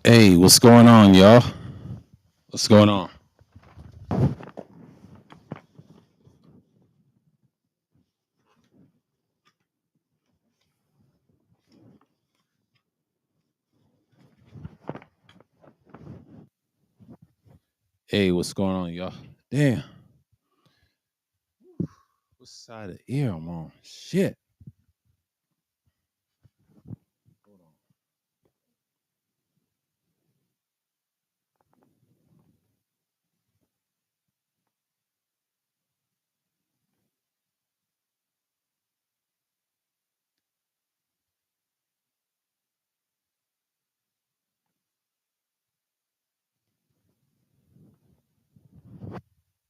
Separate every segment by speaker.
Speaker 1: Hey, what's going on, y'all? What's going on? Hey, what's going on, y'all? Damn, what side of the ear I'm on? Shit. Hold on.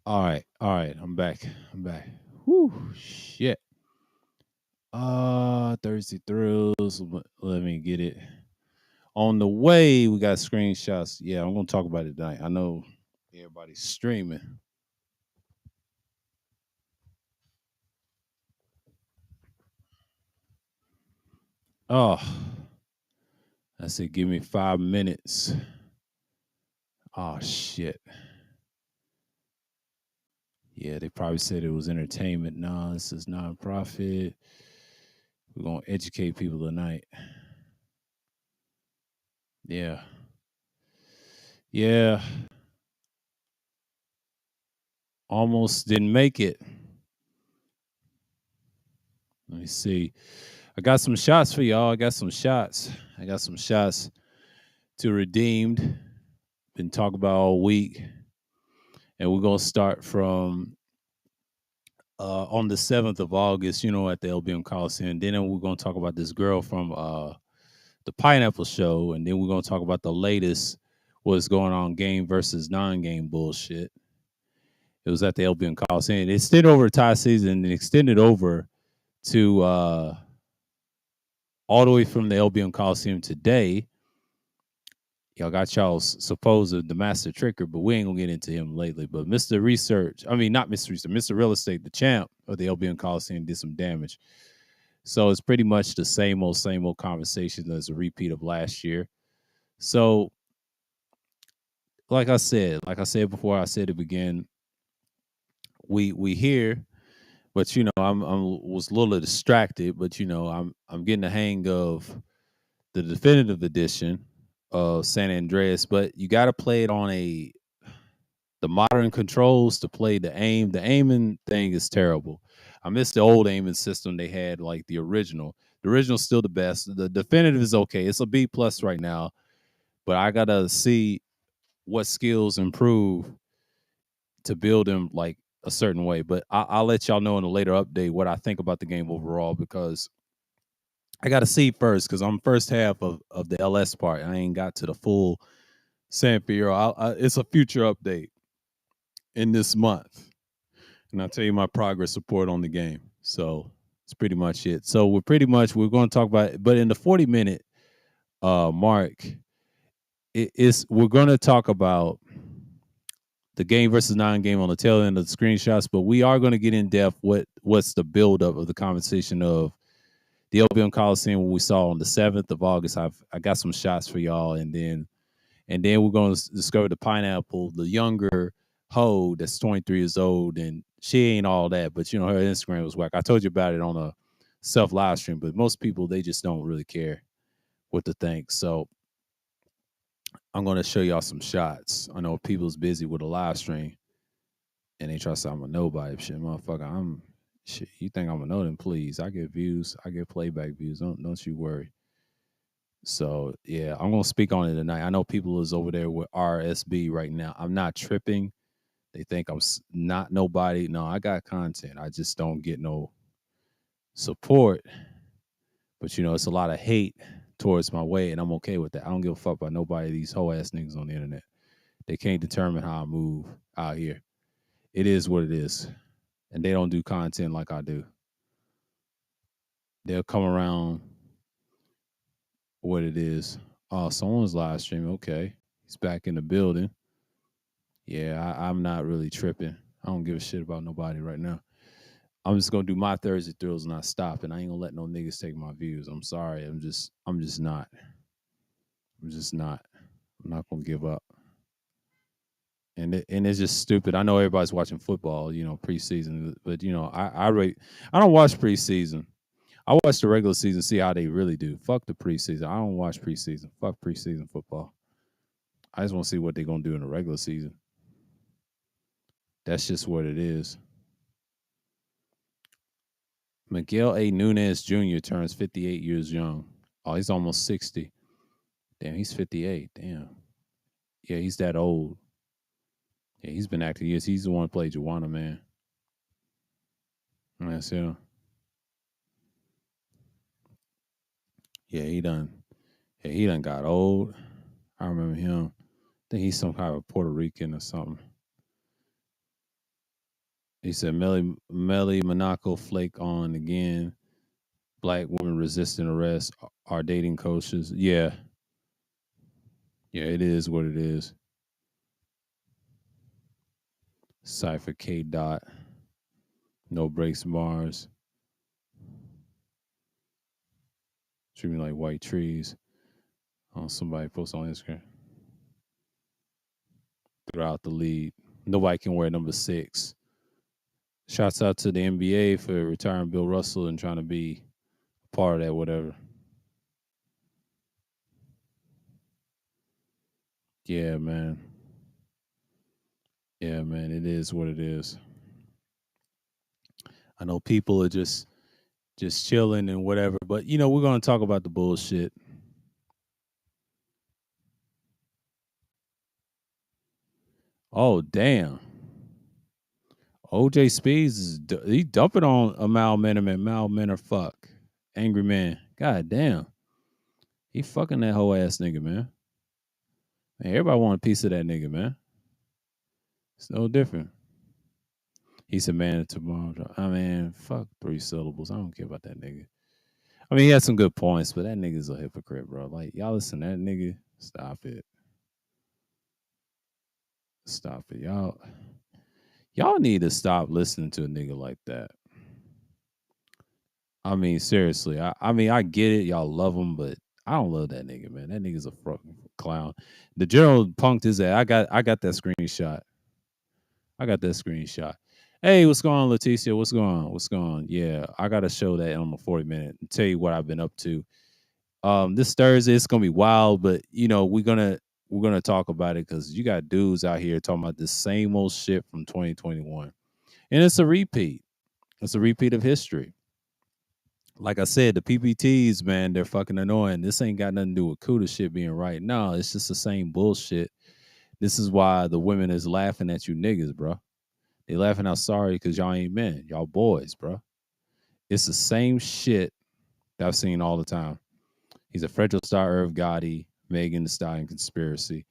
Speaker 1: All right. I'm back. I'm back. Whew, shit. Thursday thrills. Let me get it. On the way, we got screenshots. Yeah, I'm gonna talk about it tonight. I know everybody's streaming. Oh, I said, give me 5 minutes. Oh shit. Yeah, they probably said it was entertainment. No, this is nonprofit. We're gonna educate people tonight. Yeah. Yeah. Almost didn't make it. Let me see. I got some shots for y'all. I got some shots. I got some shots to redeemed. Been talking about all week. And we're gonna start from on the 7th of August, at the LBM Coliseum. Then we're gonna talk about this girl from the Pineapple Show, and then we're gonna talk about the latest what's going on game versus non-game bullshit. It was at the LBM Coliseum. It extended over the tie season and extended over to all the way from the LBM Coliseum today. Y'all got y'all's supposed the master tricker, but we ain't gonna get into him lately. But Mr. Research, I mean not Mr. Research, Mr. Real Estate, the champ of the LBM Coliseum, did some damage. So it's pretty much the same old conversation as a repeat of last year. So, like I said before, I said it again. We here, but I'm was a little distracted, but I'm getting the hang of the definitive edition of San Andreas, but you got to play it on the modern controls to play the aim. The aiming thing is terrible. I miss the old aiming system they had, like the original. The original's still the best. The definitive is okay. It's a B plus right now, but I gotta see what skills improve to build them like a certain way. But I'll let y'all know in a later update what I think about the game overall because I got to see first because I'm first half of the LS part. I ain't got to the full San Fierro. It's a future update in this month, and I'll tell you my progress report on the game. So it's pretty much it. So we're going to talk about it, but in the 40-minute mark, we're going to talk about the game versus non-game on the tail end of the screenshots, but we are going to get in depth what's the build up of the conversation of the LBM Coliseum when we saw on the 7th of August. I got some shots for y'all, and then we're going to discover the Pineapple, the younger hoe that's 23 years old, and she ain't all that, but her Instagram was whack. I told you about it on a self live stream, but most people they just don't really care what to think. So I'm going to show y'all some shots. I know people's busy with a live stream, and they try to say I'm a nobody. Shit, motherfucker, I'm shit. You think I'm a know them? Please, I get views. I get playback views. Don't you worry. So yeah, I'm gonna speak on it tonight. I know people is over there with RSB right now. I'm not tripping. They think I'm not nobody. No, I got content. I just don't get no support. But it's a lot of hate towards my way, and I'm okay with that. I don't give a fuck about nobody. These whole ass niggas on the internet. They can't determine how I move out here. It is what it is, and they don't do content like I do. They'll come around what it is. Oh, someone's live streaming. Okay, he's back in the building. Yeah, I'm not really tripping. I don't give a shit about nobody right now. I'm just gonna do my Thursday thrills and I stop, and I ain't gonna let no niggas take my views. I'm sorry. I'm just not. I'm just not. I'm not gonna give up. And it's just stupid. I know everybody's watching football, preseason, but I don't watch preseason. I watch the regular season, see how they really do. Fuck the preseason. I don't watch preseason. Fuck preseason football. I just want to see what they're gonna do in the regular season. That's just what it is. Miguel A. Nunez Jr. turns 58 years young. Oh, he's almost 60. Damn, he's 58. Damn. Yeah, he's that old. Yeah, he's been acting years. He's the one who played Joanna, man. That's him. Yeah, he done. Yeah, he done got old. I remember him. I think he's some kind of Puerto Rican or something. He said Melly Monaco flake on again. Black women resisting arrest are dating coaches. Yeah. Yeah, it is what it is. Cypher K dot. No breaks Mars. Treat me like white trees. Oh, somebody post on Instagram. Throughout the league. Nobody can wear number 6. Shouts out to the NBA for retiring Bill Russell and trying to be part of that, whatever. Yeah, man. Yeah, man. It is what it is. I know people are just chilling and whatever, but we're gonna talk about the bullshit. Oh damn. OJ Speeds he dumping on a Mal Minneman. Mal Minner fuck. Angry man. God damn. He fucking that whole ass nigga, man. Man, everybody want a piece of that nigga, man. It's no different. He's a man of tomorrow. I mean, fuck 3 syllables. I don't care about that nigga. I mean, he had some good points, but that nigga's a hypocrite, bro. Like, y'all listen to that nigga. Stop it. Stop it. Y'all need to stop listening to a nigga like that. I mean, seriously. I mean, I get it. Y'all love him, but I don't love that nigga, man. That nigga's a fucking clown. The general punked his ass. I got that screenshot. I got that screenshot. Hey, what's going on, Leticia? What's going on? What's going on? Yeah, I gotta show that on the 40 minute and tell you what I've been up to. This Thursday it's gonna be wild, but we're gonna talk about it because you got dudes out here talking about the same old shit from 2021, and it's a repeat. It's a repeat of history. Like I said, the PPTs, man, they're fucking annoying. This ain't got nothing to do with Cuda shit being right. No, it's just the same bullshit. This is why the women is laughing at you niggas, bro. They laughing out sorry because y'all ain't men. Y'all boys, bro. It's the same shit that I've seen all the time. He's a fragile star, Irv Gotti, Megan Thee Stallion conspiracy.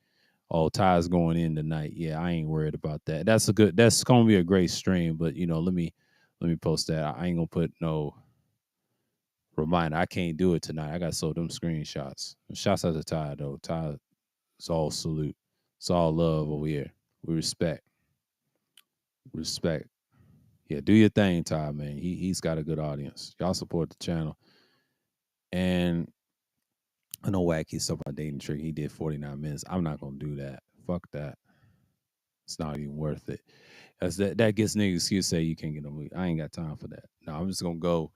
Speaker 1: Oh, Ty's going in tonight. Yeah, I ain't worried about that. That's gonna be a great stream, but let me post that. I ain't gonna put no reminder. I can't do it tonight. I got so them screenshots. Shouts out to Ty though. Ty, it's all salute. It's all love over here. We respect. Respect. Yeah, do your thing, Ty, man. He's got a good audience. Y'all support the channel. And I know Wacky's talking about dating trick. He did 49 minutes. I'm not gonna do that. Fuck that. It's not even worth it. As that gets niggas excuse say you can't get no movie. I ain't got time for that. No, I'm just gonna go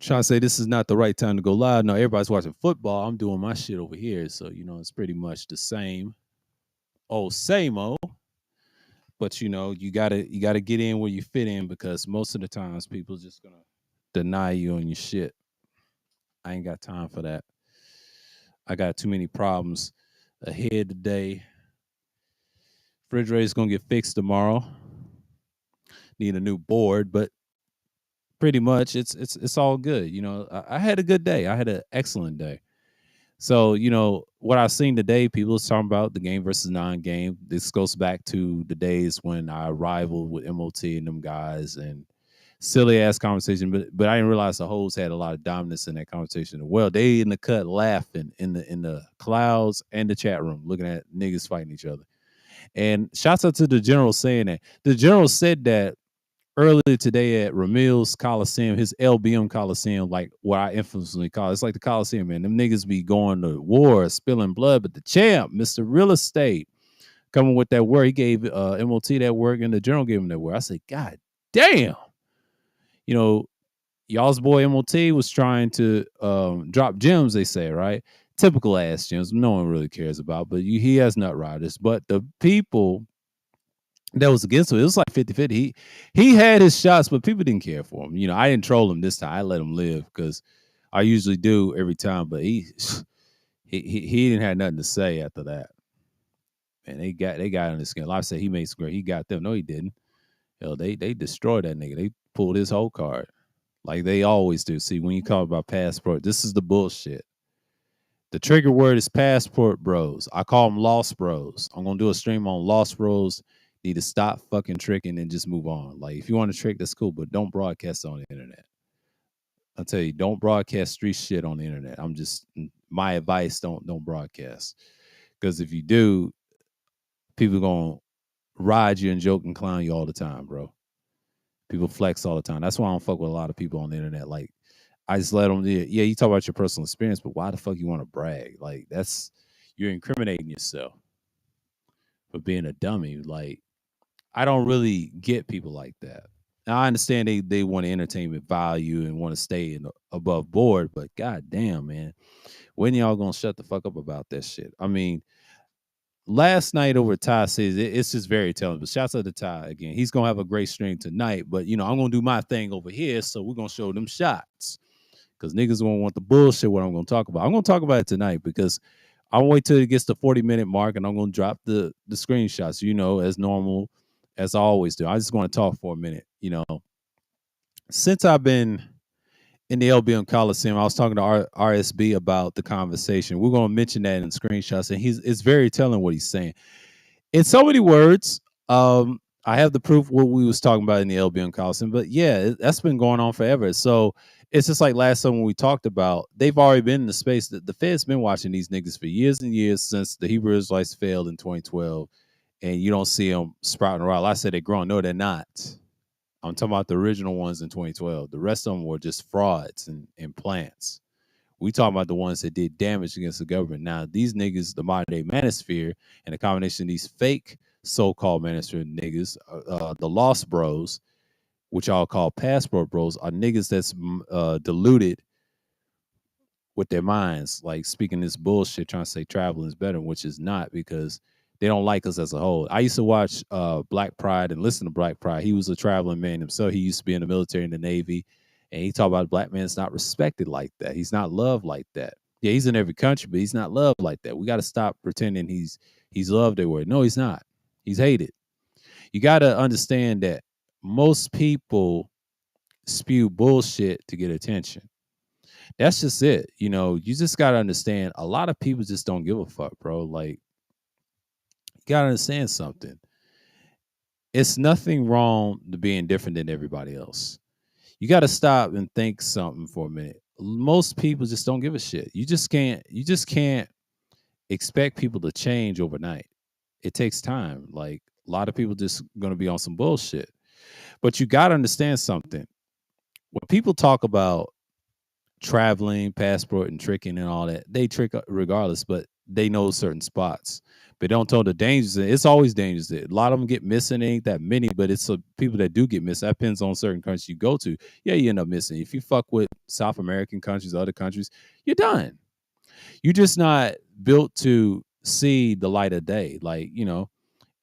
Speaker 1: try to say this is not the right time to go live. No, everybody's watching football. I'm doing my shit over here. So, it's pretty much the same. Oh, same old. But you gotta get in where you fit in because most of the times people just gonna deny you on your shit. I ain't got time for that. I got too many problems ahead today. Refrigerator's gonna get fixed tomorrow. Need a new board, but pretty much it's all good. I had a good day. I had an excellent day. So, what I've seen today, people is talking about the game versus non-game. This goes back to the days when I rivaled with MOT and them guys and silly ass conversation. But I didn't realize the hoes had a lot of dominance in that conversation. Well, they in the cut laughing in the clouds and the chat room, looking at niggas fighting each other. And shouts out to the general saying that. The general said that earlier today at Ramil's Coliseum, his LBM Coliseum, like what I infamously call it. It's like the Coliseum, man. Them niggas be going to war, spilling blood, but the champ, Mr. Real Estate, coming with that word. He gave MOT that work, and the general gave him that word. I said, God damn. You know, y'all's boy MOT was trying to drop gems, they say, right? Typical ass gems, no one really cares about, but he has nut riders. But the people that was against him, it was like 50-50. He had his shots, but people didn't care for him. You know, I didn't troll him this time. I let him live because I usually do every time, but he didn't have nothing to say after that. And they got on his skin. Like I said, he made some great. He got them. No, he didn't. Hell, they destroyed that nigga. They pulled his whole card. Like they always do. See, when you talk about passport, this is the bullshit. The trigger word is passport bros. I call them lost bros. I'm gonna do a stream on lost bros. Need to stop fucking tricking and just move on. Like if you want to trick, that's cool, but don't broadcast on the internet. I'll tell you, don't broadcast street shit on the internet. I'm just my advice, don't broadcast. Because if you do, people gonna ride you and joke and clown you all the time, bro. People flex all the time. That's why I don't fuck with a lot of people on the internet. Like I just let them. Yeah, you talk about your personal experience, but why the fuck you want to brag? Like you're incriminating yourself for being a dummy. Like I don't really get people like that. Now I understand they want entertainment value and want to stay above board, but god damn, man, when y'all gonna shut the fuck up about that shit? I mean, last night over Ty says it's just very telling. But shouts out to Ty again. He's gonna have a great stream tonight. But you know, I'm gonna do my thing over here, so we're gonna show them shots. Because niggas won't want the bullshit what I'm gonna talk about. I'm gonna talk about it tonight because I'll wait till it gets to 40-minute mark and I'm gonna drop the screenshots, you know, as normal, as I always do. I just want to talk for a minute, you know. Since I've been in the LBM Coliseum, I was talking to RSB about the conversation. We're gonna mention that in screenshots, and it's very telling what he's saying. In so many words, I have the proof what we was talking about in the LBM Coliseum, but yeah, that's been going on forever. So it's just like last time when we talked about, they've already been in the space that the Fed's been watching these niggas for years and years since the Hebrew Israelites failed in 2012, and you don't see them sprouting around. I said they're growing. No, they're not. I'm talking about the original ones in 2012. The rest of them were just frauds and plants. We talking about the ones that did damage against the government. Now, these niggas, the modern day manosphere, and a combination of these fake so-called manosphere niggas, the lost bros, which I'll call passport bros, are niggas that's deluded with their minds, like speaking this bullshit, trying to say traveling is better, which is not, because they don't like us as a whole. I used to watch Black Pride and listen to Black Pride. He was a traveling man himself. He used to be in the military and the Navy. And he talked about black man's not respected like that. He's not loved like that. Yeah, he's in every country, but he's not loved like that. We got to stop pretending he's loved everywhere. No, he's not. He's hated. You got to understand that most people spew bullshit to get attention. That's just it. You know, you just got to understand a lot of people just don't give a fuck, bro. Like, you got to understand something. It's nothing wrong to being different than everybody else. You got to stop and think something for a minute. Most people just don't give a shit. You just can't expect people to change overnight. It takes time. Like a lot of people just going to be on some bullshit. But you got to understand something. When people talk about traveling, passport, and tricking and all that, they trick regardless, but they know certain spots. But don't tell the dangers. It's always dangerous. A lot of them get missing. It ain't that many, but it's people that do get missing. That depends on certain countries you go to. Yeah, you end up missing. If you fuck with South American countries, other countries, you're done. You're just not built to see the light of day. Like, you know,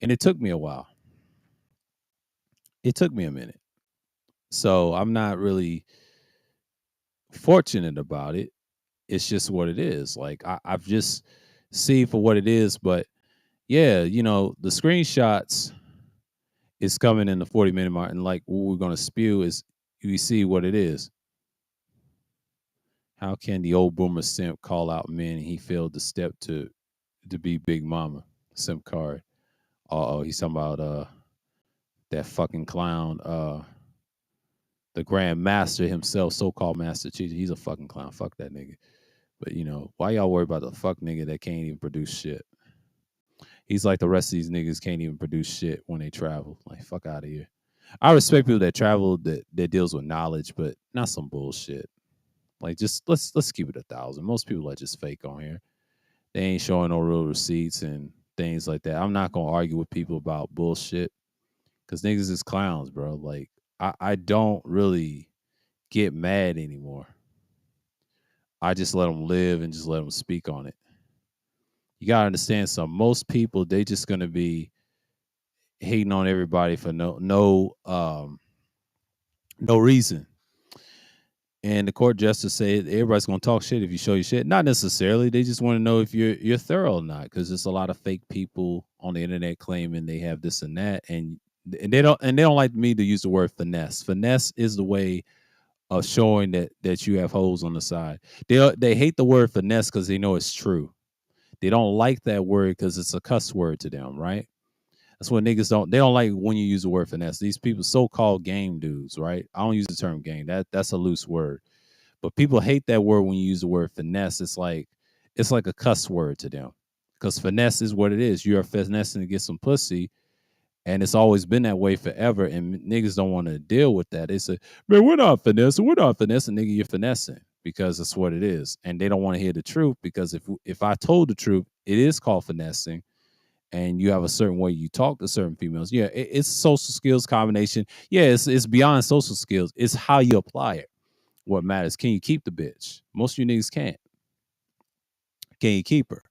Speaker 1: and it took me a while. It took me a minute. So I'm not really fortunate about it. It's just what it is. Like I've just see for what it is. But yeah, you know, the screenshots is coming in the 40-minute mark, and like what we're gonna spew is you see what it is. How can the old boomer simp call out men and he failed to step to be Big Mama? Simp card. Oh, he's talking about that fucking clown, the Grand Master himself, so-called Master Chief. He's a fucking clown. Fuck that nigga. But you know, why y'all worry about the fuck nigga that can't even produce shit? He's like the rest of these niggas can't even produce shit when they travel. Like, fuck out of here. I respect people that travel that deals with knowledge, but not some bullshit. Like just let's keep it 1,000. Most people are just fake on here. They ain't showing no real receipts and things like that. I'm not gonna argue with people about bullshit because niggas is clowns, bro. Like I don't really get mad anymore. I just let them live and just let them speak on it. You gotta understand some. Most people they just gonna be hating on everybody for no reason. And the court justice said everybody's gonna talk shit if you show your shit. Not necessarily. They just want to know if you're thorough or not, because there's a lot of fake people on the internet claiming they have this and that, and they don't like me to use the word finesse. Finesse is the way of showing that you have holes on the side. They hate the word finesse because they know it's true. They don't like that word because it's a cuss word to them, right? That's what niggas don't. They don't like when you use the word finesse. These people, so-called game dudes, right? I don't use the term game. That's a loose word. But people hate that word when you use the word finesse. It's like a cuss word to them. Because finesse is what it is. You are finessing to get some pussy, and it's always been that way forever. And niggas don't want to deal with that. They say, "Man, we're not finessing, nigga. You're finessing because that's what it is." And they don't want to hear the truth because if I told the truth, it is called finessing, and you have a certain way you talk to certain females. Yeah, it's social skills combination. Yeah, it's beyond social skills. It's how you apply it. What matters? Can you keep the bitch? Most of you niggas can't. Can you keep her?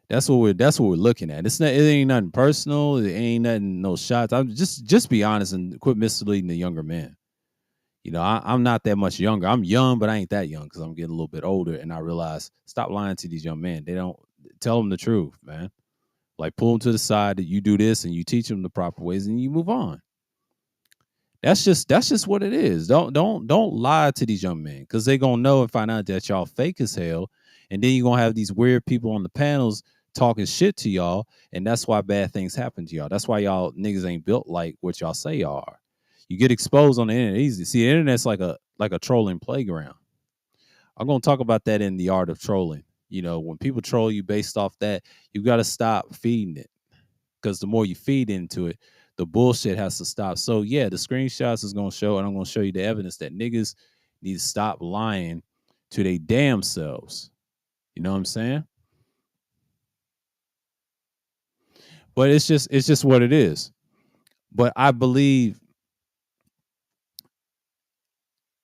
Speaker 1: That's what we're looking at. It ain't nothing personal. It ain't nothing no shots. I'm just be honest and quit misleading the younger men. I'm not that much younger. I'm young, but I ain't that young because I'm getting a little bit older. And I realize stop lying to these young men. They don't tell them the truth, man. Like pull them to the side that you do this and you teach them the proper ways and you move on. That's just what it is. Don't lie to these young men because they gonna know and find out that y'all fake as hell, and then you gonna have these weird people on the panels talking shit to y'all, and that's why bad things happen to y'all. That's why y'all niggas ain't built like what y'all say y'all are. You get exposed on the internet easy. See, the internet's like a trolling playground. I'm gonna talk about that in the art of trolling. When people troll you based off that, you got to stop feeding it because the more you feed into it, the bullshit has to stop. So yeah, the screenshots is gonna show, and I'm gonna show you the evidence that niggas need to stop lying to their damn selves. You know what I'm saying? But it's just what it is. But I believe,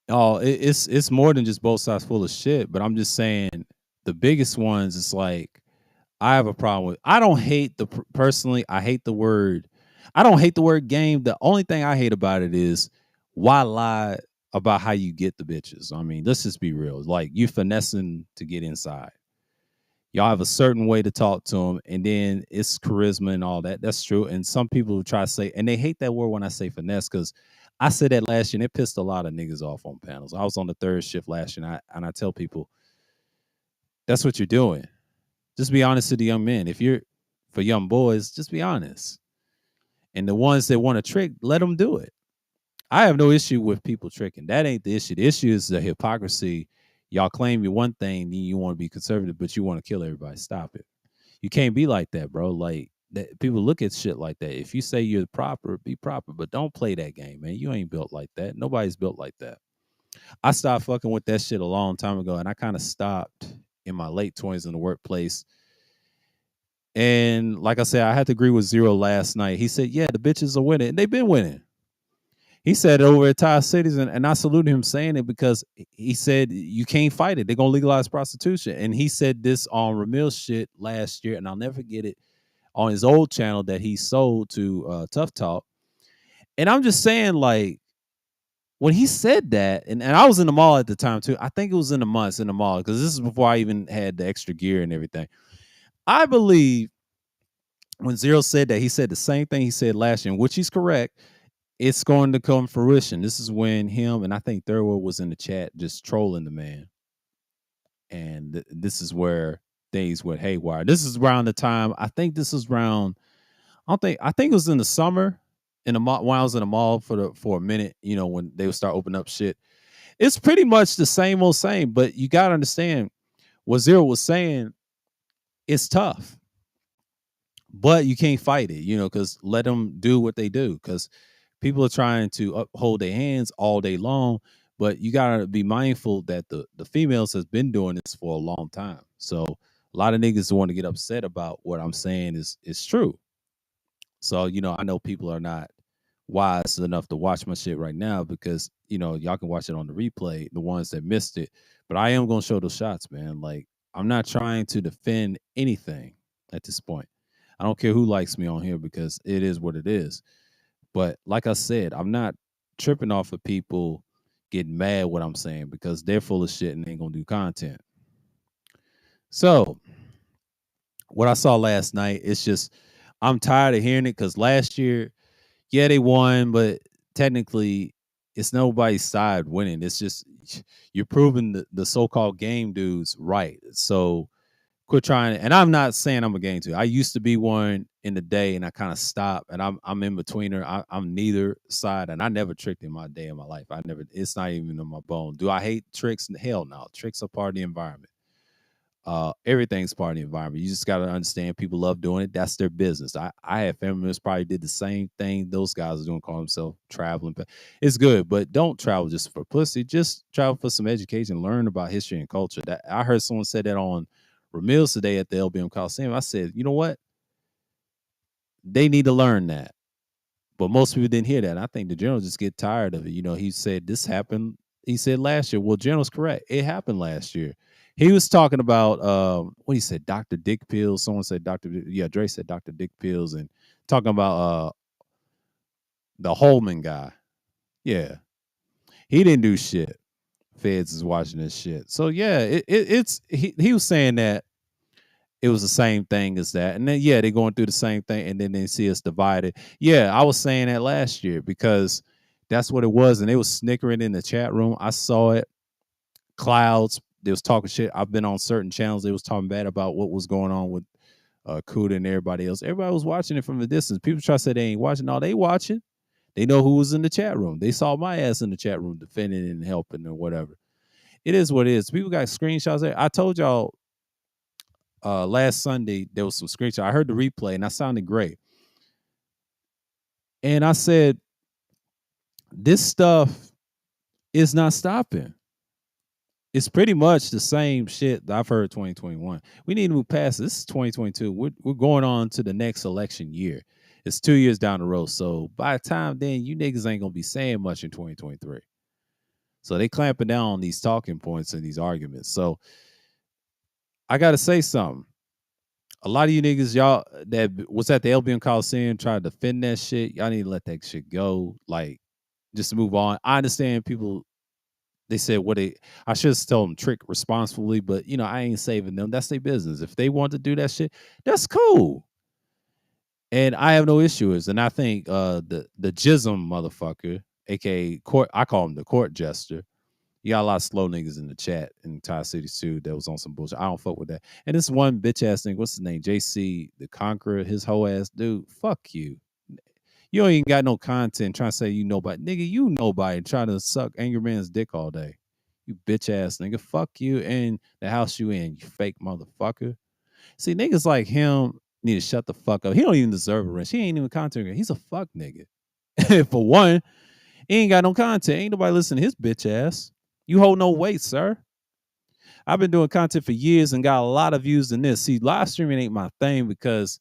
Speaker 1: it's more than just both sides full of shit. But I'm just saying the biggest ones is like I have a problem with. I don't hate personally. I hate the word. I don't hate the word game. The only thing I hate about it is why lie about how you get the bitches. I mean, let's just be real. Like you finessing to get inside. Y'all have a certain way to talk to them, and then it's charisma and all that. That's true. And some people try to say, and they hate that word when I say finesse because I said that last year and it pissed a lot of niggas off on panels. I was on the third shift last year, and I tell people that's what you're doing. Just be honest to the young men. If you're for young boys, just be honest. And the ones that want to trick, let them do it. I have no issue with people tricking. That ain't the issue. The issue is the hypocrisy. Y'all claim you're one thing, then you want to be conservative, but you want to kill everybody. Stop it. You can't be like that, bro. Like that, people look at shit like that. If you say you're proper, be proper, but don't play that game, man. You ain't built like that. Nobody's built like that. I stopped fucking with that shit a long time ago, and I kind of stopped in my late 20s in the workplace. And like I said, I had to agree with Zero last night. He said, "Yeah, the bitches are winning, and they've been winning." He said it over at Thai Cities, and I salute him saying it because he said you can't fight it. They're gonna legalize prostitution, and he said this on Ramil's shit last year, and I'll never forget it on his old channel that he sold to Tough Talk. And I'm just saying, like when he said that, and I was in the mall at the time too. I think it was in the months in the mall because this is before I even had the extra gear and everything. I believe when Zero said that, he said the same thing he said last year, which he's correct. It's going to come fruition. This is when him and I think Thurwood was in the chat just trolling the man, and this is where things went haywire. This is around the time I think this was around. I think it was in the summer in the mall when I was in the mall for a minute. When they would start opening up shit. It's pretty much the same old same, but you gotta understand what Zero was saying. It's tough, but you can't fight it, because let them do what they do. Because People are trying to uphold their hands all day long, but you gotta be mindful that the females has been doing this for a long time. So a lot of niggas want to get upset about what I'm saying is true. So, I know people are not wise enough to watch my shit right now because, y'all can watch it on the replay, the ones that missed it. But I am gonna show those shots, man. Like, I'm not trying to defend anything at this point. I don't care who likes me on here because it is what it is. But like I said, I'm not tripping off of people getting mad what I'm saying because they're full of shit and ain't gonna do content. So what I saw last night, it's just I'm tired of hearing it because last year, yeah, they won, but technically it's nobody's side winning. It's just you're proving the so-called game dudes right. So quit trying. And I'm not saying I'm a game dude. I used to be one in the day, and I kind of stopped. And I'm in betweener. I'm neither side, and I never tricked in my day of my life. I never. It's not even in my bone. Do I hate tricks? Hell no. Tricks are part of the environment. Everything's part of the environment. You just got to understand people love doing it. That's their business. I have family members probably did the same thing those guys are doing, call themselves traveling. But it's good, but don't travel just for pussy. Just travel for some education, learn about history and culture. That I heard someone say that on Ramil's today at the LBM Coliseum. I said, you know what? They need to learn that. But most people didn't hear that. And I think the general just get tired of it. He said this happened. He said last year. Well, general's correct. It happened last year. He was talking about what he said, Dr. Dick Pills. Someone said Dre said Dr. Dick Pills and talking about the Holman guy. Yeah. He didn't do shit. Feds is watching this shit. So yeah, it's he was saying that it was the same thing as that. And then yeah, they're going through the same thing and then they see us divided. Yeah, I was saying that last year because that's what it was. And they was snickering in the chat room. I saw it. Clouds, they was talking shit. I've been on certain channels. They was talking bad about what was going on with Kuda and everybody else. Everybody was watching it from a distance. People try to say they ain't watching. No, they watching. They know who was in the chat room. They saw my ass in the chat room defending and helping or whatever. It is what it is. People got screenshots there. I told y'all last Sunday there was some screenshots. I heard the replay and I sounded great. And I said, this stuff is not stopping. It's pretty much the same shit that I've heard 2021. We need to move past this. This is 2022. We're going on to the next election year. It's 2 years down the road. So by the time then, you niggas ain't gonna be saying much in 2023. So they clamping down on these talking points and these arguments. So I gotta say something. A lot of you niggas, y'all that was at the LBM Coliseum trying to defend that shit, y'all need to let that shit go. Like, just move on. I understand people. They said I should have told them trick responsibly, but I ain't saving them. That's their business. If they want to do that shit, that's cool. And I have no issues. And I think the Jism motherfucker, aka court, I call him the court jester. You got a lot of slow niggas in the chat in Tie City too that was on some bullshit. I don't fuck with that. And this one bitch ass thing, what's his name? JC the Conqueror, his whole ass dude. Fuck you. You don't even got no content trying to say you nobody. Nigga, you nobody trying to suck Angry Man's dick all day. You bitch ass nigga. Fuck you and the house you in, you fake motherfucker. See, niggas like him need to shut the fuck up. He don't even deserve a rest. He ain't even content. He's a fuck nigga. For one, he ain't got no content. Ain't nobody listening to his bitch ass. You hold no weight, sir. I've been doing content for years and got a lot of views in this. See, live streaming ain't my thing because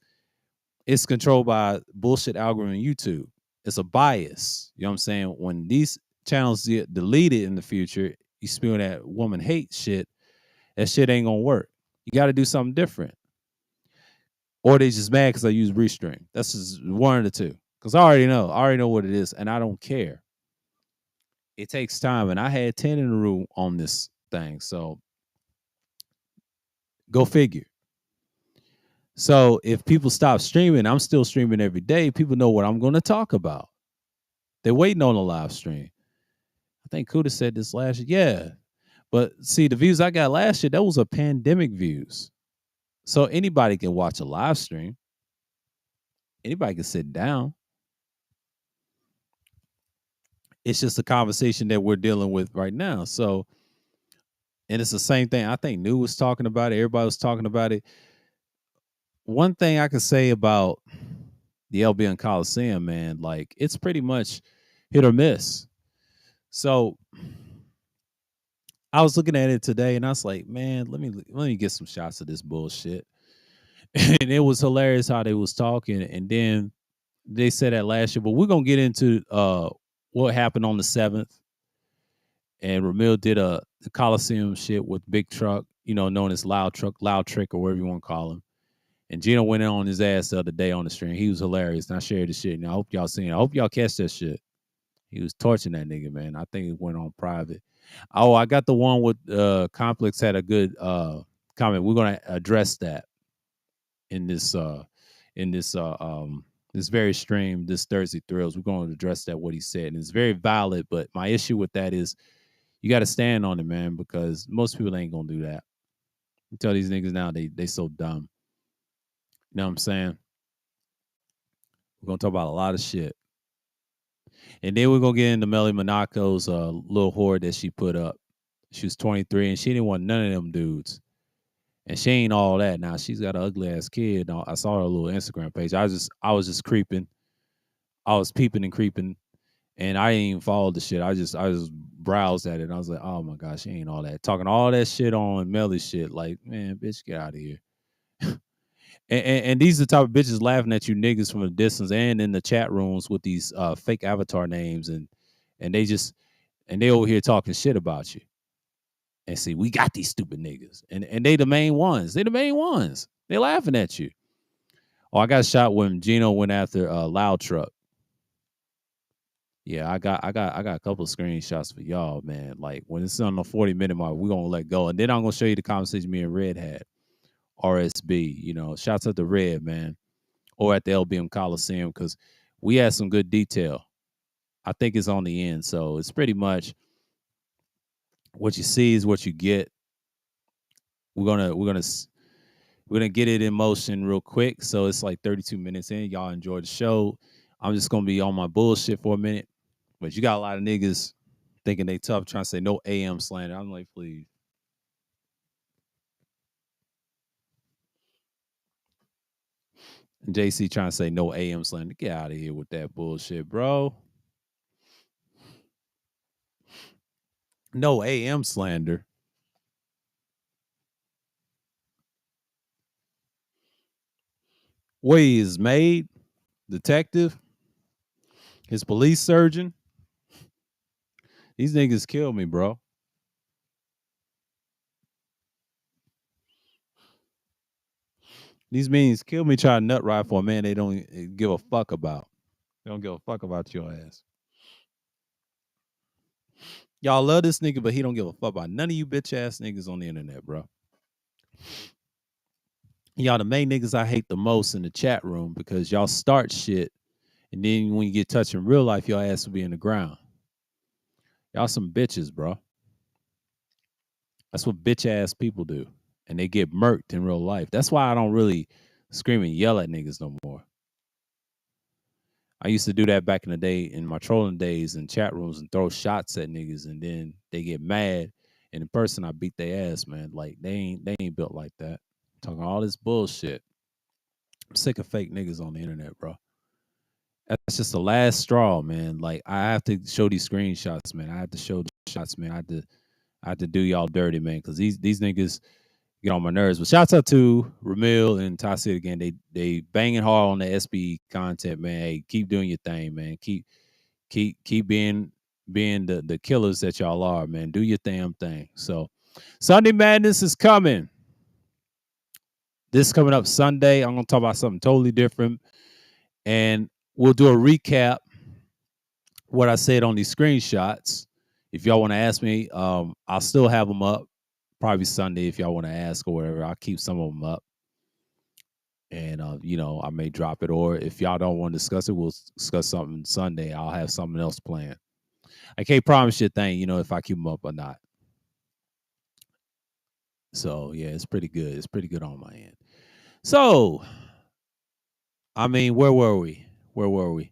Speaker 1: it's controlled by bullshit algorithm YouTube. It's a bias. You know what I'm saying? When these channels get deleted in the future, you spewing that woman hate shit, that shit ain't gonna work. You gotta do something different. Or they just mad because I use Restream. That's just one of the two. Because I already know what it is, and I don't care. It takes time, and I had 10 in a room on this thing. So go figure. So if people stop streaming, I'm still streaming every day. People know what I'm going to talk about. They're waiting on a live stream. I think Kuda said this last year. Yeah. But see, the views I got last year, that was a pandemic views. So anybody can watch a live stream. Anybody can sit down. It's just a conversation that we're dealing with right now. So, and it's the same thing. I think New was talking about it. Everybody was talking about it. One thing I can say about the LBN Coliseum, man, like it's pretty much hit or miss. So I was looking at it today and I was like, man, let me get some shots of this bullshit. And it was hilarious how they was talking. And then they said that last year, but we're gonna get into what happened on the 7th. And Ramil did a the Coliseum shit with Big Truck, known as Loud Trick, or whatever you want to call him. And Gino went in on his ass the other day on the stream. He was hilarious. And I shared the shit. And I hope y'all seen it. I hope y'all catch that shit. He was torching that nigga, man. I think it went on private. Oh, I got the one with Complex had a good comment. We're gonna address that in this very stream, this Thursday Thrills. We're going to address that what he said. And it's very valid, but my issue with that is you got to stand on it, man, because most people ain't gonna do that. You tell these niggas now they so dumb. You know what I'm saying? We're gonna talk about a lot of shit. And then we're gonna get into Melly Monaco's little hoard that she put up. She was 23 and she didn't want none of them dudes. And she ain't all that. Now she's got an ugly ass kid. I saw her little Instagram page. I was just creeping. I was peeping and creeping. And I didn't even follow the shit. I just browsed at it. And I was like, oh my gosh, she ain't all that. Talking all that shit on Melly shit. Like, man, bitch, get out of here. And these are the type of bitches laughing at you niggas from a distance and in the chat rooms with these fake avatar names and they over here talking shit about you. And see, we got these stupid niggas. And they the main ones. They the main ones. They laughing at you. Oh, I got shot when Gino went after Loud Truck. Yeah, I got a couple of screenshots for y'all, man. Like when it's on the 40-minute mark, we're gonna let go. And then I'm gonna show you the conversation me and Red had. RSB, shouts out to Red, man. Or at the LBM Coliseum, because we had some good detail. I think it's on the end. So it's pretty much what you see is what you get. We're gonna get it in motion real quick. So it's like 32 minutes in. Y'all enjoy the show. I'm just gonna be on my bullshit for a minute. But you got a lot of niggas thinking they tough, trying to say no AM slander. I'm like, please. And JC trying to say no AM slander. Get out of here with that bullshit, bro. No AM slander. What he is made, detective, his police surgeon. These niggas kill me, bro. These means kill me trying to nut ride for a man they don't give a fuck about. They don't give a fuck about your ass. Y'all love this nigga, but he don't give a fuck about none of you bitch ass niggas on the internet, bro. Y'all the main niggas I hate the most in the chat room because y'all start shit and then when you get touched in real life, your ass will be in the ground. Y'all some bitches, bro. That's what bitch ass people do. And they get murked in real life. That's why I don't really scream and yell at niggas no more. I used to do that back in the day in my trolling days in chat rooms and throw shots at niggas and then they get mad. And in person I beat their ass, man. Like they ain't built like that. Talking all this bullshit. I'm sick of fake niggas on the internet, bro. That's just the last straw, man. Like I have to show these screenshots, man. I have to show the shots, man. I have to do y'all dirty, man, because these niggas get on my nerves. But shouts out to Ramil and Tassid again. They banging hard on the SB content, man. Hey, keep doing your thing, man. Keep being the killers that y'all are, man. Do your damn thing. So Sunday Madness is coming. This coming up Sunday. I'm gonna talk about something totally different. And we'll do a recap what I said on these screenshots. If y'all want to ask me, I'll still have them up. Probably Sunday if y'all want to ask or whatever. I'll keep some of them up. And I may drop it. Or if y'all don't want to discuss it, we'll discuss something Sunday. I'll have something else planned. I can't promise you a thing, if I keep them up or not. So yeah, it's pretty good. It's pretty good on my end. So, I mean, where were we? Where were we?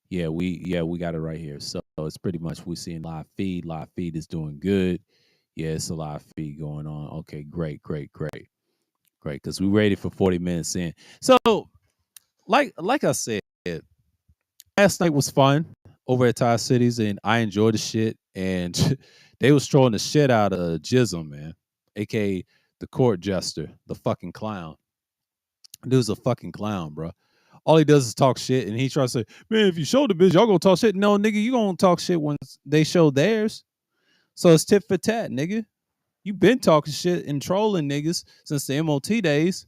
Speaker 1: Yeah, we got it right here. So it's pretty much we seeing live feed. Live feed is doing good. Yeah, it's a live feed going on. Okay, great. Because we ready for 40 minutes in. So like I said, last night was fun over at Tie Cities, and I enjoyed the shit. And they was throwing the shit out of Jism, man, aka the court jester, the fucking clown. Dude's a fucking clown, bro. All he does is talk shit, and he tries to say, "Man, if you show the bitch, y'all gonna talk shit." No, nigga, you gonna talk shit once they show theirs. So it's tit for tat, nigga. You been talking shit and trolling niggas since the MOT days,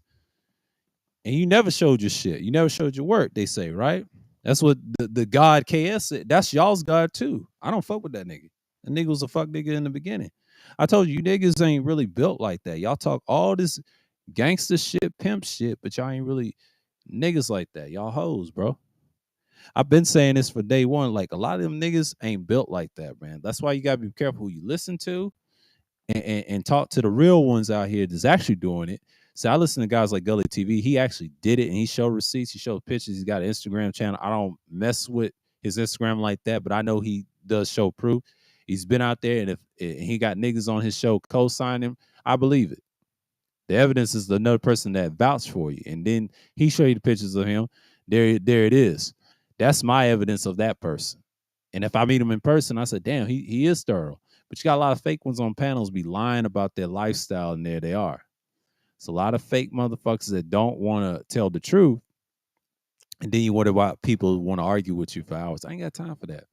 Speaker 1: and you never showed your shit. You never showed your work. They say, right? That's what the God KS said. That's y'all's God too. I don't fuck with that nigga. That nigga was a fuck nigga in the beginning. I told you, you niggas ain't really built like that. Y'all talk all this gangster shit, pimp shit, but y'all ain't really niggas like that. Y'all hoes, bro. I've been saying this for day one. Like a lot of them niggas ain't built like that, man. That's why you gotta be careful who you listen to and talk to the real ones out here that's actually doing it. So I listen to guys like Gully TV. He actually did it and he showed receipts. He showed pictures. He's got an Instagram channel. I don't mess with his Instagram like that, but I know he does show proof. He's been out there, and if and he got niggas on his show co-sign him, I believe it. The evidence is another person that vouched for you, and then he showed you the pictures of him. There it is. That's my evidence of that person. And if I meet him in person, I said, damn, he is thorough. But you got a lot of fake ones on panels be lying about their lifestyle, and there they are. It's a lot of fake motherfuckers that don't want to tell the truth. And then you wonder why people want to argue with you for hours. I ain't got time for that.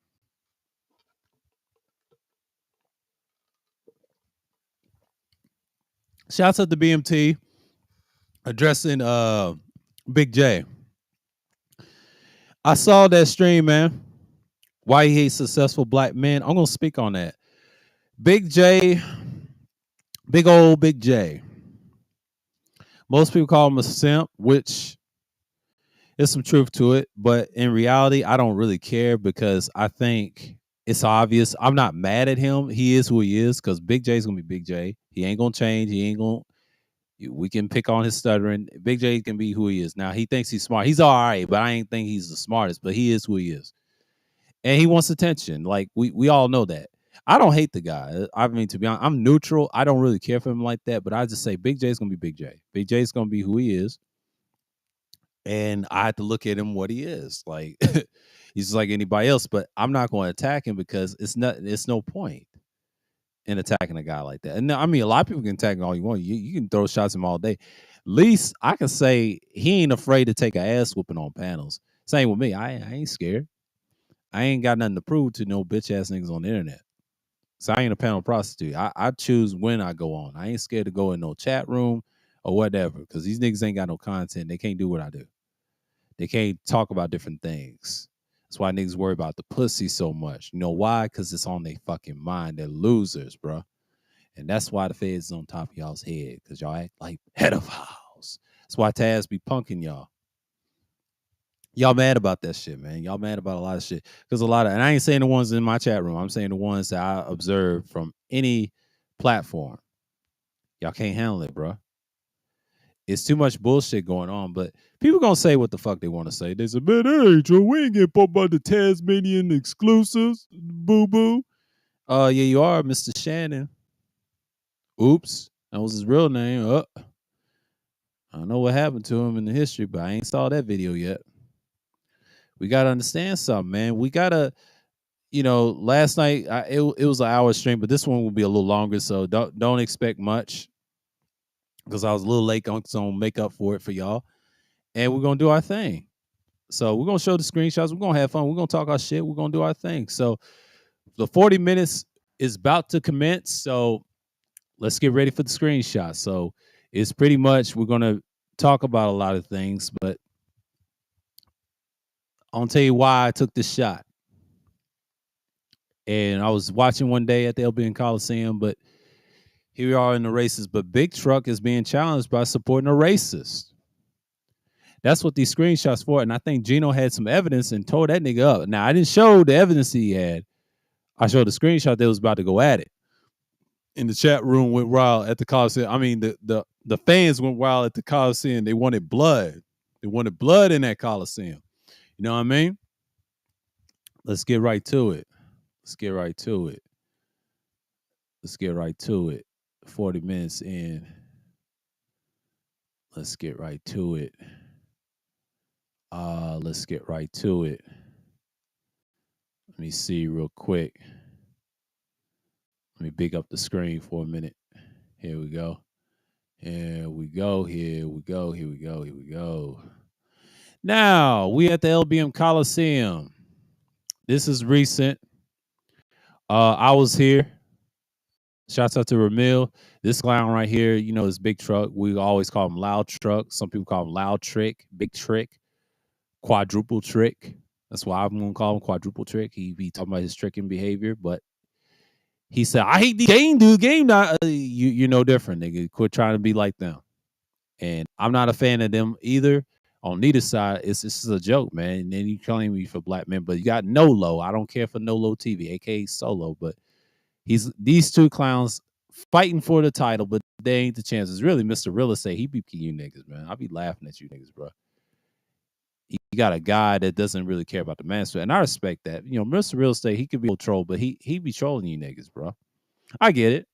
Speaker 1: Shouts out to BMT addressing Big J. I saw that stream, man. Why he hates successful black men. I'm gonna speak on that. Big J, big old Big J. Most people call him a simp, which there's some truth to it, but in reality, I don't really care because I think it's obvious. I'm not mad at him. He is who he is because Big J's gonna be Big J. He ain't gonna change. He ain't gonna. We can pick on his stuttering. Big J can be who he is. Now he thinks he's smart. He's all right, but I ain't think he's the smartest. But he is who he is, and he wants attention. Like we all know that. I don't hate the guy. I mean, to be honest, I'm neutral. I don't really care for him like that. But I just say Big J's gonna be Big J. Big J's gonna be who he is, and I have to look at him what he is. Like he's just like anybody else. But I'm not going to attack him because it's not. It's no point in attacking a guy like that. And I mean, a lot of people can attack him all you want. You can throw shots at him all day. Least I can say he ain't afraid to take an ass whooping on panels. Same with me. I ain't scared. I ain't got nothing to prove to no bitch ass niggas on the internet. So I ain't a panel prostitute. I choose when I go on. I ain't scared to go in no chat room or whatever because these niggas ain't got no content. They can't do what I do. They can't talk about different things. That's why niggas worry about the pussy so much. You know why? Because it's on their fucking mind. They're losers, bro. And that's why the feds is on top of y'all's head, because y'all act like pedophiles. That's why Taz be punking y'all. Y'all mad about that shit, man. Y'all mad about a lot of shit. Because a lot of, and I ain't saying the ones in my chat room. I'm saying the ones that I observe from any platform. Y'all can't handle it, bro. It's too much bullshit going on, but people gonna say what the fuck they want to say. They say, man, hey, Joe, we ain't getting pumped by the Tasmanian exclusives, boo-boo. Yeah, you are, Mr. Shannon. Oops. That was his real name. I don't know what happened to him in the history, but I ain't saw that video yet. We gotta understand something, man. We gotta, last night it was an hour stream, but this one will be a little longer, so don't expect much because I was a little late on some make up for it for y'all, and we're gonna do our thing. So we're gonna show the screenshots. We're gonna have fun. We're gonna talk our shit. We're gonna do our thing. So the 40 minutes is about to commence. So let's get ready for the screenshot. So it's pretty much we're gonna talk about a lot of things, but I'll tell you why I took this shot. And I was watching one day at the LBN Coliseum, but here we are in the races. But Big Truck is being challenged by supporting a racist. That's what these screenshots for. And I think Gino had some evidence and told that nigga up. Now, I didn't show the evidence he had. I showed the screenshot that was about to go at it. And the chat room went wild at the Coliseum. I mean, the fans went wild at the Coliseum. They wanted blood. They wanted blood in that Coliseum. You know what I mean? Let's get right to it. Let's get right to it. Let's get right to it. 40 minutes in. Let's get right to it. Let's get right to it. Let me see real quick. Let me big up the screen for a minute. Here we go. Here we go. Here we go. Here we go. Here we go. Now we at the LBM Coliseum. This is recent. I was here. Shouts out to Ramil. This clown right here, you know, this big truck. We always call him Loud Truck. Some people call him Loud Trick, Big Trick, Quadruple Trick. That's why I'm gonna call him Quadruple Trick. He be talking about his tricking behavior, but he said, "I hate the game, dude. Game not you're no different, nigga. Quit trying to be like them." And I'm not a fan of them either. On neither side, it's this is a joke, man. And then you claim me for black men, but you got Nolo. I don't care for Nolo TV, aka Solo, but he's these two clowns fighting for the title, but they ain't the chances. Really, Mr. Real Estate, he be you niggas, man. I be laughing at you niggas, bro. You got a guy that doesn't really care about the master, and I respect that. You know, Mr. Real Estate, he could be a troll, but he be trolling you niggas, bro. I get it.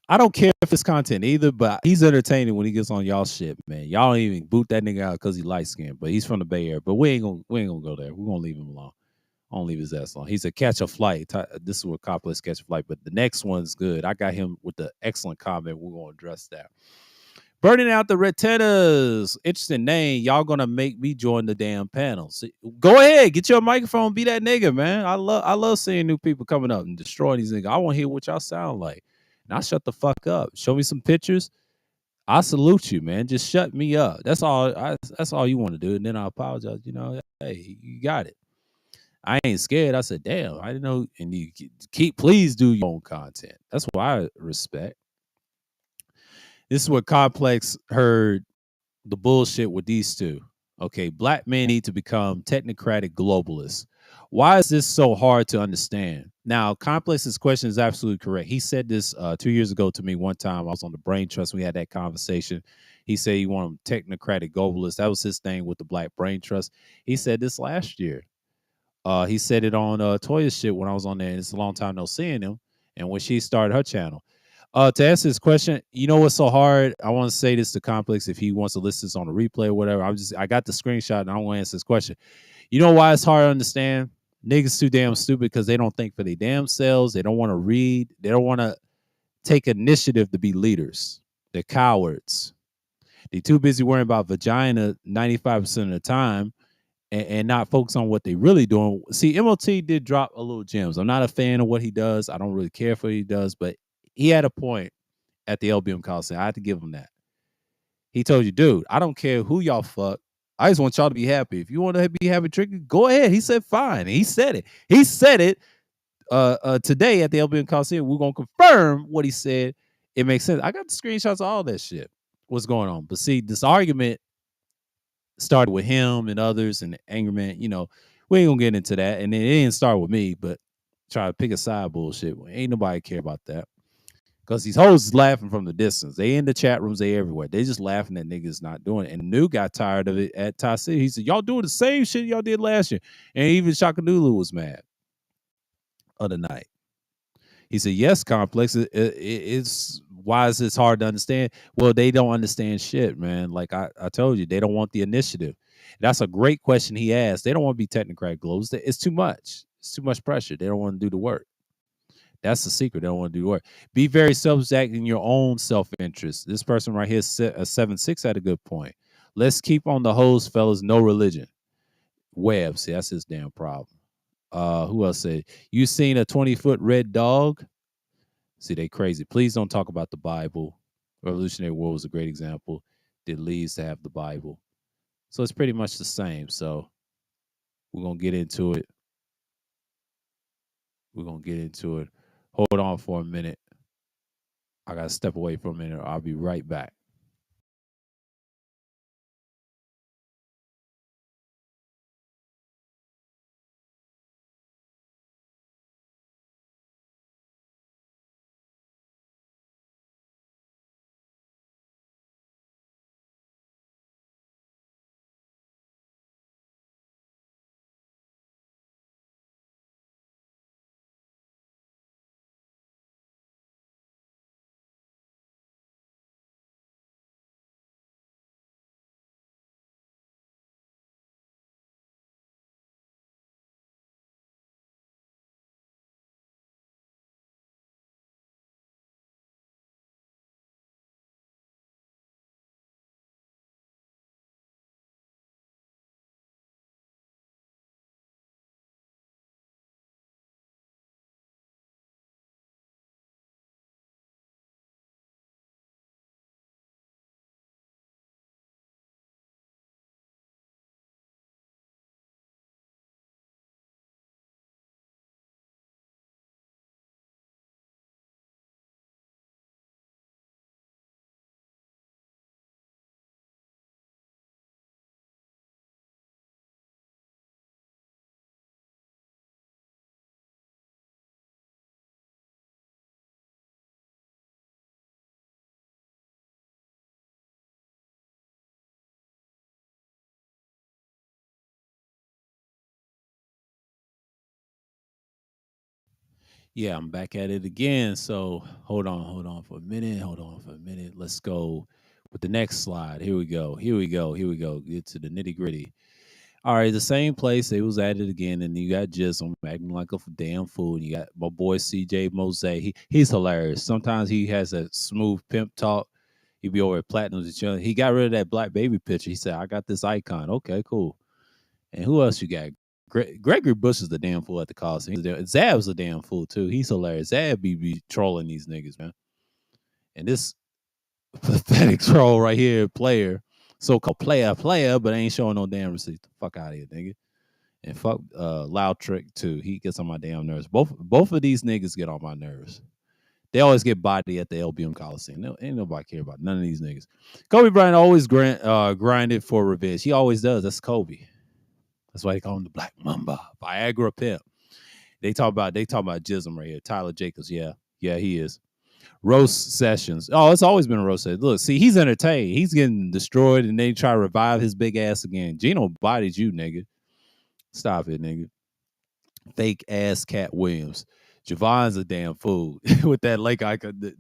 Speaker 1: I don't care if it's content either, but he's entertaining when he gets on y'all shit, man. Y'all don't even boot that nigga out because he light skinned, but he's from the Bay Area. But we ain't gonna go there. We're gonna leave him alone. I don't leave his ass alone. He's a catch a flight. This is what Coppolis catch a flight, but the next one's good. I got him with the excellent comment. We're gonna address that. Burning out the Retetas. Interesting name. Y'all gonna make me join the damn panel. See, go ahead, get your microphone, be that nigga, man. I love seeing new people coming up and destroying these niggas. I want to hear what y'all sound like. And I shut the fuck up. Show me some pictures. I salute you, man. Just shut me up. That's all. That's all you want to do. And then I apologize. You know, hey, you got it. I ain't scared. I said, damn, I didn't know. And you please do your own content. That's what I respect. This is what Complex heard the bullshit with these two. Okay, black men need to become technocratic globalists. Why is this so hard to understand? Now, Complex's question is absolutely correct. He said this 2 years ago to me one time. I was on the Brain Trust. We had that conversation. He said he wanted technocratic globalists. That was his thing with the Black Brain Trust. He said this last year. He said it on Toya's shit when I was on there. And it's a long time no seeing him. And when she started her channel. To answer this question, you know what's so hard? I want to say this to Complex if he wants to listen to this on a replay or whatever. I got the screenshot and I want to answer this question. You know why it's hard to understand? Niggas too damn stupid because they don't think for their damn selves. They don't want to read. They don't want to take initiative to be leaders. They're cowards. They're too busy worrying about vagina 95% of the time and not focus on what they really doing. See, MLT did drop a little gems. I'm not a fan of what he does. I don't really care for what he does, but he had a point at the LBM Coliseum. I had to give him that. He told you, dude, I don't care who y'all fuck. I just want y'all to be happy. If you want to be happy, tricky, go ahead. He said, fine. And he said it. He said it today at the LBM Coliseum. We're going to confirm what he said. It makes sense. I got the screenshots of all that shit. What's going on? But see, this argument started with him and others and the anger man. You know, we ain't going to get into that. And it didn't start with me, but try to pick a side bullshit. Ain't nobody care about that. Because these hoes is laughing from the distance. They in the chat rooms, they everywhere. They just laughing that niggas not doing it. And New got tired of it at Ty City. He said, y'all doing the same shit y'all did last year. And even Shakadulu was mad other night. He said, yes, Complex. It's why is this hard to understand? Well, they don't understand shit, man. Like I told you, they don't want the initiative. That's a great question he asked. They don't want to be technocrat globes. It's too much. It's too much pressure. They don't want to do the work. That's the secret. They don't want to do the work. Be very self-exact in your own self-interest. This person right here, 7-6, had a good point. Let's keep on the hose, fellas. No religion. Webb, see, that's his damn problem. Who else said, you seen a 20-foot red dog? See, they crazy. Please don't talk about the Bible. Revolutionary War was a great example. Did leads to have the Bible. So it's pretty much the same. So we're going to get into it. We're going to get into it. Hold on for a minute. I got to step away for a minute. I'll be right back. Yeah, I'm back at it again. So hold on for a minute. Hold on for a minute. Let's go with the next slide. Here we go. Here we go. Here we go. Get to the nitty gritty. All right, the same place they was at it again, and you got Jism acting like a damn fool. And you got my boy CJ Mose. He's hilarious. Sometimes he has a smooth pimp talk. He be over at Platinum's each other. He got rid of that black baby picture. He said, "I got this icon." Okay, cool. And who else you got? Gregory Bush is the damn fool at the Coliseum. Zab's a damn fool too. He's hilarious. Zab be trolling these niggas, man. And this pathetic troll right here, player, so-called player, but ain't showing no damn receipt. The fuck out of here, nigga. And fuck Loud Trick too. He gets on my damn nerves. Both of these niggas get on my nerves. They always get body at the LBM Coliseum. No, ain't nobody care about none of these niggas. Kobe Bryant always grinded for revenge. He always does. That's Kobe. That's why they call him the Black Mamba. Viagra pimp. They talk about Jism right here. Tyler Jacobs. Yeah, he is. Roast sessions. Oh, it's always been a roast session. Look, see, he's entertained. He's getting destroyed, and they try to revive his big ass again. Gino bodied you, nigga. Stop it, nigga. Fake ass Cat Williams. Javon's a damn fool with that lake icon.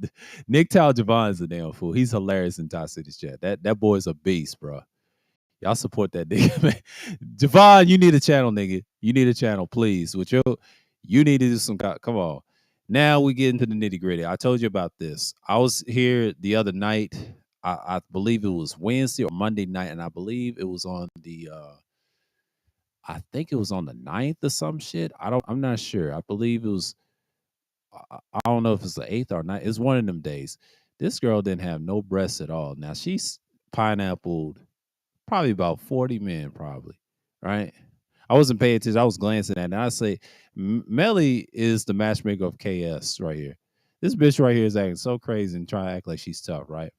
Speaker 1: Nick Tal Javon's a damn fool. He's hilarious in Todd City's chat. That boy's a beast, bro. Y'all support that nigga, man. Javon, you need a channel, nigga. You need a channel, please. You need to do some. Come on. Now we get into the nitty gritty. I told you about this. I was here the other night. I believe it was Wednesday or Monday night, and I believe it was on the. I think it was on the 9th or some shit. I'm not sure. I believe it was. I don't know if it's the 8th or 9th. It's one of them days. This girl didn't have no breasts at all. Now she's pineappled probably about 40 men, probably, right? I wasn't paying attention. I was glancing at it. And I say, Melly is the matchmaker of KS right here. This bitch right here is acting so crazy and trying to act like she's tough, right?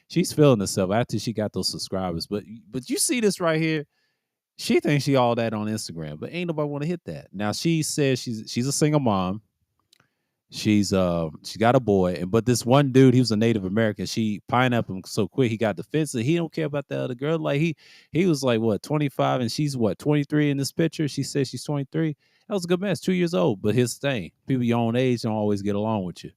Speaker 1: She's feeling herself after she got those subscribers. But you see this right here. She thinks she all that on Instagram, but ain't nobody want to hit that. Now she says she's a single mom. She got a boy, but this one dude, he was a Native American. She pineappled him so quick he got defensive. He don't care about the other girl. Like he was like what 25 and she's what 23 in this picture. She says she's 23. That was a good match, 2 years old. But his thing, people your own age don't always get along with you.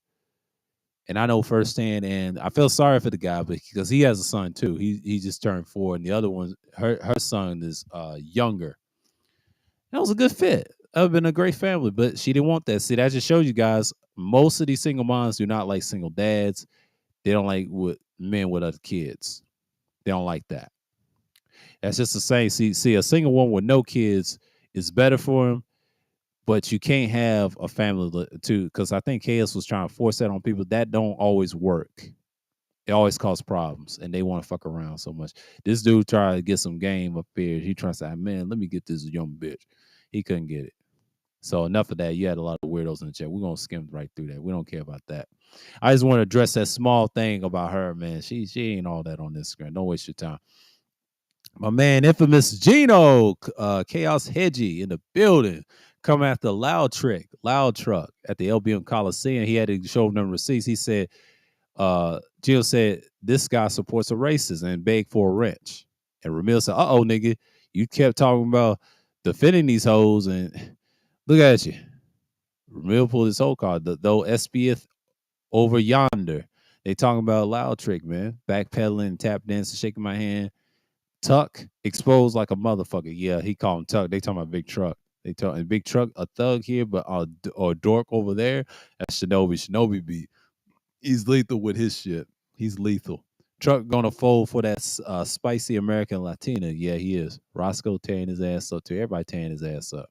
Speaker 1: And I know firsthand, and I feel sorry for the guy because he has a son too. He just turned 4, and the other one, her son is younger. That was a good fit. That would have been a great family, but she didn't want that. See, that just shows you guys most of these single moms do not like single dads. They don't like men with other kids. They don't like that. That's just the same. See, a single woman with no kids is better for him, but you can't have a family too. Because I think KS was trying to force that on people. That don't always work. It always causes problems, and they want to fuck around so much. This dude tried to get some game up here. He trying to say, "Man, let me get this young bitch." He couldn't get it. So enough of that. You had a lot of weirdos in the chat. We're gonna skim right through that. We don't care about that. I just want to address that small thing about her, man. She ain't all that on this screen. Don't waste your time. My man, infamous Gino, Chaos Hedgie in the building, coming after Loud Truck at the LBM Coliseum. He had to show them receipts. He said, Gino said, this guy supports a racist and begged for a wrench. And Ramil said, oh, nigga, you kept talking about defending these hoes and look at you. Ramil pulled his whole card. Though SPF over yonder. They talking about Loud Trick, man. Backpedaling, tap dancing, shaking my hand. Tuck exposed like a motherfucker. Yeah, he called him Tuck. They talking about Big Truck. They talking Big Truck, a thug here, but or dork over there. That's Shinobi. Shinobi beat. He's lethal with his shit. He's lethal. Truck gonna fold for that spicy American Latina. Yeah, he is. Roscoe tearing his ass up too. Everybody tearing his ass up.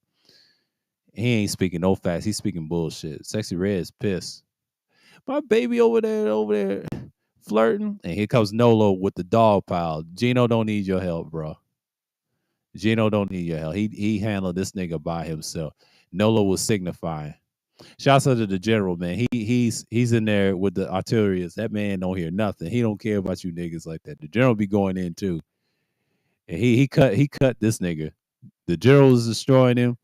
Speaker 1: He ain't speaking no facts. He's speaking bullshit. Sexy Red is pissed. My baby over there flirting. And here comes Nolo with the dog pile. Gino don't need your help, bro. Gino don't need your help. He handled this nigga by himself. Nolo was signifying. Shouts out to the general, man. He's in there with the artilleryist. That man don't hear nothing. He don't care about you niggas like that. The general be going in too. And he cut this nigga. The general was destroying him.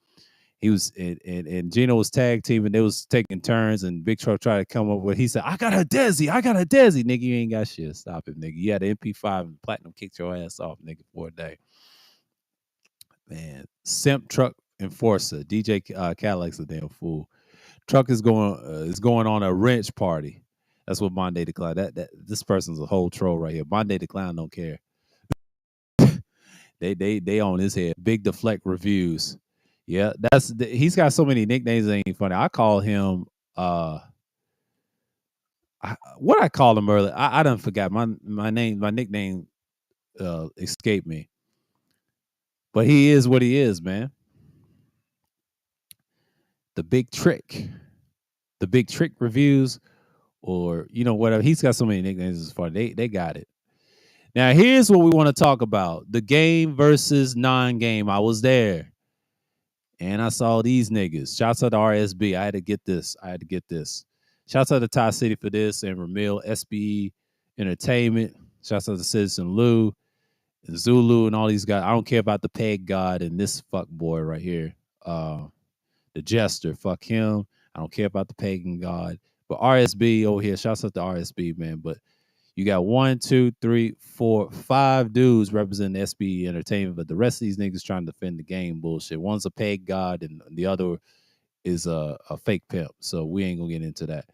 Speaker 1: He was and Gino was tag teaming. They was taking turns, and Big Truck tried to come up with. He said, "I got a Desi, nigga. You ain't got shit. Stop it, nigga. You had an MP5 and Platinum kicked your ass off, nigga, for a day." Man, Simp Truck Enforcer, DJ Cadillac's a damn fool. Truck is going on a wrench party. That's what Monday the Clown. That this person's a whole troll right here. Monday the Clown don't care. They on his head. Big deflect reviews. Yeah, he's got so many nicknames that ain't funny. I call him what I called him earlier. I done forgot my name. My nickname escaped me. But he is what he is, man. The big trick. The big trick reviews, or whatever. He's got so many nicknames. It's funny. They got it. Now here's what we want to talk about: the game versus non-game. I was there, and I saw these niggas. Shouts out to RSB. I had to get this. Shouts out to Ty City for this, and Ramil, SBE Entertainment. Shouts out to Citizen Lou, and Zulu, and all these guys. I don't care about the peg god and this fuck boy right here. The Jester. Fuck him. I don't care about the pagan god. But RSB over here, shouts out to RSB, man. But you got 1, 2, 3, 4, 5 dudes representing SB Entertainment, but the rest of these niggas trying to defend the game bullshit. One's a pagan god, and the other is a fake pimp. So we ain't gonna get into that.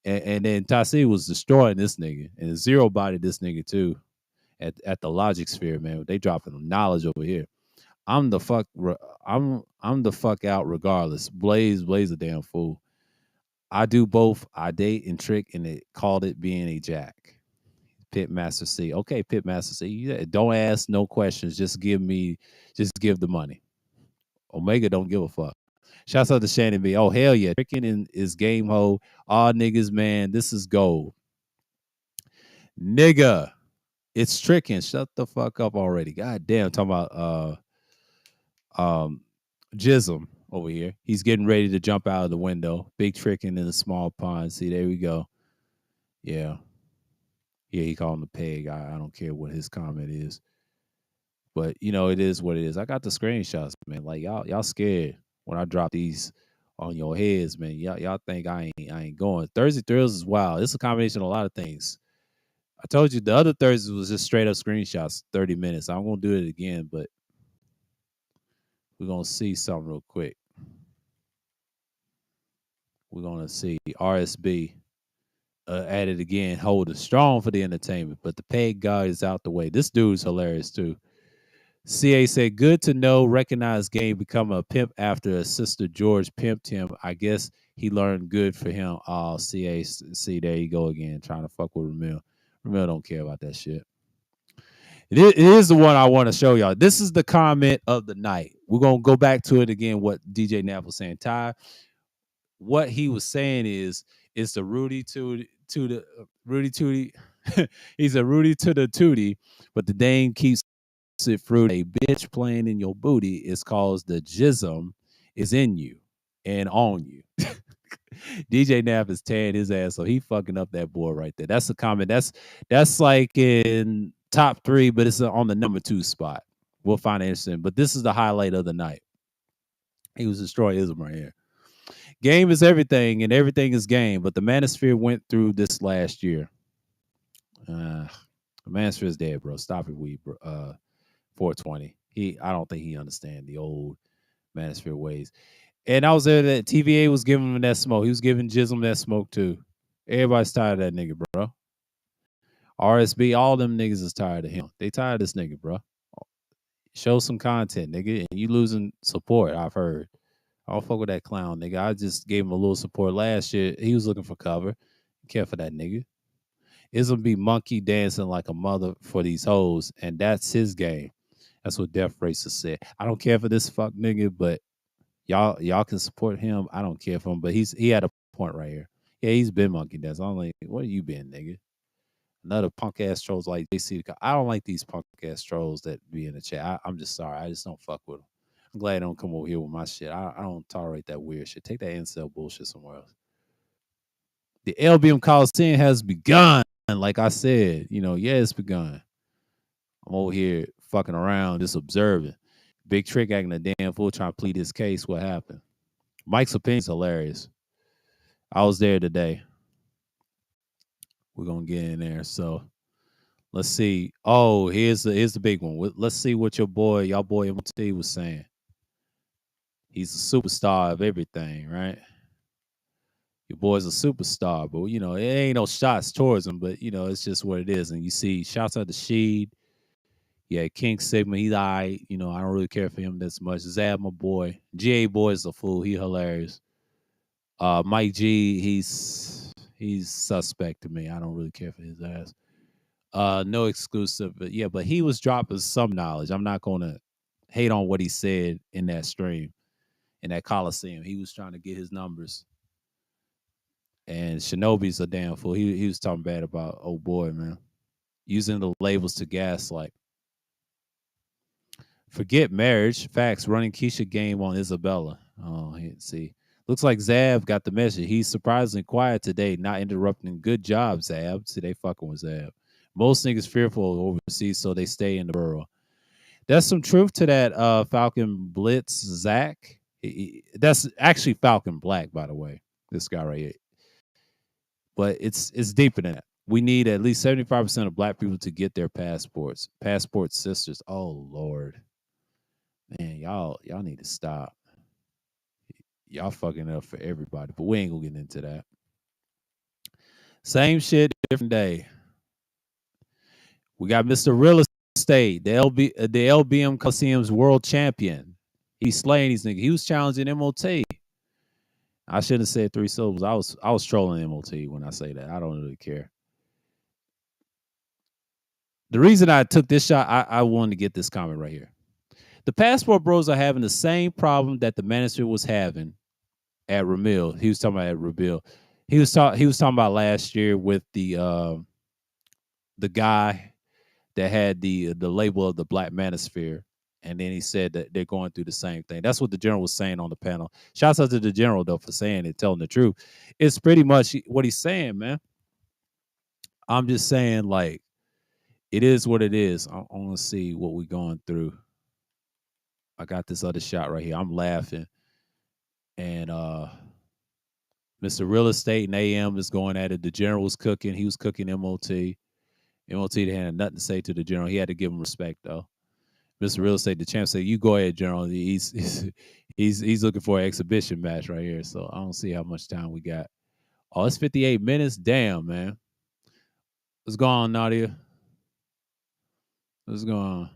Speaker 1: And then Tasi was destroying this nigga, and Zero bodied this nigga too at the Logic Sphere, man. They dropping knowledge over here. I'm the fuck out regardless. Blaze a damn fool. I do both. I date and trick, and it called it being a jack. Pitmaster C. Okay, Pitmaster C. Don't ask no questions. Just give the money. Omega don't give a fuck. Shouts out to Shannon B. Oh, hell yeah. Tricking is game ho. All niggas, man. This is gold. Nigga. It's tricking. Shut the fuck up already. God damn. Talking about Jism over here. He's getting ready to jump out of the window. Big tricking in a small pond. See, there we go. Yeah. Yeah, he called him the peg. I don't care what his comment is. But it is what it is. I got the screenshots, man. Like y'all scared when I drop these on your heads, man. Y'all think I ain't going. Thursday Thrills is wild. It's a combination of a lot of things. I told you the other Thursday was just straight up screenshots, 30 minutes. I'm gonna do it again, but we're gonna see something real quick. We're gonna see RSB at it again, holding strong for the entertainment, but the paid guy is out the way. This dude's hilarious too. CA said, good to know, recognized game, become a pimp after a sister George pimped him. I guess he learned good for him. Oh, CA, see, there you go again, trying to fuck with Ramil. Ramil don't care about that shit. It is the one I want to show y'all. This is the comment of the night. We're going to go back to it again, what DJ Knapp was saying. Ty, what he was saying is the Rudy to the Rudy Tootie. He's a Rudy to the Tootie, but the Dane keeps it fruity. A bitch playing in your booty is cause the jism is in you and on you. DJ Knapp is tearing his ass, so he fucking up that boy right there. That's a comment. That's like in top 3, but it's on the number 2 spot. We'll find it interesting. But this is the highlight of the night. He was destroyism right here. Game is everything, and everything is game. But the Manosphere went through this last year. The Manosphere is dead, bro. Stop it, weed, bro. 420. I don't think he understands the old Manosphere ways. And I was there that TVA was giving him that smoke. He was giving Jism that smoke too. Everybody's tired of that nigga, bro. RSB, all them niggas is tired of him. They tired of this nigga, bro. Show some content, nigga. And you losing support, I've heard. I don't fuck with that clown, nigga. I just gave him a little support last year. He was looking for cover. Care for that nigga. Ism be monkey dancing like a mother for these hoes, and that's his game. That's what Death Racer said. I don't care for this fuck nigga, but y'all can support him. I don't care for him, but he had a point right here. Yeah, he's been monkey dancing. I'm like, what have you been, nigga? Another punk ass trolls like JC. I don't like these punk ass trolls that be in the chat. I'm just sorry. I just don't fuck with them. I'm glad they don't come over here with my shit. I don't tolerate that weird shit. Take that incel bullshit somewhere else. The LBM Coliseum has begun. Like I said, yeah, it's begun. I'm over here fucking around, just observing. Big Trick acting a damn fool trying to plead his case. What happened? Mike's opinion's hilarious. I was there today. We're gonna get in there. So let's see. Oh, here's the big one. Let's see what y'all boy MT was saying. He's a superstar of everything, right? Your boy's a superstar, but it ain't no shots towards him. But it's just what it is. And you see, shouts out to Sheed. Yeah, King Sigma, he's all right. I don't really care for him this much. Zab, my boy. GA boy is a fool. He hilarious. Mike G, he's suspect to me. I don't really care for his ass. No exclusive, but he was dropping some knowledge. I'm not gonna hate on what he said in that stream, in that Coliseum. He was trying to get his numbers. And Shinobi's a damn fool. He was talking bad about old boy, man. Using the labels to gaslight. Forget marriage. Facts. Running Keisha game on Isabella. Oh, see. Looks like Zab got the message. He's surprisingly quiet today, not interrupting. Good job, Zab. See, they fucking with Zab. Most niggas fearful overseas, so they stay in the borough. There's some truth to that, Falcon Blitz Zach. That's actually Falcon Black, by the way. This guy right here. But it's deeper than that. We need at least 75% of black people to get their passports. Passport sisters. Oh Lord. Man, y'all need to stop. Y'all fucking up for everybody, but we ain't gonna get into that. Same shit, different day. We got Mr. Real Estate, the LBM Coliseum's world champion. He's slaying these niggas. He was challenging MOT. I shouldn't have said 3 syllables. I was trolling MOT when I say that. I don't really care. The reason I took this shot, I wanted to get this comment right here. The passport bros are having the same problem that the manager was having at Ramil. He was talking about at Ramil. He was talking about last year with the guy that had the label of the Black Manosphere, and then he said that they're going through the same thing. That's what the general was saying on the panel. Shouts out to the general though for saying it, telling the truth. It's pretty much what he's saying, man. I'm just saying, like, it is what it is. I want to see what we're going through. I got this other shot right here. I'm laughing. And Mr. Real Estate and AM is going at it. The general was cooking. He was cooking MOT. MOT had nothing to say to the general. He had to give him respect, though. Mr. Real Estate, the champ, said, "You go ahead, General." He's looking for an exhibition match right here. So I don't see how much time we got. Oh, it's 58 minutes. Damn, man. What's going on, Nadia? What's going on?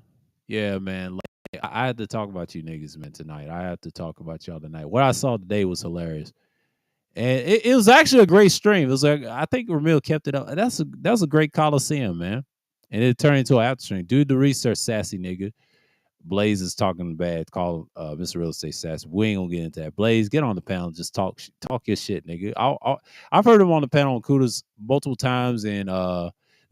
Speaker 1: Yeah, man. Like, I had to talk about you niggas, man, tonight. I had to talk about y'all tonight. What I saw today was hilarious. And it was actually a great stream. It was like, I think Ramil kept it up. That was a great Coliseum, man. And it turned into an after stream. Do the research, sassy nigga. Blaze is talking bad. Call Mr. Real Estate sassy. We ain't gonna get into that. Blaze, get on the panel. Just talk your shit, nigga. I've heard him on the panel on Kudos multiple times and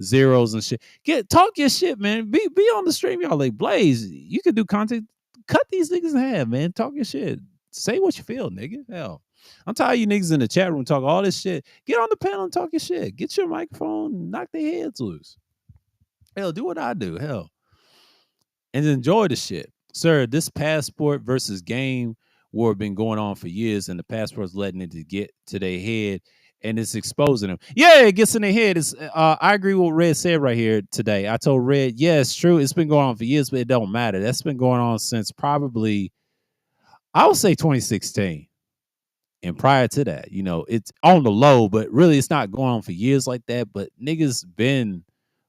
Speaker 1: zeros and shit. Talk your shit, man. Be on the stream, y'all. Like Blaze, you can do content. Cut these niggas in half, man. Talk your shit. Say what you feel, nigga. Hell. I'm tired of you niggas in the chat room talk all this shit. Get on the panel and talk your shit. Get your microphone and knock their heads loose. Hell, do what I do. Hell. And enjoy the shit. Sir, this passport versus game war been going on for years, and the passport's letting it to get to their head, and it's exposing them. Yeah, it gets in their head. I agree with what Red said right here today. I told Red, yeah, it's true. It's been going on for years, but it don't matter. That's been going on since probably, I would say 2016. And prior to that, it's on the low, but really it's not going on for years like that. But niggas been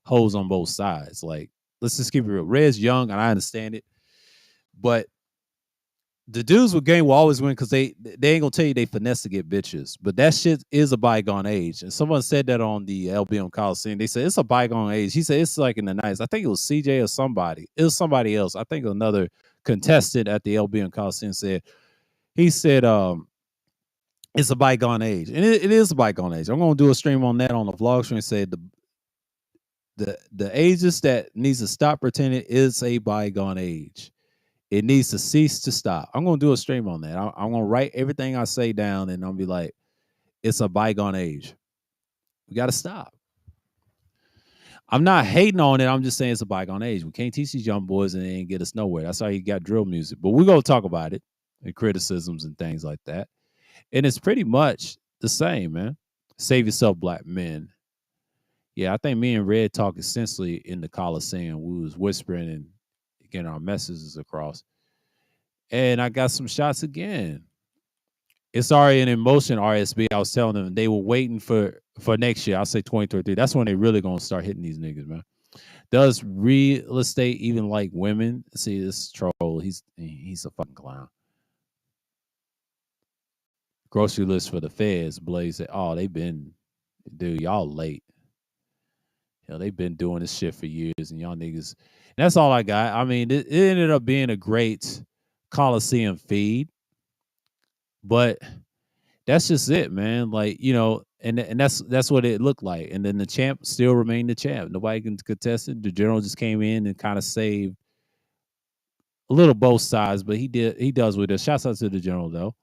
Speaker 1: hoes on both sides. Like, let's just keep it real. Red's young, and I understand it. But the dudes with game will always win because they ain't gonna tell you they finesse to get bitches. But that shit is a bygone age. And someone said that on the LBM Coliseum. They said it's a bygone age. He said it's like in the 90s. I think it was CJ or somebody. It was somebody else. I think another contestant at the LBM Coliseum said, it's a bygone age. And it is a bygone age. I'm gonna do a stream on that on the vlog stream and say the ages that needs to stop pretending is a bygone age. It needs to cease to stop. I'm going to do a stream on that. I'm going to write everything I say down, and I'll be like, it's a bygone age. We got to stop. I'm not hating on it. I'm just saying it's a bygone age. We can't teach these young boys and they ain't get us nowhere. That's how you got drill music. But we're going to talk about it and criticisms and things like that. And it's pretty much the same, man. Save yourself, black men. Yeah, I think me and Red talk essentially in the Coliseum. We was whispering and getting our messages across. And I got some shots again. It's already an emotion RSB. I was telling them they were waiting for next year. I'll say 2023. That's when they really gonna start hitting these niggas, man. Does real estate even like women? See this troll. He's a fucking clown. Grocery list for the feds. Blaze said, "Oh, they've been, dude, y'all late. You know, they've been doing this shit for years, and y'all niggas." And that's all I got. I mean, it ended up being a great Coliseum feed, but that's just it, man. Like, you know, and that's what it looked like. And then the champ still remained the champ. Nobody can contest it. The general just came in and kind of saved a little both sides, but he does with it. Shouts out to the general though.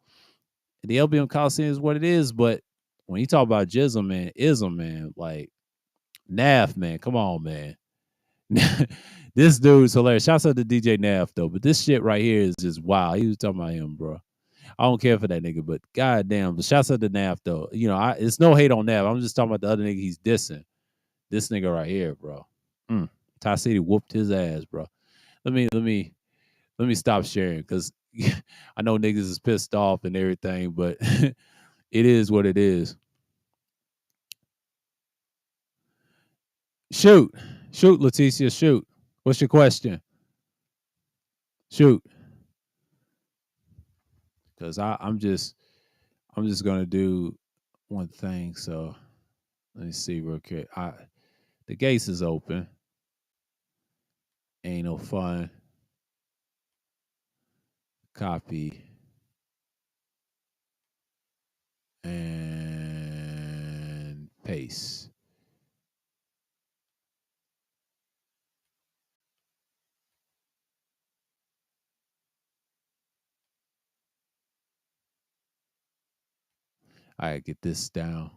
Speaker 1: The LBM Coliseum is what it is, but when you talk about Jism, man, Ism, man, like Nav, man, come on, man. This dude's hilarious. Shouts out to DJ Nav though, but this shit right here is just wow. He was talking about him, bro. I don't care for that nigga, but goddamn, but shouts out to Nav though. You know, it's no hate on Nav. I'm just talking about the other nigga he's dissing. This nigga right here, bro. Ty City whooped his ass, bro. Let me stop sharing because I know niggas is pissed off and everything, but it is what it is. Shoot, Leticia, shoot. What's your question? Shoot. Because I'm just gonna do one thing. So let me see real quick. The gates is open. Ain't no fun. Copy. And paste. All right, get this down.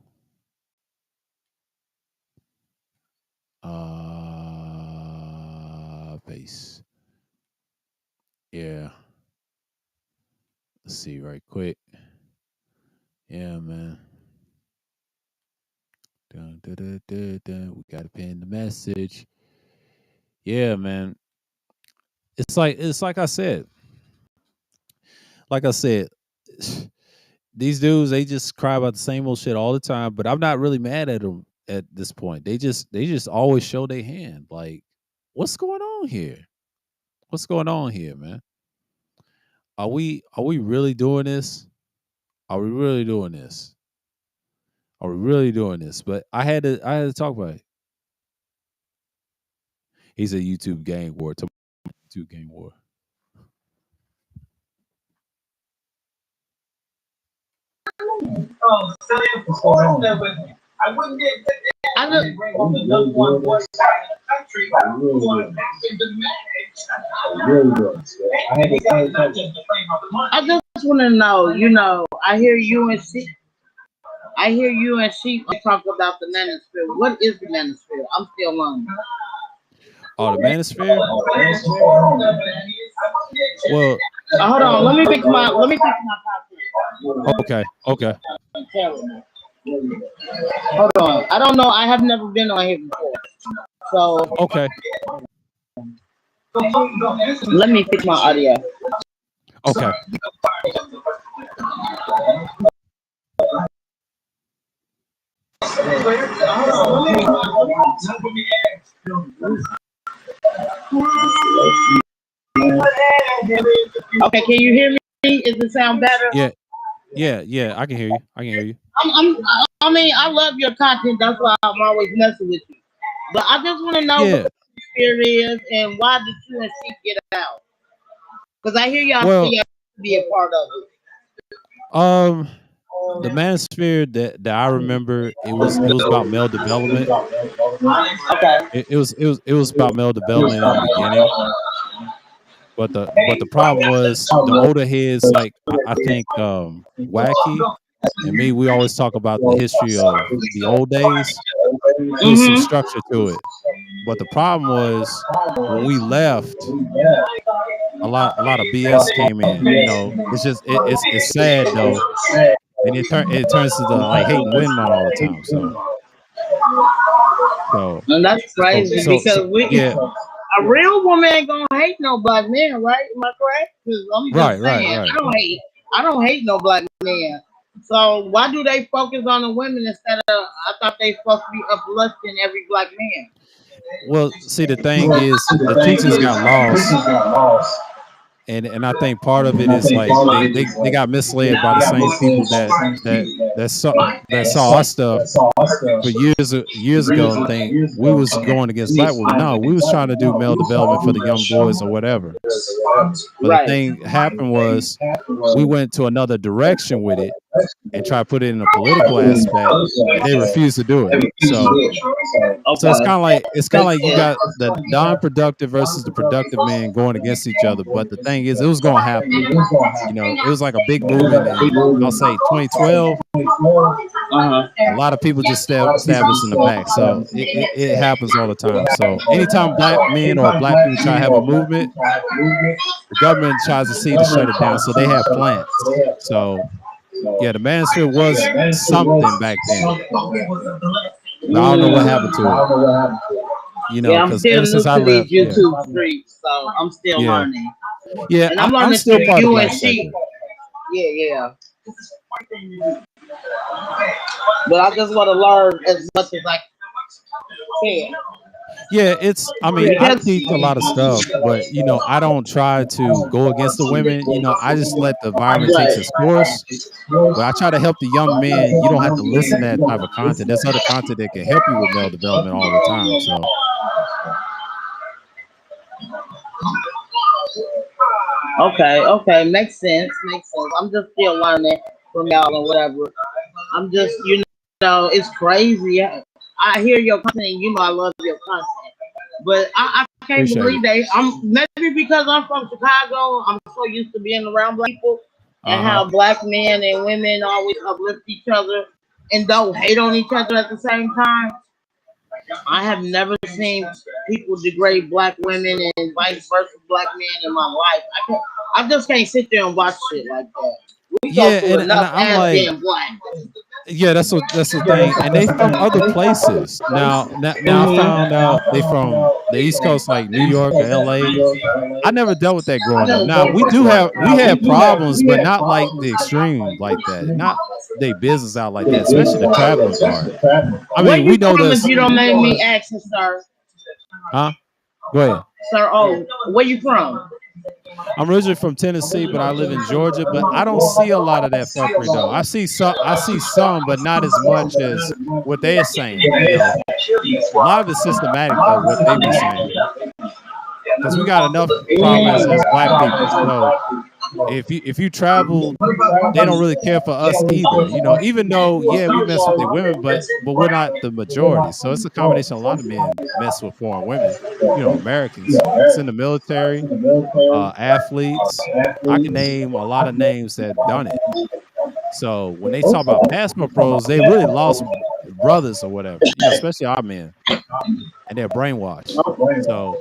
Speaker 1: Paste. Yeah. Let's see right quick. Yeah, man. Dun, dun, dun, dun, dun. We gotta pin the message. Yeah, man. It's like I said. Like I said, these dudes, they just cry about the same old shit all the time. But I'm not really mad at them at this point. They just always show their hand. Like, what's going on here? What's going on here, man? Are we really doing this? Are we really doing this? Are we really doing this? But I had to talk about it. He's a YouTube gang war. YouTube gang war.
Speaker 2: Oh, I wouldn't get I just bring home the number one voice out in the country. Going back into the I just want to know, you know, I hear UNC talk about the manosphere. What is the manosphere? I'm still learning.
Speaker 1: Oh, the manosphere? Well,
Speaker 2: hold on. Let me fix my podcast.
Speaker 1: Okay.
Speaker 2: Hold on. I don't know. I have never been on here before. So
Speaker 1: okay.
Speaker 2: Let me fix my audio.
Speaker 1: Okay.
Speaker 2: Okay, can you hear me? Is it sound better?
Speaker 1: Yeah. I can hear you.
Speaker 2: I mean, I love your content. That's why I'm always messing with you. But I just want to know what the fear is and why did you and she get out? Because I hear y'all be a part of
Speaker 1: it. The manosphere that I remember, it was about male development.
Speaker 2: Okay.
Speaker 1: It was about male development in the beginning. But the problem was the older heads, like I think Wacky and me, we always talk about the history of the old days. There was some structure to it. But the problem was when we left, a lot of BS came in. You know, it's just it's sad though. And it turns to the like hate and win all the time. So
Speaker 2: and that's crazy because a real woman ain't gonna hate nobody, man, right? Am I correct? I'm just saying, I don't hate. I don't hate no black men. So why do they focus on the women instead of? I thought they supposed to be uplifting every black man.
Speaker 1: Well, see, the thing
Speaker 2: Well,
Speaker 1: is,
Speaker 2: see, the
Speaker 1: the
Speaker 2: thing
Speaker 1: teachings
Speaker 2: is,
Speaker 1: got
Speaker 2: the teachers
Speaker 1: lost,
Speaker 2: got lost,
Speaker 1: and I think part of
Speaker 2: and
Speaker 1: it
Speaker 2: I
Speaker 1: is
Speaker 2: think
Speaker 1: like
Speaker 2: part of
Speaker 1: they
Speaker 2: it
Speaker 1: they,
Speaker 2: is
Speaker 1: they
Speaker 2: like
Speaker 1: got
Speaker 2: they
Speaker 1: misled by the
Speaker 2: got
Speaker 1: same
Speaker 2: misled
Speaker 1: people
Speaker 2: by the same
Speaker 1: that
Speaker 2: people
Speaker 1: that saw that
Speaker 2: that
Speaker 1: saw our stuff
Speaker 2: saw us stuff
Speaker 1: for
Speaker 2: for
Speaker 1: years ago and think
Speaker 2: years
Speaker 1: we
Speaker 2: ago.
Speaker 1: was
Speaker 2: So
Speaker 1: going against
Speaker 2: we
Speaker 1: black
Speaker 2: was
Speaker 1: women.
Speaker 2: going
Speaker 1: No, we
Speaker 2: against
Speaker 1: was
Speaker 2: black
Speaker 1: trying to
Speaker 2: women.
Speaker 1: do
Speaker 2: No, we
Speaker 1: male
Speaker 2: was trying to
Speaker 1: development
Speaker 2: do
Speaker 1: for the
Speaker 2: male
Speaker 1: young boys or
Speaker 2: development for the
Speaker 1: whatever.
Speaker 2: young boys or whatever.
Speaker 1: But the
Speaker 2: Right.
Speaker 1: thing happened
Speaker 2: But the thing
Speaker 1: was
Speaker 2: happened
Speaker 1: we
Speaker 2: was
Speaker 1: went to another
Speaker 2: went to
Speaker 1: direction with
Speaker 2: another
Speaker 1: it
Speaker 2: direction
Speaker 1: and
Speaker 2: with it.
Speaker 1: tried to put it in a
Speaker 2: I
Speaker 1: political
Speaker 2: put it in the
Speaker 1: aspect,
Speaker 2: first
Speaker 1: and they
Speaker 2: aspect.
Speaker 1: refused to do
Speaker 2: They
Speaker 1: it.
Speaker 2: refused to
Speaker 1: So
Speaker 2: do it.
Speaker 1: so it's
Speaker 2: Okay.
Speaker 1: kind of like you got
Speaker 2: It's
Speaker 1: the
Speaker 2: like you got
Speaker 1: non-productive versus the
Speaker 2: non-productive
Speaker 1: productive
Speaker 2: versus
Speaker 1: men
Speaker 2: the
Speaker 1: going
Speaker 2: productive
Speaker 1: against each
Speaker 2: man
Speaker 1: other.
Speaker 2: going
Speaker 1: But the
Speaker 2: against
Speaker 1: thing
Speaker 2: each
Speaker 1: is, it
Speaker 2: other.
Speaker 1: was going to
Speaker 2: But
Speaker 1: happen.
Speaker 2: it was going to
Speaker 1: You
Speaker 2: happen.
Speaker 1: know, it was like a big
Speaker 2: It was
Speaker 1: movement
Speaker 2: like a
Speaker 1: in,
Speaker 2: big movement
Speaker 1: I'll say,
Speaker 2: in
Speaker 1: 2012.
Speaker 2: 2012.
Speaker 1: A lot of people just
Speaker 2: A lot of
Speaker 1: stab
Speaker 2: people
Speaker 1: us in
Speaker 2: just
Speaker 1: the back.
Speaker 2: stab
Speaker 1: So
Speaker 2: us in the back.
Speaker 1: it
Speaker 2: So
Speaker 1: happens all the
Speaker 2: it
Speaker 1: time. So
Speaker 2: happens all the
Speaker 1: anytime
Speaker 2: time. So
Speaker 1: black men or
Speaker 2: anytime
Speaker 1: black
Speaker 2: black
Speaker 1: people try to
Speaker 2: men
Speaker 1: have a
Speaker 2: or black
Speaker 1: movement,
Speaker 2: people try to have a movement,
Speaker 1: the government tries to
Speaker 2: the
Speaker 1: see to shut
Speaker 2: government
Speaker 1: it down.
Speaker 2: tries to
Speaker 1: So
Speaker 2: see
Speaker 1: they
Speaker 2: to
Speaker 1: have
Speaker 2: shut it down. So
Speaker 1: plants.
Speaker 2: they have
Speaker 1: So
Speaker 2: so
Speaker 1: yeah, the manosphere was
Speaker 2: yeah, man, it
Speaker 1: something
Speaker 2: was
Speaker 1: back then,
Speaker 2: something.
Speaker 1: but I don't know what happened
Speaker 2: I
Speaker 1: to it.
Speaker 2: don't know what happened to it.
Speaker 1: You know,
Speaker 2: Yeah, I'm
Speaker 1: because
Speaker 2: still
Speaker 1: ever
Speaker 2: new
Speaker 1: since I
Speaker 2: to these
Speaker 1: left, yeah,
Speaker 2: YouTube streets, so I'm still
Speaker 1: yeah,
Speaker 2: learning.
Speaker 1: yeah,
Speaker 2: And I'm
Speaker 1: I'm
Speaker 2: learning
Speaker 1: still
Speaker 2: through
Speaker 1: part of the
Speaker 2: you and
Speaker 1: black
Speaker 2: she.
Speaker 1: sector.
Speaker 2: Yeah, yeah. But I just want to learn as much as I can.
Speaker 1: Yeah, it's. I mean, I
Speaker 2: Because
Speaker 1: teach a lot of stuff, but you know, I don't try to go against the women. You know, I just let the environment take its course. But I try to help the young men. You don't have to listen to that type of content. There's other content that can help you with male development all the time. So
Speaker 2: okay, okay, makes sense, makes sense. I'm just still learning from y'all and whatever. I'm just, it's crazy. I hear your content, and I love your content. But I can't
Speaker 1: appreciate it.
Speaker 2: believe maybe because I'm from Chicago, I'm so used to being around black people
Speaker 1: Uh
Speaker 2: and
Speaker 1: huh.
Speaker 2: how black men and women always uplift each other and don't hate on each other at the same time. I have never seen people degrade black women and vice versa black men in my life. I just can't sit there and watch shit like that. We go
Speaker 1: Yeah,
Speaker 2: through
Speaker 1: and
Speaker 2: enough
Speaker 1: I'm
Speaker 2: as
Speaker 1: like,
Speaker 2: being black.
Speaker 1: yeah, that's the thing. And they from other places. Now I found out they from the East Coast, like New York or LA. I never dealt with that growing up. Now we had problems, but not like the extreme like that. Not they business out like that, especially the traveling part. I
Speaker 2: Where
Speaker 1: mean, we
Speaker 2: you
Speaker 1: know
Speaker 2: from if
Speaker 1: this,
Speaker 2: you don't make me ask you, sir?
Speaker 1: huh? Go ahead.
Speaker 2: Sir, oh, where you from?
Speaker 1: I'm originally from Tennessee, but I live in Georgia. But I don't see a lot of that fuckery though. I see some, but not as much as what they're saying. You know, a lot of it's systematic though. What they be saying, because we got enough problem as black people. So if you travel, they don't really care for us either. You know, even though yeah, we mess with the women, but we're not the majority. So it's a combination. A lot of men mess with foreign women. You know, Americans. It's in the military, athletes. I can name a lot of names that done it. So when they talk about passport pros, they really lost brothers or whatever. You know, especially our men, and they're brainwashed. So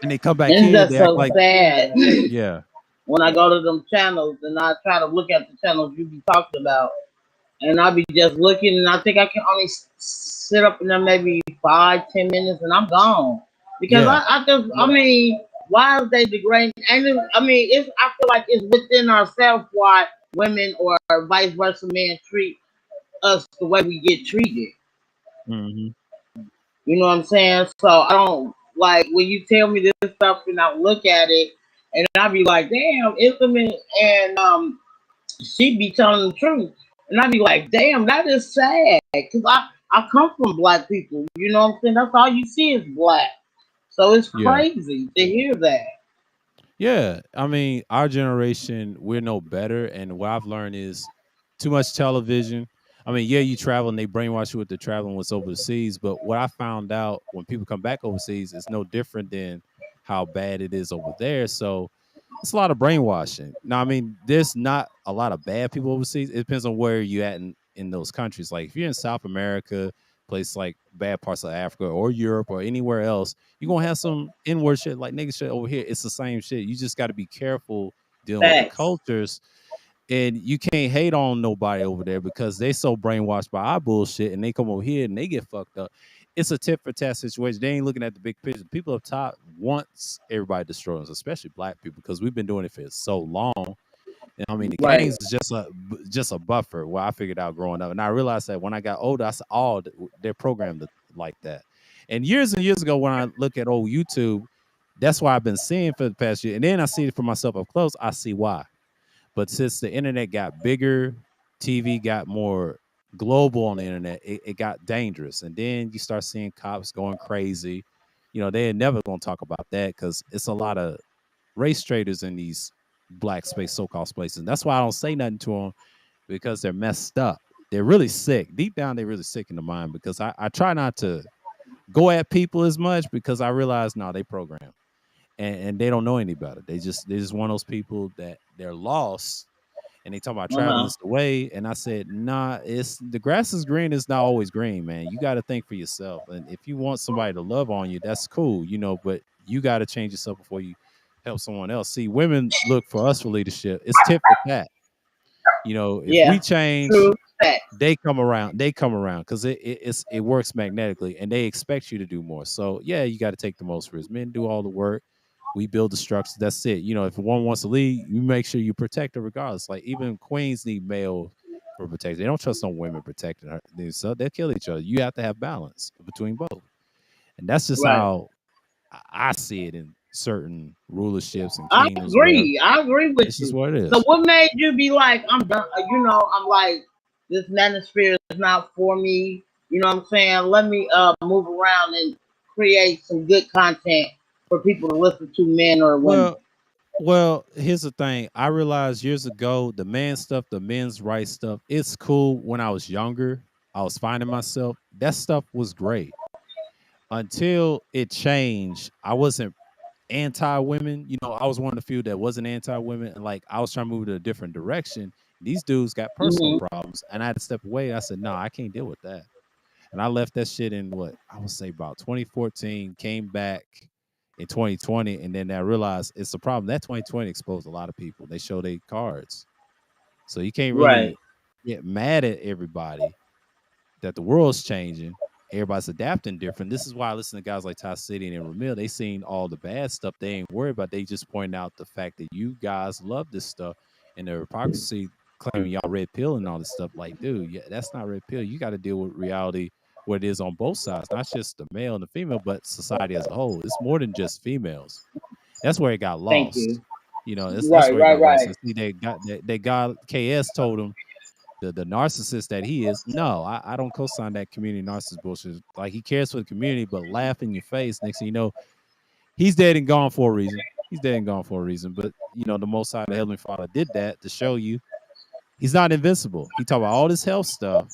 Speaker 1: and they come back
Speaker 2: It's
Speaker 1: here,
Speaker 2: just
Speaker 1: they act
Speaker 2: so
Speaker 1: like
Speaker 2: sad
Speaker 1: yeah,
Speaker 2: when I go to them channels and I try to look at the channels you be talking about, and I be just looking, and I think I can only sit up in there maybe 5, 10 minutes, and I'm gone because
Speaker 1: yeah.
Speaker 2: I mean, why is they degrading? And I mean, I feel like it's within ourselves why women or vice versa men treat us the way we get treated.
Speaker 1: Hmm.
Speaker 2: You know what I'm saying? So I don't like when you tell me this stuff and I look at it and I be like, damn, Islam and she be telling the truth. And I be like, damn, that is sad. Cause I come from black people. You know what I'm saying? That's all you see is black. So it's
Speaker 1: Yeah.
Speaker 2: crazy to hear that.
Speaker 1: Yeah, I mean, our generation, we're no better. And what I've learned is too much television. I mean, yeah, you travel and they brainwash you with the traveling what's overseas. But what I found out when people come back overseas is no different than how bad it is over there. So it's a lot of brainwashing. Now, I mean, there's not a lot of bad people overseas. It depends on where you're at in those countries. Like if you're in South America, place like bad parts of Africa or Europe or anywhere else, you're gonna have some inward shit like nigga shit over here. It's the same shit. You just gotta be careful dealing with the
Speaker 2: Facts.
Speaker 1: cultures. And you can't hate on nobody over there because they so brainwashed by our bullshit and they come over here and they get fucked up. It's a tit for tat situation. They ain't looking at the big picture. People up top wants everybody destroyed us, especially black people, because we've been doing it for so long. I mean, the
Speaker 2: Right.
Speaker 1: gangs is just a buffer. What I figured out growing up, and I realized that when I got older, I said, "Oh, they're programmed like that." And years ago, when I look at old YouTube, that's why I've been seeing for the past year. And then I see it for myself up close. I see why. But since the internet got bigger, TV got more global on the internet, it got dangerous. And then you start seeing cops going crazy. You know, they're never going to talk about that because it's a lot of race traders in these black space, so-called spaces. And that's why I don't say nothing to them because they're messed up. They're really sick. Deep down, they're really sick in the mind because I try not to go at people as much because I realize no, they program and they don't know any better. They just one of those people that they're lost and they talk about traveling
Speaker 2: Uh-huh.
Speaker 1: is the way. And I said, nah, it's the grass is green, it's not always green, man. You got to think for yourself. And if you want somebody to love on you, that's cool, you know, but you got to change yourself before you help someone else. See, women look for us for leadership. It's tit for tat. You know, if we
Speaker 2: Yeah.
Speaker 1: change,
Speaker 2: True. Fact.
Speaker 1: they come around because it works magnetically and they expect you to do more. So yeah, you got to take the most risks. Men do all the work, we build the structure, that's it. You know, if one wants to lead, you make sure you protect her regardless. Like even queens need male for protection. They don't trust no women protecting her, so they'll kill each other. You have to have balance between both, and that's just
Speaker 2: Right.
Speaker 1: how I see it in certain rulerships and
Speaker 2: I
Speaker 1: kingdoms, whatever.
Speaker 2: agree. I agree with
Speaker 1: It's just
Speaker 2: you.
Speaker 1: what it
Speaker 2: So
Speaker 1: is.
Speaker 2: what made you be like, I'm done? I'm like, this manosphere is not for me. You know what I'm saying? Let me move around and create some good content for people to listen to, men or women.
Speaker 1: Well, Well, here's the thing. I realized years ago the man stuff, the men's rights stuff, it's cool when I was younger. I was finding myself. That stuff was great until it changed. I wasn't anti women. You know, I was one of the few that wasn't anti women. And like I was trying to move in a different direction. These dudes got personal
Speaker 2: Hmm.
Speaker 1: problems. And I had to step away. I said, no, I can't deal with that. And I left that shit in what I would say about 2014, came back in 2020, and then I realized it's a problem. That 2020 exposed a lot of people. They show their cards. So you can't
Speaker 2: Right.
Speaker 1: really get mad at everybody that the world's changing. Everybody's adapting different. This is why I listen to guys like Ty City and Ramil. They seen all the bad stuff. They ain't worried about. They just point out the fact that you guys love this stuff and the hypocrisy claiming y'all red pill and all this stuff. Like, dude, yeah, that's not red pill. You got to deal with reality, what it is on both sides, not just the male and the female, but society as a whole. It's more than just females. That's where it got
Speaker 2: Thank
Speaker 1: lost.
Speaker 2: you.
Speaker 1: You know, that's
Speaker 2: Right.
Speaker 1: where it
Speaker 2: Right.
Speaker 1: got lost.
Speaker 2: Right.
Speaker 1: And see, they got KS told him the narcissist that he is. No, I don't co-sign that community narcissist bullshit. Like he cares for the community, but laugh in your face. Next thing you know, he's dead and gone for a reason. He's dead and gone for a reason. But you know, the Most High, the Heavenly Father, did that to show you he's not invincible. He talked about all this health stuff.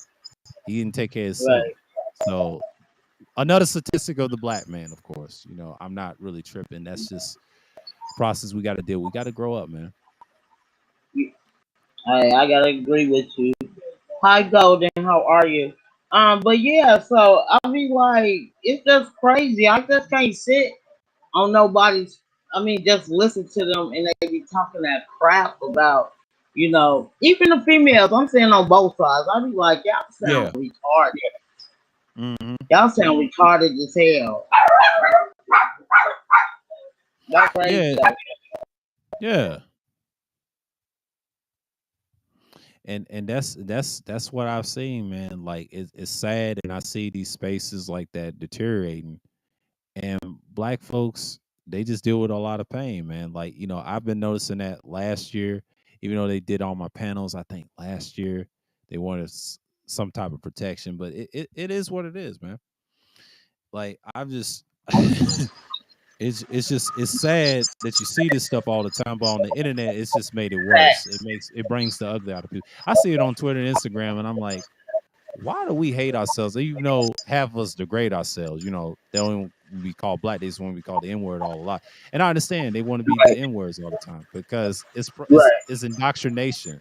Speaker 1: He didn't take care of himself.
Speaker 2: Right.
Speaker 1: So another statistic of the black man, of course. You know, I'm not really tripping. That's just a process we got to deal. We got to grow up, man.
Speaker 2: I gotta agree with you. Hi, Golden. How are you? But yeah. So I be like, it's just crazy. I just can't sit on nobody's. I mean, just listen to them and they be talking that crap about, even the females. I'm saying on both sides. I be like, y'all sound
Speaker 1: Yeah.
Speaker 2: retarded.
Speaker 1: Hmm.
Speaker 2: Y'all sound retarded as hell. That's crazy
Speaker 1: Yeah.
Speaker 2: though.
Speaker 1: Yeah. And that's what I've seen, man. Like it's sad, and I see these spaces like that deteriorating, and black folks they just deal with a lot of pain, man. Like you know, I've been noticing that last year, even though they did all my panels, I think last year they wanted some type of protection, but it is what it is, man. Like I'm just. It's sad that you see this stuff all the time, but on the internet, it's just made it worse.
Speaker 2: Facts.
Speaker 1: It brings the ugly out of people. I see it on Twitter and Instagram, and I'm like, why do we hate ourselves? Even though half of us degrade ourselves, you know, they don't want to be called black. They just want to be called the N word all a lot. And I understand they want to be the N words all the time because
Speaker 2: Right.
Speaker 1: it's indoctrination.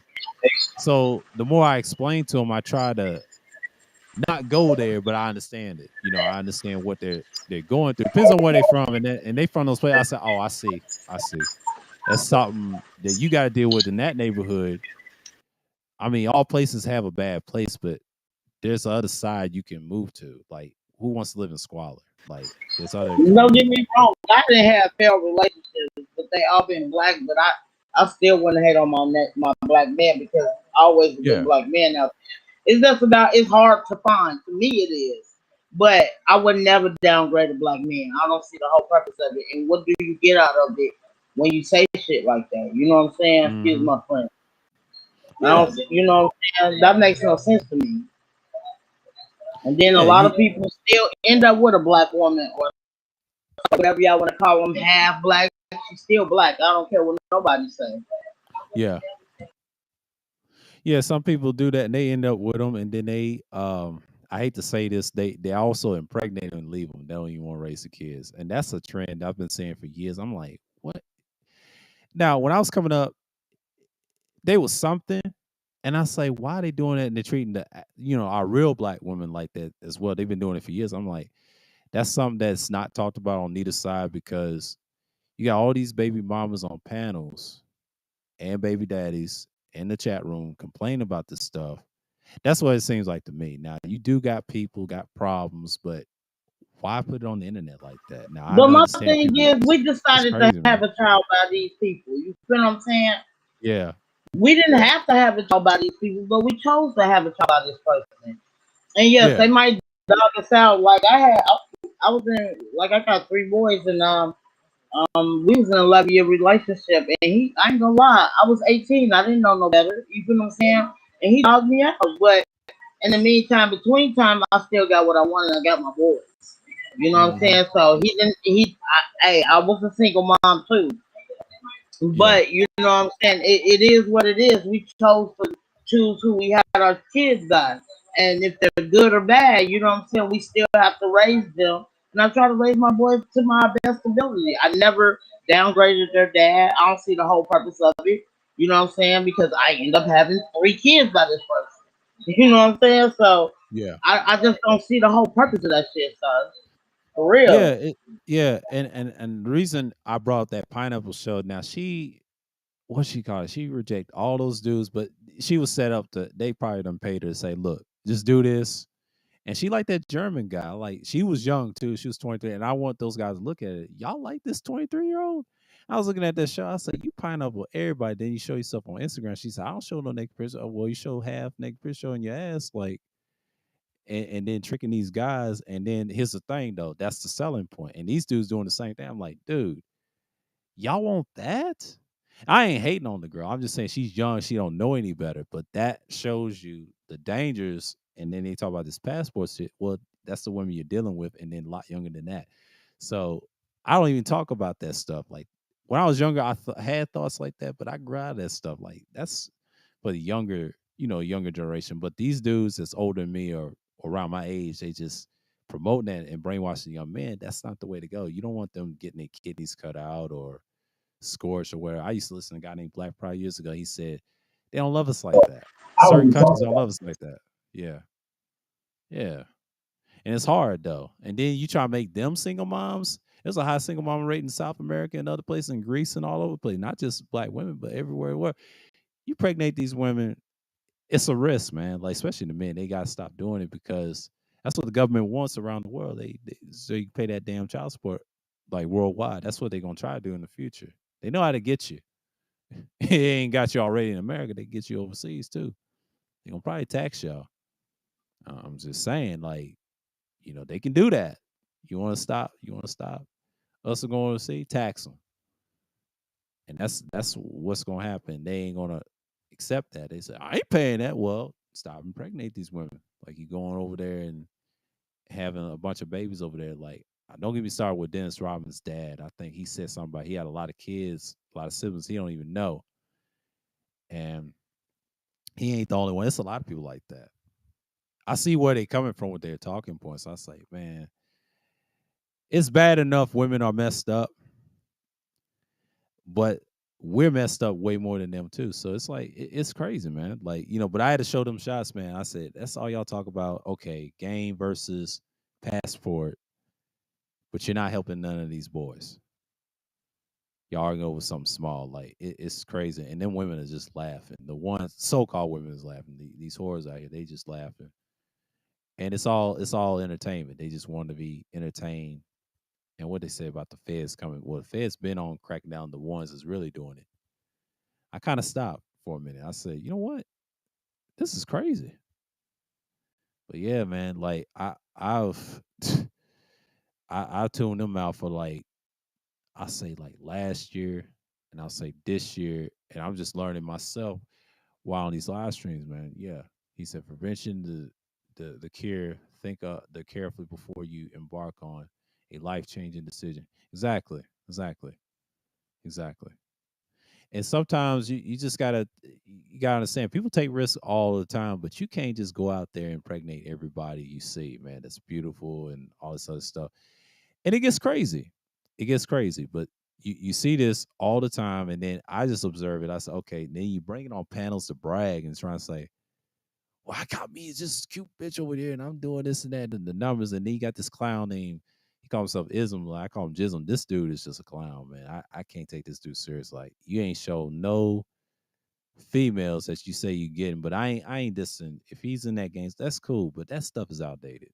Speaker 1: So the more I explain to them, I try to not go there, but I understand it. You know, I understand what they're going through. Depends on where they from, and they from those places. I said, oh, I see. That's something that you got to deal with in that neighborhood. I mean, all places have a bad place, but there's the other side you can move to. Like, who wants to live in squalor? Like, there's other
Speaker 2: Don't get
Speaker 1: communities.
Speaker 2: me wrong. I didn't have failed relationships, but they all been black. But I still wouldn't hate on my black man because always a good
Speaker 1: Yeah.
Speaker 2: black man out there. It's just about it's hard to find. To me, it is. But I would never downgrade a black man. I don't see the whole purpose of it. And what do you get out of it when you say shit like that? You know what I'm saying? Excuse
Speaker 1: Hmm.
Speaker 2: my friend. I
Speaker 1: Yeah.
Speaker 2: don't, you know what I'm saying? That makes no sense to me. And then a
Speaker 1: Yeah.
Speaker 2: lot of people still end up with a black woman or whatever y'all want to call them, half black. She's still black. I don't care what nobody say.
Speaker 1: Yeah. Yeah. Some people do that and they end up with them, and then I hate to say this, they also impregnate them and leave them. They don't even want to raise the kids, and that's a trend I've been seeing for years. I'm like, what? Now, when I was coming up, they was something, and I say, why are they doing that? And they're treating our real black women like that as well. They've been doing it for years. I'm like, that's something that's not talked about on neither side, because you got all these baby mamas on panels and baby daddies in the chat room complaining about this stuff. That's what it seems like to me. Now, you do got people got problems, but why put it on the internet like that? Now, I
Speaker 2: But my
Speaker 1: understand
Speaker 2: thing
Speaker 1: people.
Speaker 2: is, we
Speaker 1: It's
Speaker 2: decided to
Speaker 1: crazy,
Speaker 2: have
Speaker 1: man.
Speaker 2: a child by these people. You feel what I'm saying?
Speaker 1: Yeah,
Speaker 2: We didn't have to have a child by these people, but we chose to have a child by this person. And yes,
Speaker 1: yeah.
Speaker 2: they might dog us out. Like I was in, like I got three boys, and we was in a 11-year relationship, and I ain't gonna lie, I was 18, I didn't know no better. You feel what I'm saying? And he dogged me out, but in the meantime, between time, I still got what I wanted. I got my boys. You know what I'm
Speaker 1: Hmm.
Speaker 2: saying? So he didn't. Hey, I was a single mom too.
Speaker 1: Yeah,
Speaker 2: But you know what I'm saying? It is what it is. We chose to choose who we had our kids by. And if they're good or bad, you know what I'm saying? We still have to raise them. And I try to raise my boys to my best ability. I never downgraded their dad. I don't see the whole purpose of it. You know what I'm saying? Because I end up having three kids by this person. You know what I'm saying? So
Speaker 1: yeah.
Speaker 2: I just don't see the whole purpose of that shit, son. For
Speaker 1: Yeah,
Speaker 2: real.
Speaker 1: yeah, and the reason I brought that pineapple show. Now what she called it? She reject all those dudes, but she was set up to. They probably done paid her to say, "Look, just do this." And she like that German guy. Like she was young too. She was 23, and I want those guys to look at it. Y'all like this 23-year-old? I was looking at that show. I said, "You pineapple everybody." Then you show yourself on Instagram. She said, "I don't show no naked picture." Oh, well, you show half naked picture showing your ass, like, and then tricking these guys. And then here's the thing, though. That's the selling point. And these dudes doing the same thing. I'm like, dude, y'all want that? I ain't hating on the girl. I'm just saying she's young. She don't know any better. But that shows you the dangers. And then they talk about this passport shit. Well, that's the women you're dealing with, and then a lot younger than that. So I don't even talk about that stuff. Like when I was younger, I had thoughts like that, but I grew out of that stuff. Like that's for the younger, younger generation. But these dudes that's older than me or around my age, they just promoting that and brainwashing young men. That's not the way to go. You don't want them getting their kidneys cut out or scorched or whatever. I used to listen to a guy named Black Pride years ago. He said they don't love us like that. Certain countries don't love us like that. Yeah, yeah, and it's hard though. And then you try to make them single moms. There's a high single mom rate in South America and other places in Greece and all over the place. Not just black women, but everywhere. Where you pregnate these women, it's a risk, man. Like especially the men, they gotta stop doing it because that's what the government wants around the world. So you pay that damn child support like worldwide. That's what they're gonna try to do in the future. They know how to get you. They ain't got you already in America. They get you overseas too. They gonna probably tax y'all. I'm just saying, like, they can do that. You want to stop? You want to stop us going to see tax them, and that's what's gonna happen. They ain't gonna accept that. They say I ain't paying that. Well, stop impregnate these women. Like you going over there and having a bunch of babies over there. Like don't get me started with Dennis Rodman's dad. I think he said something about he had a lot of kids, a lot of siblings he don't even know, and he ain't the only one. It's a lot of people like that. I see where they coming from with their talking points. I say, man, it's bad enough women are messed up, but we're messed up way more than them too. So it's like it's crazy, man. Like but I had to show them shots, man. I said that's all y'all talk about. Okay, game versus passport, but you're not helping none of these boys. Y'all arguing over something small, like it's crazy. And then women are just laughing. The ones so-called women is laughing. These whores out here, they just laughing. And it's all entertainment. They just want to be entertained. And what they say about the feds coming, well, the feds been on cracking down. The ones that's really doing it. I kind of stopped for a minute. I said, you know what? This is crazy. But yeah, man, like I've I tuned them out for like I say like last year and I'll say this year, and I'm just learning myself while on these live streams, man. Yeah. He said prevention the cure. Think the carefully before you embark on a life changing decision. Exactly. Exactly. Exactly. And sometimes you just gotta understand people take risks all the time, but you can't just go out there and impregnate everybody you see, man. That's beautiful and all this other stuff. And it gets crazy. It gets crazy. But you see this all the time, and then I just observe it. I say, okay, then you bring it on panels to brag and try to say, well, I got me just a cute bitch over there, and I'm doing this and that, and the numbers, and then you got this clown named he calls himself Ism. Like, I call him Jism. This dude is just a clown, man. I can't take this dude serious. Like, you ain't show no females that you say you getting, but I ain't dissing. If he's in that game, that's cool. But that stuff is outdated.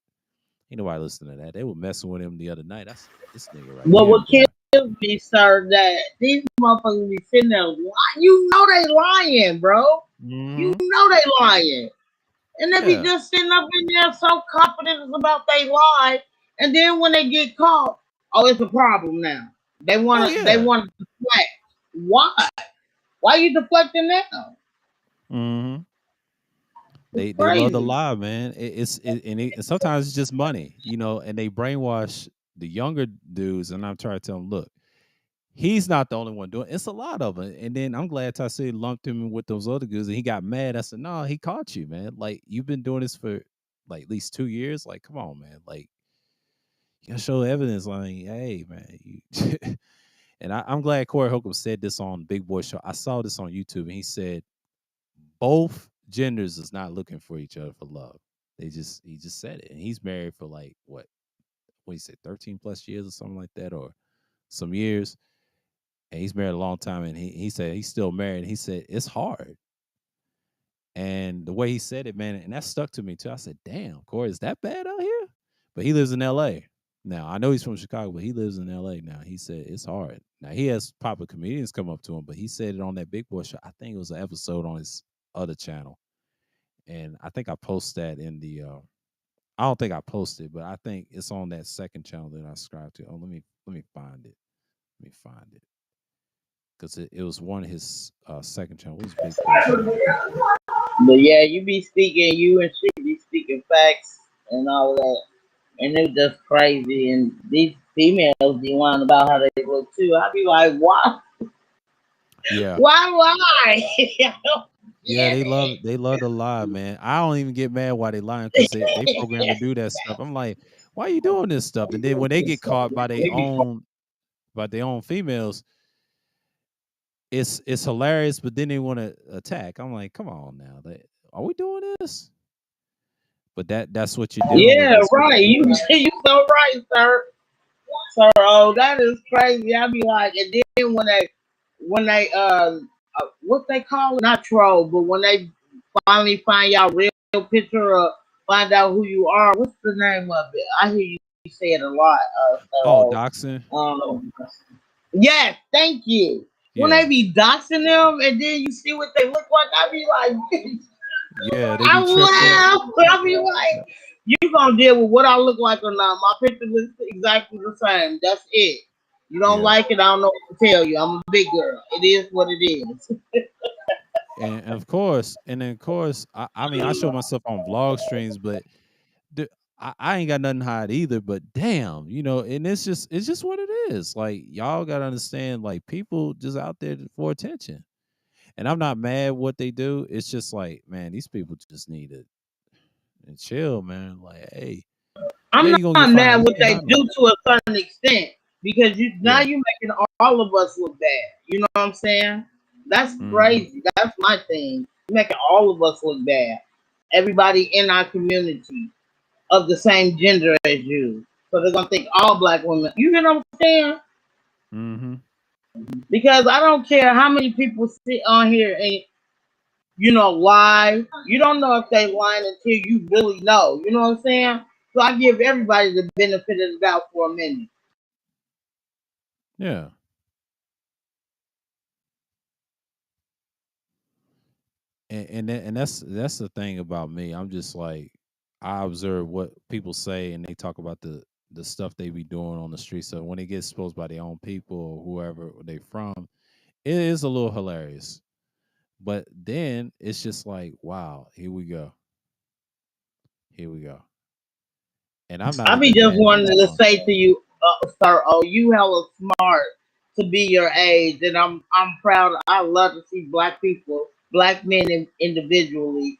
Speaker 1: Ain't nobody listening to that. They were messing with him the other night. I said, this nigga right
Speaker 2: But
Speaker 1: here,
Speaker 2: what
Speaker 1: boy.
Speaker 2: kills me, sir, that these motherfuckers be sitting there lying. You know they lying, bro. You
Speaker 1: Hmm.
Speaker 2: know they lying. And they be
Speaker 1: Yeah.
Speaker 2: just sitting up in there so confident about they lie. And then when they get caught, oh, it's a problem now. They
Speaker 1: Oh
Speaker 2: wanna they
Speaker 1: yeah.
Speaker 2: wanna deflect. Why? Why you deflecting now?
Speaker 1: Hmm.
Speaker 2: It's
Speaker 1: They love to
Speaker 2: crazy.
Speaker 1: lie, man. And sometimes it's just money, and they brainwash the younger dudes. And I'm trying to tell them, look, he's not the only one doing it. It's a lot of it. And then I'm glad Tyree lumped him in with those other dudes, and he got mad. I said, no, he caught you, man. Like, you've been doing this for like at least 2 years. Like, come on, man. Like, you gotta show evidence. Like, hey, man, you. And I'm glad Corey Holcomb said this on Big Boy Show. I saw this on YouTube, and he said both genders is not looking for each other for love. He just said it, and he's married for like what he said, 13 plus years or something like that, or some years. And he's married a long time, and he said he's still married. He said it's hard, and the way he said it, man, and that stuck to me too. I said, damn, Corey, is that bad out here? But he lives in L.A. now. I know he's from Chicago, but he lives in L.A. now. He said it's hard. Now he has popular comedians come up to him, but he said it on that Big Boy Show. I think it was an episode on his other channel, and I think I post that in the. I don't think I posted, but I think it's on that second channel that I subscribe to. Oh, let me find it. Let me find it because it was one of his second channel. What was Big Boy Show?
Speaker 2: But yeah, you be speaking, you and she be speaking facts and all that. And it's just crazy. And these females be lying about how they look too. I be like, why?
Speaker 1: Yeah,
Speaker 2: Why lie? I don't
Speaker 1: yeah,
Speaker 2: get it.
Speaker 1: they love to lie, man. I don't even get mad why they lying because they programmed to do that stuff. I'm like, why are you doing this stuff? And then when they get caught by their own females, it's hilarious. But then they want to attack. I'm like, come on now, are we doing this? But that's what you're dealing with
Speaker 2: Yeah,
Speaker 1: these
Speaker 2: right.
Speaker 1: people.
Speaker 2: You so right, sir. So that is crazy. I be like, and then when they what they call it, not troll, but when they finally find y'all real picture or find out who you are, what's the name of it? I hear you say it a lot.
Speaker 1: Oh, doxing.
Speaker 2: Yes, thank you. When they
Speaker 1: Yeah,
Speaker 2: be doxing them and then you see what they look like, I be like,
Speaker 1: yeah, they
Speaker 2: I
Speaker 1: be tripping.
Speaker 2: laugh. I be like, you gonna deal with what I look like or not. My picture looks exactly the same. That's it. You don't
Speaker 1: Yeah,
Speaker 2: like it, I don't know what to tell you. I'm a big girl. It is what it is.
Speaker 1: and of course, I mean, I show myself on vlog streams, but the, I ain't got nothing to hide either. But damn, and it's just what it is. Like, y'all gotta understand, like, people just out there for attention. And I'm not mad what they do. It's just like, man, these people just need to and chill, man. Like, hey, yeah,
Speaker 2: I'm
Speaker 1: you gonna get
Speaker 2: not mad
Speaker 1: fined. You
Speaker 2: what
Speaker 1: get
Speaker 2: they
Speaker 1: hot now.
Speaker 2: do to a certain extent because you now
Speaker 1: Yeah.
Speaker 2: you making all of us look bad. You know what I'm saying? That's
Speaker 1: Hmm.
Speaker 2: crazy. That's my thing. You're making all of us look bad. Everybody in our community of the same gender as you. So they're gonna think all black women. You know what I'm saying?
Speaker 1: Hmm.
Speaker 2: Because I don't care how many people sit on here and lie. You don't know if they lying until you really know. You know what I'm saying? So I give everybody the benefit of the doubt for a minute.
Speaker 1: Yeah. And that's the thing about me. I'm just like, I observe what people say, and they talk about the stuff they be doing on the street. So when they get exposed by their own people or whoever they from, it is a little hilarious. But then it's just like, wow, here we go, and I'm not
Speaker 2: I be
Speaker 1: even
Speaker 2: just
Speaker 1: mad at
Speaker 2: wanting
Speaker 1: this
Speaker 2: to
Speaker 1: one.
Speaker 2: say to you, sir, oh, you hella smart to be your age, and I'm proud. I love to see black people, black men individually,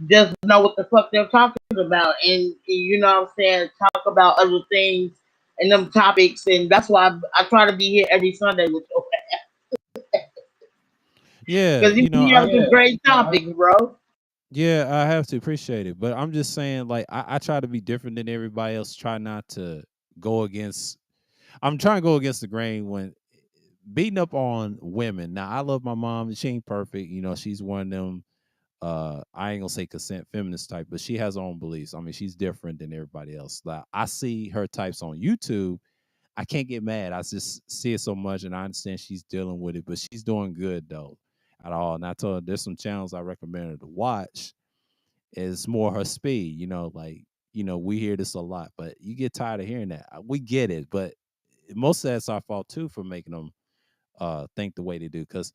Speaker 2: just know what the fuck they're talking about, and you know what I'm saying, talk about other things and them topics, and that's why I try to be here every Sunday with you
Speaker 1: Yeah,
Speaker 2: because you have some great topics, bro.
Speaker 1: yeah, I have to appreciate it, but I'm just saying, like, I try to be different than everybody else. Try not to go against. I'm trying to go against the grain when beating up on women. Now, I love my mom. She ain't perfect. She's one of them. I ain't gonna say consent feminist type, but she has her own beliefs. I mean, she's different than everybody else. Like, I see her types on YouTube. I can't get mad. I just see it so much, and I understand she's dealing with it, but she's doing good though, at all. And I told her there's some channels I recommend her to watch. Is more her speed. Like, we hear this a lot, but you get tired of hearing that. We get it, but most of that's our fault too for making them think the way they do. Because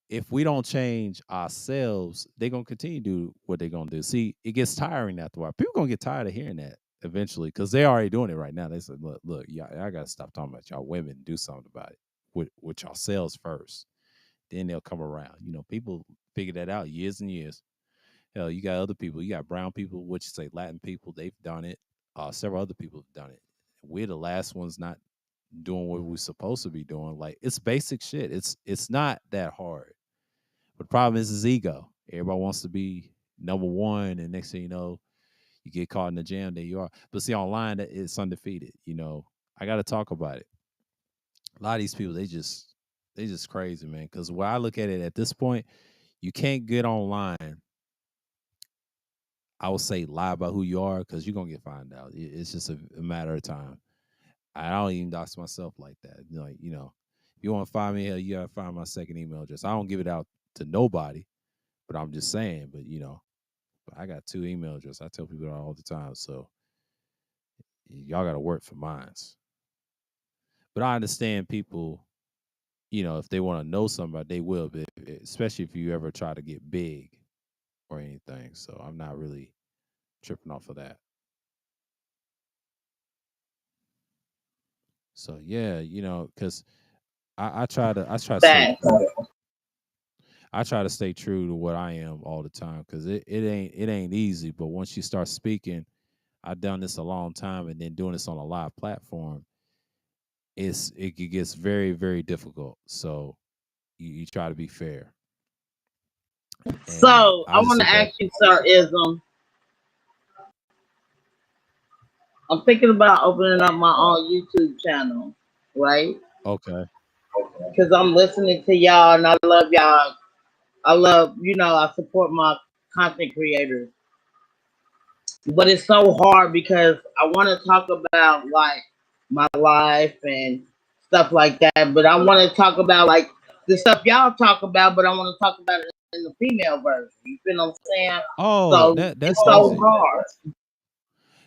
Speaker 1: if we don't change ourselves, they're gonna continue to do what they're gonna do. See, it gets tiring after a while. People gonna get tired of hearing that eventually because they're already doing it right now. They said, look, yeah, I gotta stop talking about y'all women. Do something about it with yourselves first. Then they'll come around. People figure that out years and years. Hell, you got other people. You got brown people, which you say Latin people. They've done it. Several other people have done it. We're the last ones not doing what we're supposed to be doing. Like, it's basic shit. It's not that hard. But the problem is ego. Everybody wants to be number one, and next thing you know, you get caught in the jam. There you are. But see, online, it's undefeated. I got to talk about it. A lot of these people, they just crazy, man. Because when I look at it at this point, you can't get online. I would say lie about who you are because you're gonna get found out. It's just a matter of time. I don't even dox myself like that. Like, if you want to find me, hell, you gotta find my second email address. I don't give it out to nobody, but I'm just saying. But I got two email addresses. I tell people that all the time. So y'all got to work for mines. But I understand people. If they want to know somebody, they will. But especially if you ever try to get big or anything. So I'm not really tripping off of that. So yeah, because
Speaker 2: Thanks.
Speaker 1: I try to stay true to what I am all the time because it ain't easy. But once you start speaking, I've done this a long time, and then doing this on a live platform, it gets very very difficult. So you try to be fair, and
Speaker 2: So I
Speaker 1: I just
Speaker 2: want to
Speaker 1: sit back.
Speaker 2: ask you, sir, I'm thinking about opening up my own YouTube channel, right?
Speaker 1: Okay,
Speaker 2: Because I'm listening to y'all and I love y'all. I love, I support my content creators. But it's so hard because I want to talk about like my life and stuff like that. But I want to talk about like the stuff y'all talk about, but I want to talk about it in the female version. You feel what I'm saying?
Speaker 1: oh,
Speaker 2: So
Speaker 1: that's
Speaker 2: it's so
Speaker 1: easy.
Speaker 2: hard.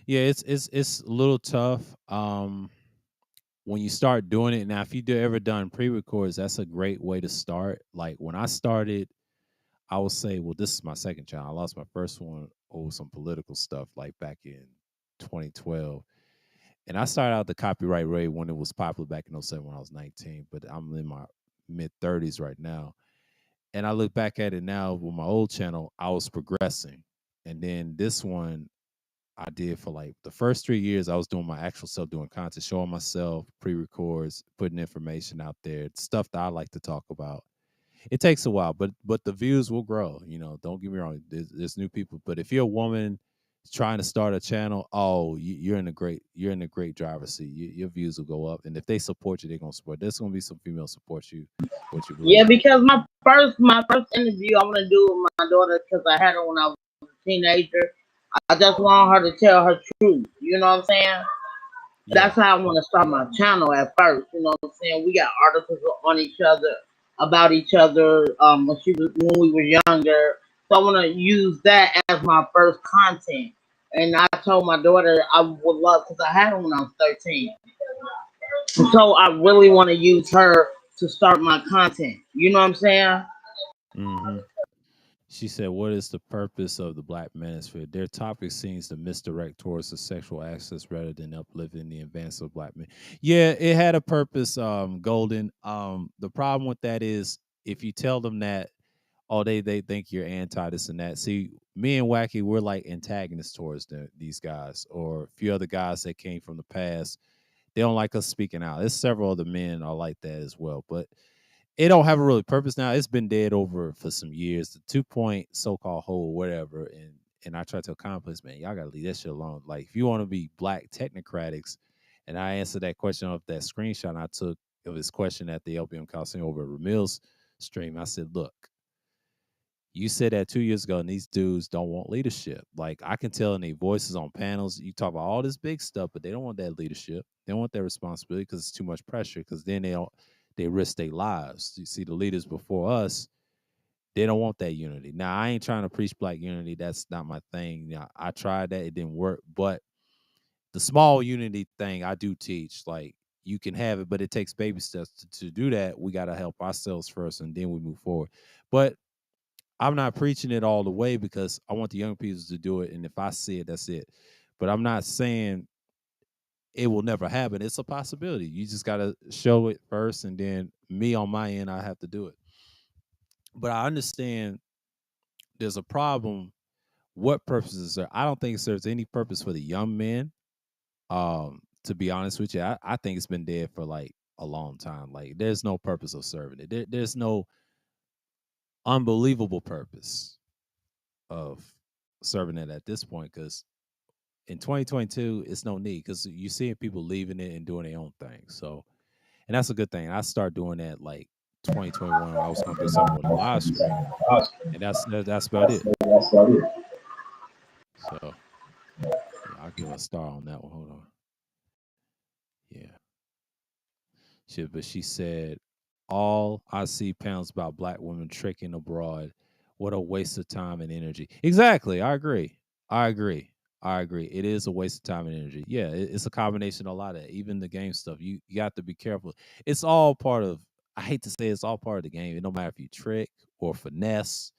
Speaker 1: Yeah, it's a little tough. When you start doing it now, if you ever done pre-records, that's a great way to start. Like when I started, I would say, well, this is my second channel. I lost my first one over some political stuff, like back in 2012. And I started out the copyright rate when it was popular back in '07 when I was 19, but I'm in my mid 30s right now. And I look back at it now with my old channel, I was progressing. And then this one I did for like the first 3 years, I was doing my actual self, doing content, showing myself, pre records, putting information out there, stuff that I like to talk about. It takes a while, but the views will grow. Don't get me wrong. There's new people, but if you're a woman trying to start a channel, oh, you're in a great driver's seat. Your views will go up, and if they support you, they're gonna support. There's gonna be some female support you, what you
Speaker 2: Yeah,
Speaker 1: believe in.
Speaker 2: because my first interview I want to do with my daughter because I had her when I was a teenager. I just want her to tell her truth. You know what I'm saying?
Speaker 1: Yeah,
Speaker 2: That's how I want to start my channel at first. You know what I'm saying? We got articles on each other. about each other when we were younger. So I want to use that as my first content. And I told my daughter I would love because I had her when I was 13. So I really want to use her to start my content. You know what I'm saying?
Speaker 1: Hmm. She said, "What is the purpose of the Black Manosphere? Their topic seems to misdirect towards the sexual access rather than uplifting the advance of Black men." Yeah, it had a purpose, Golden. The problem with that is if you tell them that, oh, they think you're anti this and that. See, me and Wacky, we're like antagonists towards these guys, or a few other guys that came from the past. They don't like us speaking out. There's several other men are like that as well, but it don't have a really purpose now. It's been dead over for some years. The 2 point so-called hole, whatever, and I try to accomplish, man, y'all gotta leave that shit alone. Like if you want to be black technocratics, and I answered that question off that screenshot I took of his question at the LPM Coliseum over at Ramil's stream. I said, look, you said that 2 years ago, and these dudes don't want leadership. Like I can tell in their voices on panels, you talk about all this big stuff, but they don't want that leadership. They don't want that responsibility because it's too much pressure. Because then they risk their lives. You see, the leaders before us, they don't want that unity. Now, I ain't trying to preach black unity. That's not my thing. I tried that; it didn't work. But the small unity thing, I do teach. Like you can have it, but it takes baby steps to do that. We got to help ourselves first, and then we move forward. But I'm not preaching it all the way because I want the young people to do it. And if I see it, that's it. But I'm not saying it will never happen. It's a possibility. You just got to show it first. And then me on my end, I have to do it. But I understand there's a problem. What purpose is there? I don't think it serves any purpose for the young men. To be honest with you, I think it's been dead for like a long time. Like there's no purpose of serving it. There's no unbelievable purpose of serving it at this point because in 2022, it's no need because you're seeing people leaving it and doing their own thing. So, and that's a good thing. I started doing that like 2021. I was going to do something with a live stream, and that's about it. So, yeah, I'll give a star on that one. Hold on. Yeah. But she said, all I see panels about black women tricking abroad. What a waste of time and energy. Exactly. I agree. I agree. I agree. It is a waste of time and energy. Yeah, it's a combination of a lot of that. Even the game stuff. You got to be careful. It's all part of, I hate to say it's all part of the game. It don't matter if you trick or finesse.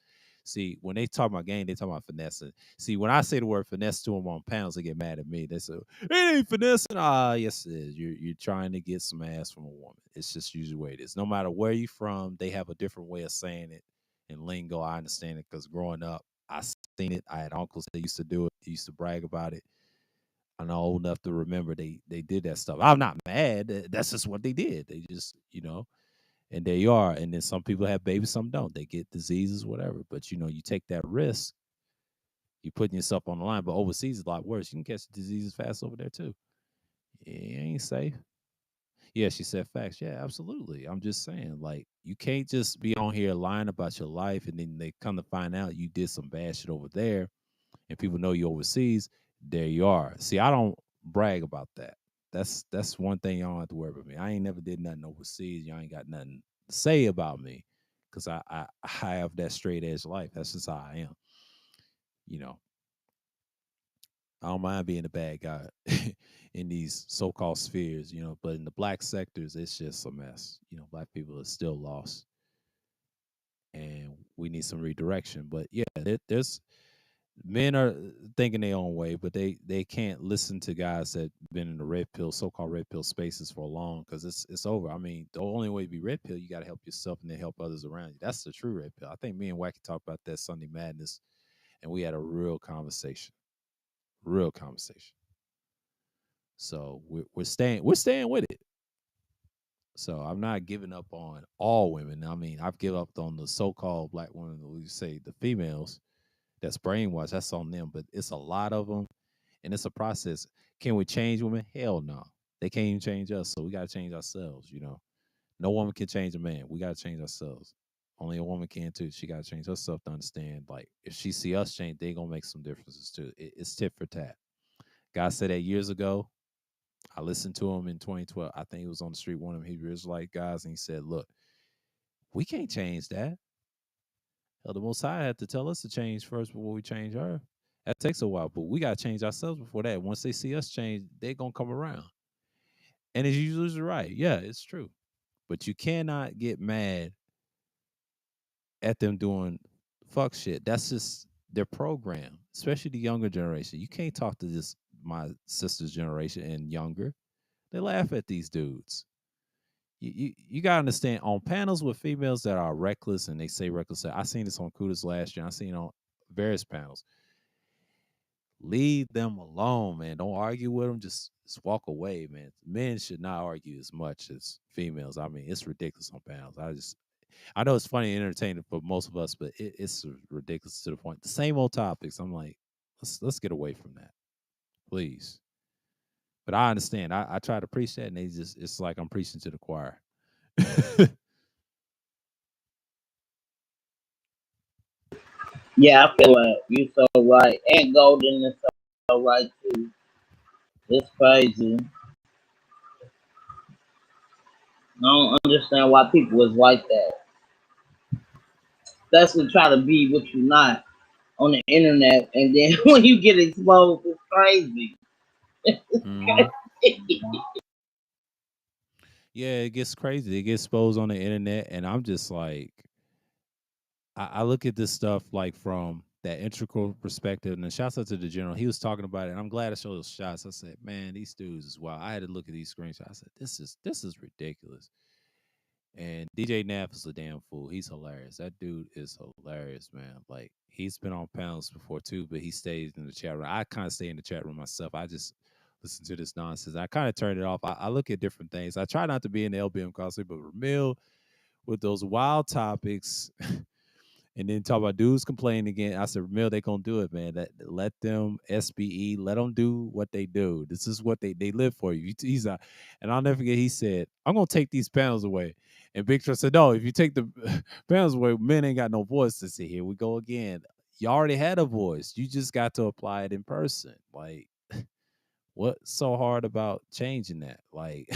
Speaker 1: See, when they talk about game, they talk about finessing. See, when I say the word finesse to them on panels, they get mad at me. They say, it ain't finessing. Ah, yes, it is. You're trying to get some ass from a woman. It's just usually the way it is. No matter where you're from, they have a different way of saying it. In lingo, I understand it because growing up, I seen it. I had uncles that used to do it. They used to brag about it. I'm old enough to remember they did that stuff. I'm not mad. That's just what they did. They just, and there you are. And then some people have babies, some don't. They get diseases, whatever. But you take that risk, you're putting yourself on the line. But overseas is a lot worse. You can catch diseases fast over there too. It ain't safe. Yeah, she said facts. Yeah, absolutely. I'm just saying, like, you can't just be on here lying about your life and then they come to find out you did some bad shit over there and people know you overseas. There you are. See, I don't brag about that. That's one thing y'all don't have to worry about me. I ain't never did nothing overseas. Y'all ain't got nothing to say about me because I have that straight edge life. That's just how I am. You know, I don't mind being a bad guy in these so-called spheres, but in the black sectors, it's just a mess. Black people are still lost, and we need some redirection. But yeah, there's men are thinking their own way, but they can't listen to guys that been in the red pill, so-called red pill spaces for long because it's over. I mean, the only way to be red pill, you got to help yourself and then help others around you. That's the true red pill. I think me and Wacky talked about that Sunday Madness, and we had a real conversation. So we're staying with it. So I'm not giving up on all women. I mean, I've given up on the so-called black women. We say the females that's brainwashed. That's on them. But it's a lot of them, and it's a process. Can we change women? Hell no. They can't even change us. So we gotta change ourselves. No woman can change a man. We gotta change ourselves. Only a woman can too. She gotta change herself to understand. Like if she see us change, they gonna make some differences too. It's tit for tat. God said that years ago. I listened to him in 2012. I think he was on the street, one of them Hebrew Israelite guys, and he said, "Look, We can't change that. Hell, the Most High had to tell us to change first before we change her. That takes a while, but we gotta change ourselves before that. Once they see us change, they're gonna come around. And it's usually right. Yeah, it's true. But you cannot get mad at them doing fuck shit. That's just their program, especially the younger generation. You can't talk to this my sister's generation and younger. They laugh at these dudes. You gotta understand on panels with females that are reckless and they say reckless. I seen this on Kudas last year. I seen it on various panels. Leave them alone, man. Don't argue with them. Just walk away, man. Men should not argue as much as females. I mean, it's ridiculous on panels. I know it's funny and entertaining for most of us, but it's ridiculous to the point. The same old topics. I'm like, let's get away from that, please. But I understand. I try to preach that, and they just it's like I'm preaching to the choir.
Speaker 2: Yeah, I feel like you so right. And Golden is so right too. It's crazy. I don't understand why people is like that. Especially try to be what you're not on the internet, and then when you get exposed, it's crazy.
Speaker 1: hmm Yeah, it gets crazy. It gets exposed on the internet, and I'm just like, I look at this stuff like from that integral perspective. And then shouts out to the general. He was talking about it, and I'm glad I showed those shots. I said, man, these dudes is wild. I had to look at these screenshots. I said, this is ridiculous. And DJ Naff is a damn fool. He's hilarious. That dude is hilarious, man. Like he's been on panels before too, but he stays in the chat room. I kind of stay in the chat room myself. I just listen to this nonsense. I kind of turn it off. I look at different things. I try not to be in the LBM cosplay, but Ramil with those wild topics. And then talk about dudes complaining again. I said, Mill, they gonna do it, man. That let them SBE, let them do what they do. This is what they live for you. He's not, and I'll never forget. He said, "I'm gonna take these panels away." And Big Trust said, "No, if you take the panels away, men ain't got no voice to say. Here we go again. You already had a voice. You just got to apply it in person. Like, what's so hard about changing that? Like."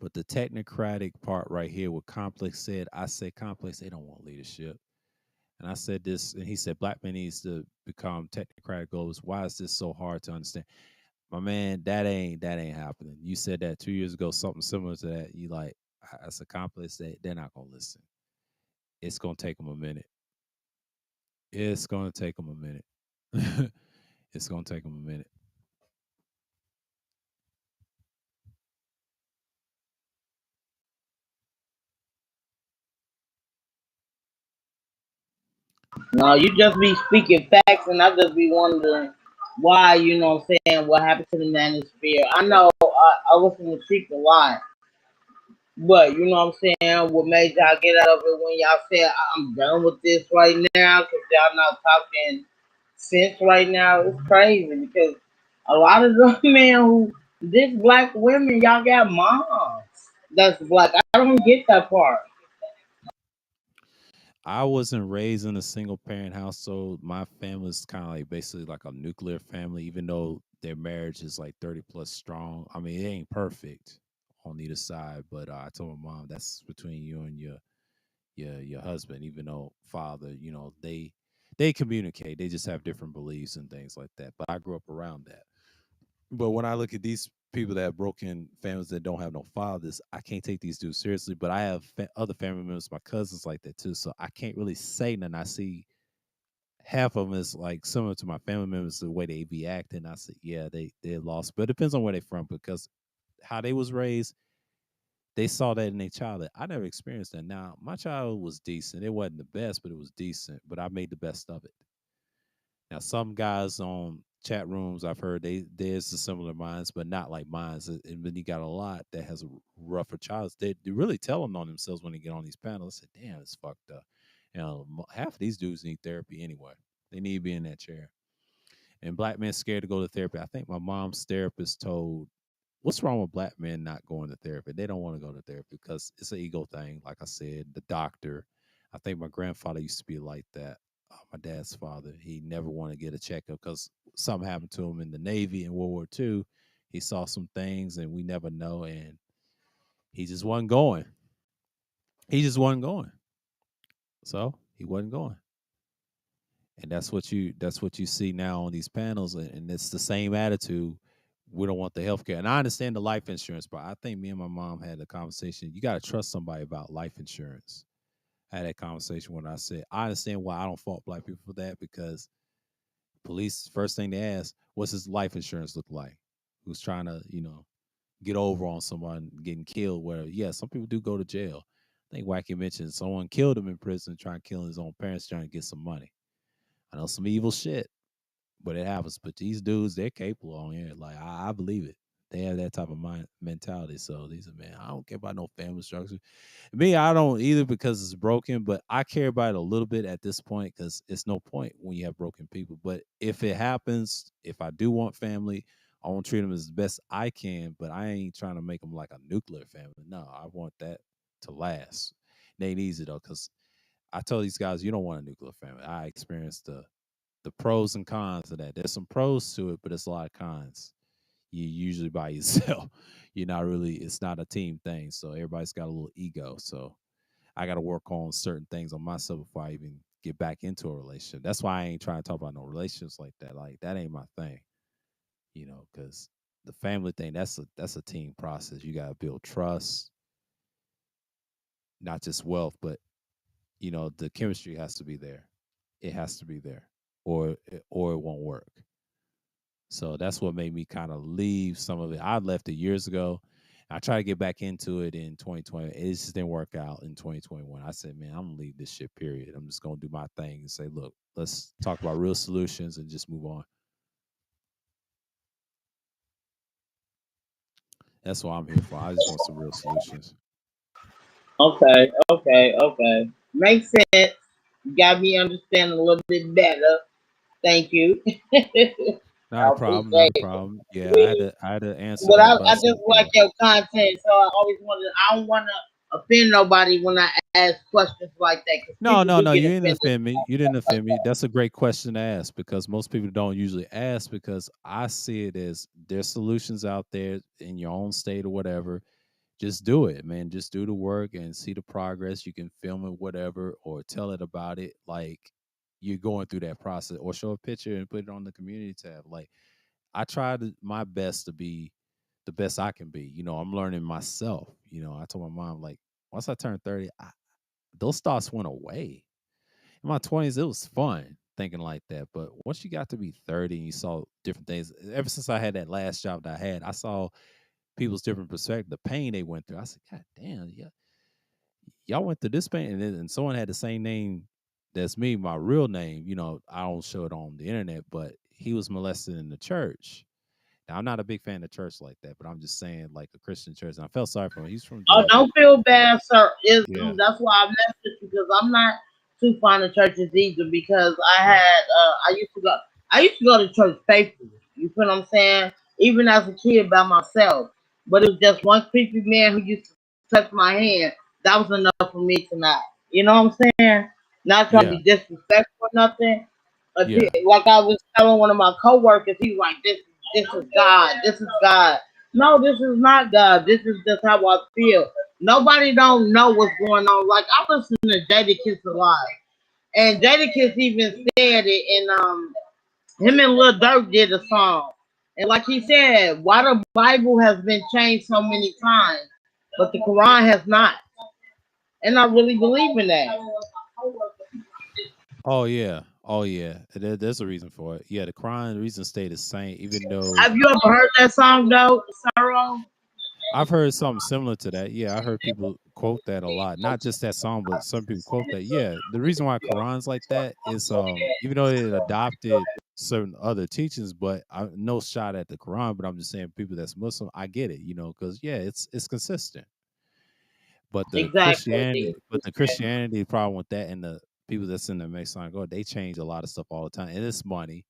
Speaker 1: But the technocratic part right here, what Complex said, I said, Complex, they don't want leadership. And I said this, and he said, Black man needs to become technocratic goals. Why is this so hard to understand? My man, that ain't happening. You said that 2 years ago, something similar to that. You like, as a complex, they're not gonna listen. It's gonna take them a minute. It's gonna take them a minute. It's gonna take them a minute.
Speaker 2: No, you just be speaking facts, and I just be wondering why. You know what I'm saying? What happened to the manosphere? I know I listen to Sheep a lot, but you know what I'm saying? What made y'all get out of it when y'all said I'm done with this right now because y'all not talking sense right now? It's crazy because a lot of the men who this black women, y'all got moms that's black. I don't get that part.
Speaker 1: I wasn't raised in a single parent household. My family's kind of like basically like a nuclear family, even though their marriage is like 30 plus strong. I mean, it ain't perfect on either side, but I told my mom that's between you and your husband, even though father, they communicate. They just have different beliefs and things like that. But I grew up around that. But when I look at these people that have broken families that don't have no fathers, I can't take these dudes seriously. But I have other family members, my cousins like that too. So I can't really say nothing. I see half of them is like similar to my family members, the way they be acting. I said, yeah, they're lost. But it depends on where they're from because how they was raised, they saw that in their childhood. I never experienced that. Now, my childhood was decent. It wasn't the best, but it was decent. But I made the best of it. Now, some guys on chat rooms, I've heard there's a similar minds, but not like minds. And then you got a lot that has a rougher childhood. They're really telling on themselves when they get on these panels. I said, damn, it's fucked up. Half of these dudes need therapy anyway. They need to be in that chair. And black men scared to go to therapy. I think my mom's therapist told, what's wrong with black men not going to therapy? They don't want to go to therapy because it's an ego thing. Like I said, the doctor. I think my grandfather used to be like that. My dad's father, he never wanted to get a checkup because something happened to him in the Navy in World War II. He saw some things, and we never know. And He just wasn't going. He just wasn't going. So he wasn't going. And that's what you see now on these panels, and it's the same attitude. We don't want the healthcare. And I understand the life insurance, but I think me and my mom had a conversation. You got to trust somebody about life insurance. I had that conversation when I said I understand why I don't fault black people for that, because police first thing they ask, what's his life insurance look like? Who's trying to, get over on someone getting killed, where yeah, some people do go to jail. I think Wacky mentioned someone killed him in prison, trying to kill his own parents, trying to get some money. I know some evil shit, but it happens. But these dudes, they're capable on here. Like I believe it. They have that type of mind mentality. So these are, man, I don't care about no family structure. Me, I don't either, because it's broken. But I care about it a little bit at this point, because it's no point when you have broken people. But if it happens, if I do want family, I want to treat them as best I can. But I ain't trying to make them like a nuclear family. No, I want that to last. It ain't easy though, because I told these guys, you don't want a nuclear family. I experienced the pros and cons of that. There's some pros to it, but it's a lot of cons. You usually by yourself. You're not really. It's not a team thing. So everybody's got a little ego. So I got to work on certain things on myself before I even get back into a relationship. That's why I ain't trying to talk about no relationships like that. Like that ain't my thing. Because the family thing, that's a team process. You got to build trust, not just wealth, but the chemistry has to be there. It has to be there, or it won't work. So that's what made me kind of leave some of it. I left it years ago. I tried to get back into it in 2020. It just didn't work out in 2021. I said, man, I'm gonna leave this shit. Period. I'm just gonna do my thing and say, look, let's talk about real solutions and just move on. That's what I'm here for. I just want some real solutions.
Speaker 2: Okay, okay, okay. Makes sense. You got me understanding a little bit better. Thank you.
Speaker 1: Not a
Speaker 2: I
Speaker 1: problem. Not
Speaker 2: appreciate
Speaker 1: a
Speaker 2: it.
Speaker 1: problem. Yeah, I had to answer
Speaker 2: But
Speaker 1: that
Speaker 2: I
Speaker 1: by
Speaker 2: just
Speaker 1: saying,
Speaker 2: like your content, so I always wanted. I don't want to offend nobody when I ask questions like that, because
Speaker 1: no,
Speaker 2: people
Speaker 1: no,
Speaker 2: do
Speaker 1: no.
Speaker 2: get
Speaker 1: You didn't
Speaker 2: offended.
Speaker 1: offend me. You didn't offend me. That's a great question to ask, because most people don't usually ask, because I see it as there's solutions out there in your own state or whatever. Just do it, man. Just do the work and see the progress. You can film it, whatever, or tell it about it. Like you're going through that process, or show a picture and put it on the community tab. Like I try my best to be the best I can be. I'm learning myself. I told my mom, like, once I turned 30, those thoughts went away. In my 20s, it was fun thinking like that. But once you got to be 30 and you saw different things, ever since I had that last job that I had, I saw people's different perspective, the pain they went through. I said, God damn, yeah, y'all went through this pain. And someone had the same name that's me, my real name. I don't show it on the internet, but he was molested in the church. Now, I'm not a big fan of church like that, but I'm just saying, like a Christian church. And I felt sorry for him. He's from
Speaker 2: Oh,
Speaker 1: Georgia.
Speaker 2: don't feel bad, sir.
Speaker 1: Yeah,
Speaker 2: That's why I messed with you, because I'm not too fond of churches either. Because
Speaker 1: yeah,
Speaker 2: I used to go to church faithfully. You feel what I'm saying? Even as a kid by myself. But it was just one creepy man who used to touch my hand. That was enough for me tonight. You know what I'm saying? Not trying to
Speaker 1: yeah,
Speaker 2: be disrespectful or nothing.
Speaker 1: yeah.
Speaker 2: Like I was telling one of my coworkers, he was like, this is God. This is God. No, this is not God. This is just how I feel. Nobody don't know what's going on. Like I listen to Jadakiss a lot, and Jadakiss even said it. And him and Lil Durk did a song, and like he said, why the Bible has been changed so many times, but the Quran has not. And I really believe in that.
Speaker 1: Oh yeah, oh yeah. There's a reason for it. Yeah, the crime reason stayed the same, even though
Speaker 2: Have you ever heard that song though, Sorrow?
Speaker 1: I've heard something similar to that. Yeah, I heard people quote that a lot. Not just that song, but some people quote that. Yeah, the reason why Quran's like that is even though it adopted certain other teachings, but no shot at the Quran, but I'm just saying people that's Muslim, I get it, because yeah, it's consistent. But the
Speaker 2: Exactly.
Speaker 1: Christianity problem with that, and the people that's in the Masonic God, they change a lot of stuff all the time. And it's money.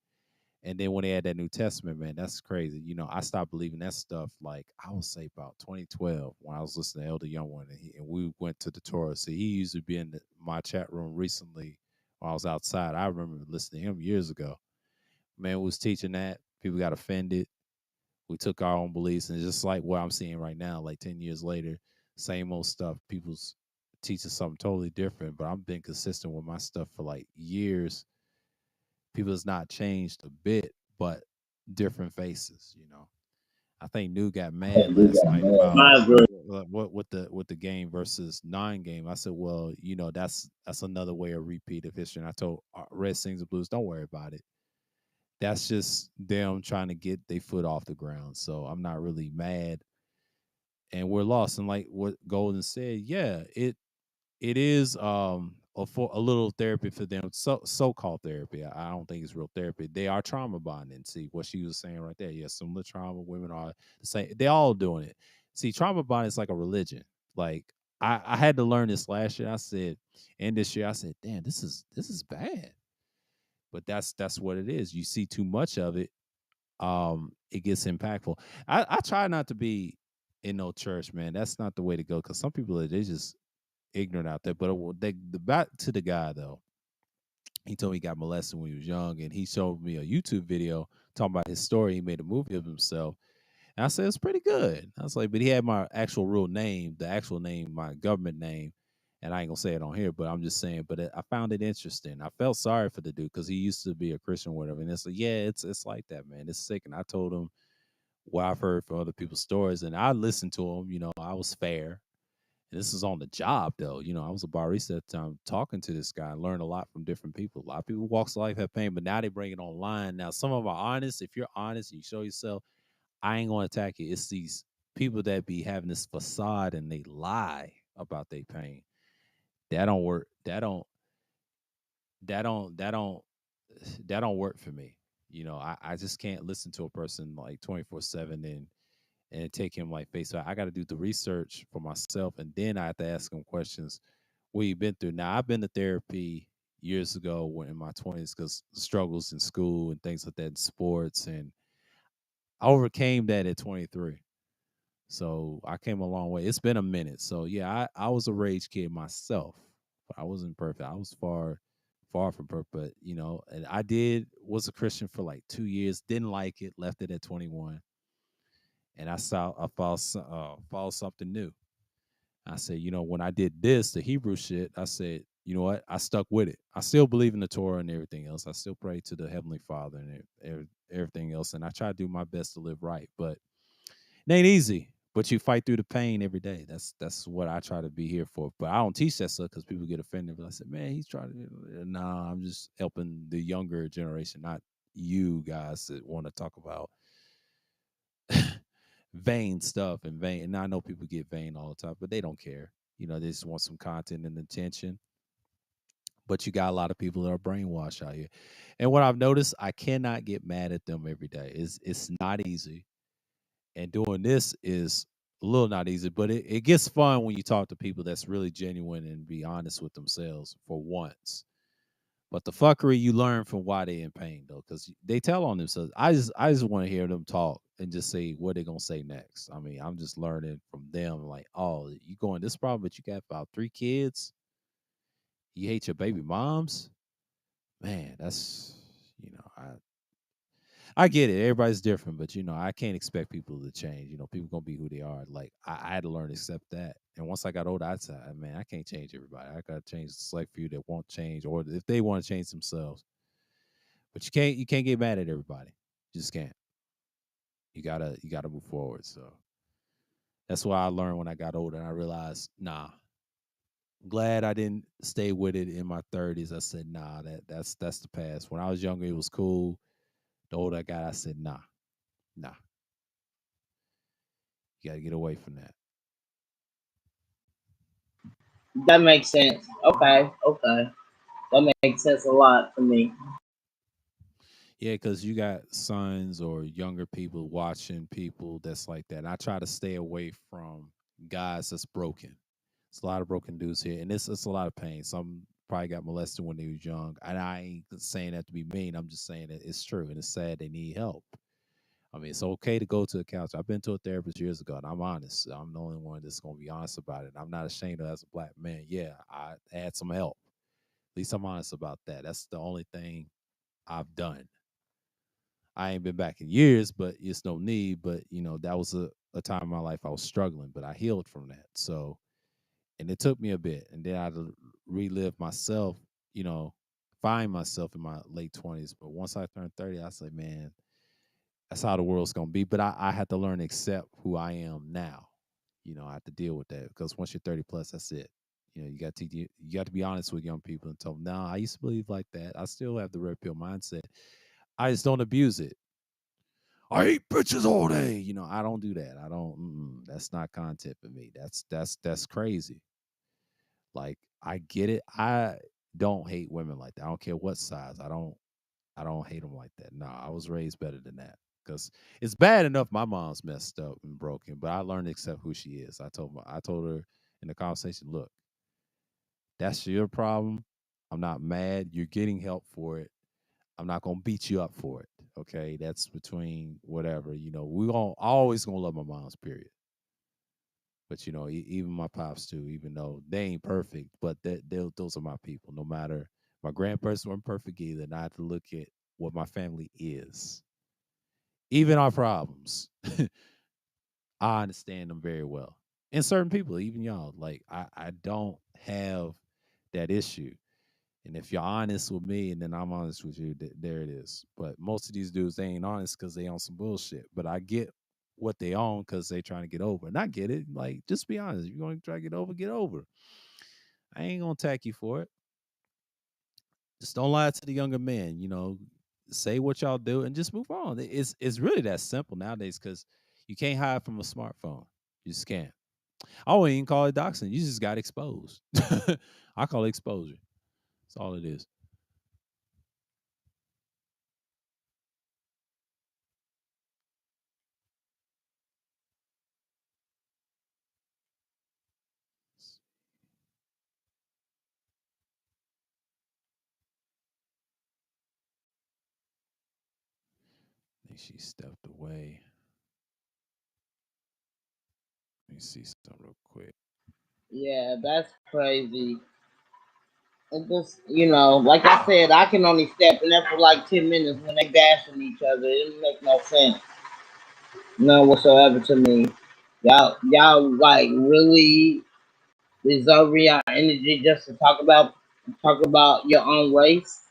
Speaker 1: And then when they had that New Testament, man, that's crazy. I stopped believing that stuff, like I would say about 2012, when I was listening to Elder Young One, and we went to the Torah. So he used to be in my chat room recently while I was outside. I remember listening to him years ago. Man was teaching that. People got offended. We took our own beliefs, and it's just like what I'm seeing right now, like 10 years later, same old stuff. People's teaching something totally different, but I've been consistent with my stuff for like years. People has not changed a bit, but different faces, you know. I think New got mad last night about
Speaker 2: I agree.
Speaker 1: what with the game versus non-game. I said, well, you know, that's another way of repeat of history. And I told Red Sings and Blues, don't worry about it. That's just them trying to get their foot off the ground. So I'm not really mad. And we're lost. And like what Golden said, yeah, it is for a little therapy for them, so called therapy. I don't think it's real therapy. They are trauma bonding. See what she was saying right there. Yes, similar trauma. Women are the same. They all doing it. See, trauma bonding is like a religion. Like I had to learn this last year. I said, and this year I said, damn, this is bad. But that's what it is. You see too much of it, it gets impactful. I try not to be in no church, man. That's not the way to go because some people they just ignorant out there. But the back to the guy though, he told me he got molested when he was young, and he showed me a YouTube video talking about his story. He made a movie of himself, and I said it's pretty good. I was like, but he had my actual real name, the actual name, my government name. And I ain't gonna say it on here, but I'm just saying. But I found it interesting. I felt sorry for the dude because he used to be a Christian, or whatever. And it's like, yeah, it's like that, man. It's sick. And I told him what I've heard from other people's stories, and I listened to him. You know, I was fair. And this is on the job, though. You know, I was a barista at the time talking to this guy. I learned a lot from different people. A lot of people walks of life have pain, but now they bring it online. Now, some of them are honest. If you're honest and you show yourself, I ain't gonna attack you. It's these people that be having this facade and they lie about their pain. That don't work. That don't that don't that don't work for me. You know, I just can't listen to a person like 24/7 and take him like face value. I got to do the research for myself, and then I have to ask him questions. What you been through? Now I've been to therapy years ago when in my 20s because struggles in school and things like that in sports, and I overcame that at 23. So I came a long way. It's been a minute. So yeah, I was a rage kid myself. I wasn't perfect. I was far from perfect, but you know, and I did was a Christian for like 2 years. Didn't like it. Left it at 21, and I found something new. I said, you know, when I did this, the Hebrew shit, I said, you know what? I stuck with it. I still believe in the Torah and everything else. I still pray to the Heavenly Father and everything else, and I try to do my best to live right. But it ain't easy. But you fight through the pain every day. That's what I try to be here for. But I don't teach that stuff because people get offended. But I said, man, he's trying to. Nah, I'm just helping the younger generation, not you guys that want to talk about vain stuff and vain. And I know people get vain all the time, but they don't care. You know, they just want some content and attention. But you got a lot of people that are brainwashed out here. And what I've noticed, I cannot get mad at them every day. It's not easy. And doing this is a little not easy, but it gets fun when you talk to people that's really genuine and be honest with themselves for once. But the fuckery you learn from why they in pain though, because they tell on themselves. I just want to hear them talk and just say what they're gonna say next. I mean, I'm just learning from them. Like, oh, you going this problem, but you got about 3 kids. You hate your baby moms, man. That's I get it. Everybody's different, but I can't expect people to change. People gonna be who they are. Like I had to learn to accept that. And once I got older, I said, man, I can't change everybody. I gotta change the select few that won't change, or if they want to change themselves. But you can't get mad at everybody. You just can't. You gotta move forward. So that's why I learned when I got older, and I realized, nah. Glad I didn't stay with it in my 30s. I said, nah, that's the past. When I was younger, it was cool. The older I got, I said, nah, you got to get away from that.
Speaker 2: That makes sense. Okay, okay. That makes sense a lot to me.
Speaker 1: Yeah, because you got sons or younger people watching people that's like that. And I try to stay away from guys that's broken. It's a lot of broken dudes here, and it's a lot of pain. Some probably got molested when they was young, and I ain't saying that to be mean. I'm just saying that it's true, and it's sad they need help. I mean, it's okay to go to a counselor. I've been to a therapist years ago, and I'm honest. I'm the only one that's going to be honest about it. I'm not ashamed of it as a black man. Yeah, I had some help. At least I'm honest about that. That's the only thing I've done. I ain't been back in years, but it's no need. But that was a time in my life I was struggling, but I healed from that. So, and it took me a bit, and then I had to relive myself, you know, find myself in my late 20s. But once I turned 30, I said, man, that's how the world's gonna be. But I had to learn to accept who I am now. You know, I have to deal with that because once you're 30 plus, that's it. You know, you got to be honest with young people and tell them, no, I used to believe like that. I still have the red pill mindset. I just don't abuse it. I eat bitches all day. You know, I don't do that. I don't. That's not content for me. That's crazy. Like I get it. I don't hate women like that. I don't care what size. I don't hate them like that. No, I was raised better than that. Because it's bad enough my mom's messed up and broken, but I learned to accept who she is. I told her in the conversation, look, that's your problem. I'm not mad. You're getting help for it. I'm not gonna beat you up for it. Okay, that's between whatever. You know, we gonna always gonna love my mom's period. But you know, even my pops too. Even though they ain't perfect, but those are my people. No matter my grandparents weren't perfect either, and I have to look at what my family is. Even our problems, I understand them very well. And certain people, even y'all, like I don't have that issue. And if you're honest with me, and then I'm honest with you, there it is. But most of these dudes, they ain't honest because they on some bullshit. But I get what they own because they trying to get over. And I get it. Like, just be honest. If you're going to try to get over, get over. I ain't going to attack you for it. Just don't lie to the younger men. You know, say what y'all do and just move on. It's really that simple nowadays because you can't hide from a smartphone. You just can't. I wouldn't even call it doxing. You just got exposed. I call it exposure. That's all it is. I think she stepped away. Let me see something real quick.
Speaker 2: Yeah, that's crazy. It just, like I said, I can only step in there for like 10 minutes when they bashing each other. It don't make no sense, none whatsoever to me. Y'all like really reserving your energy just to talk about your own race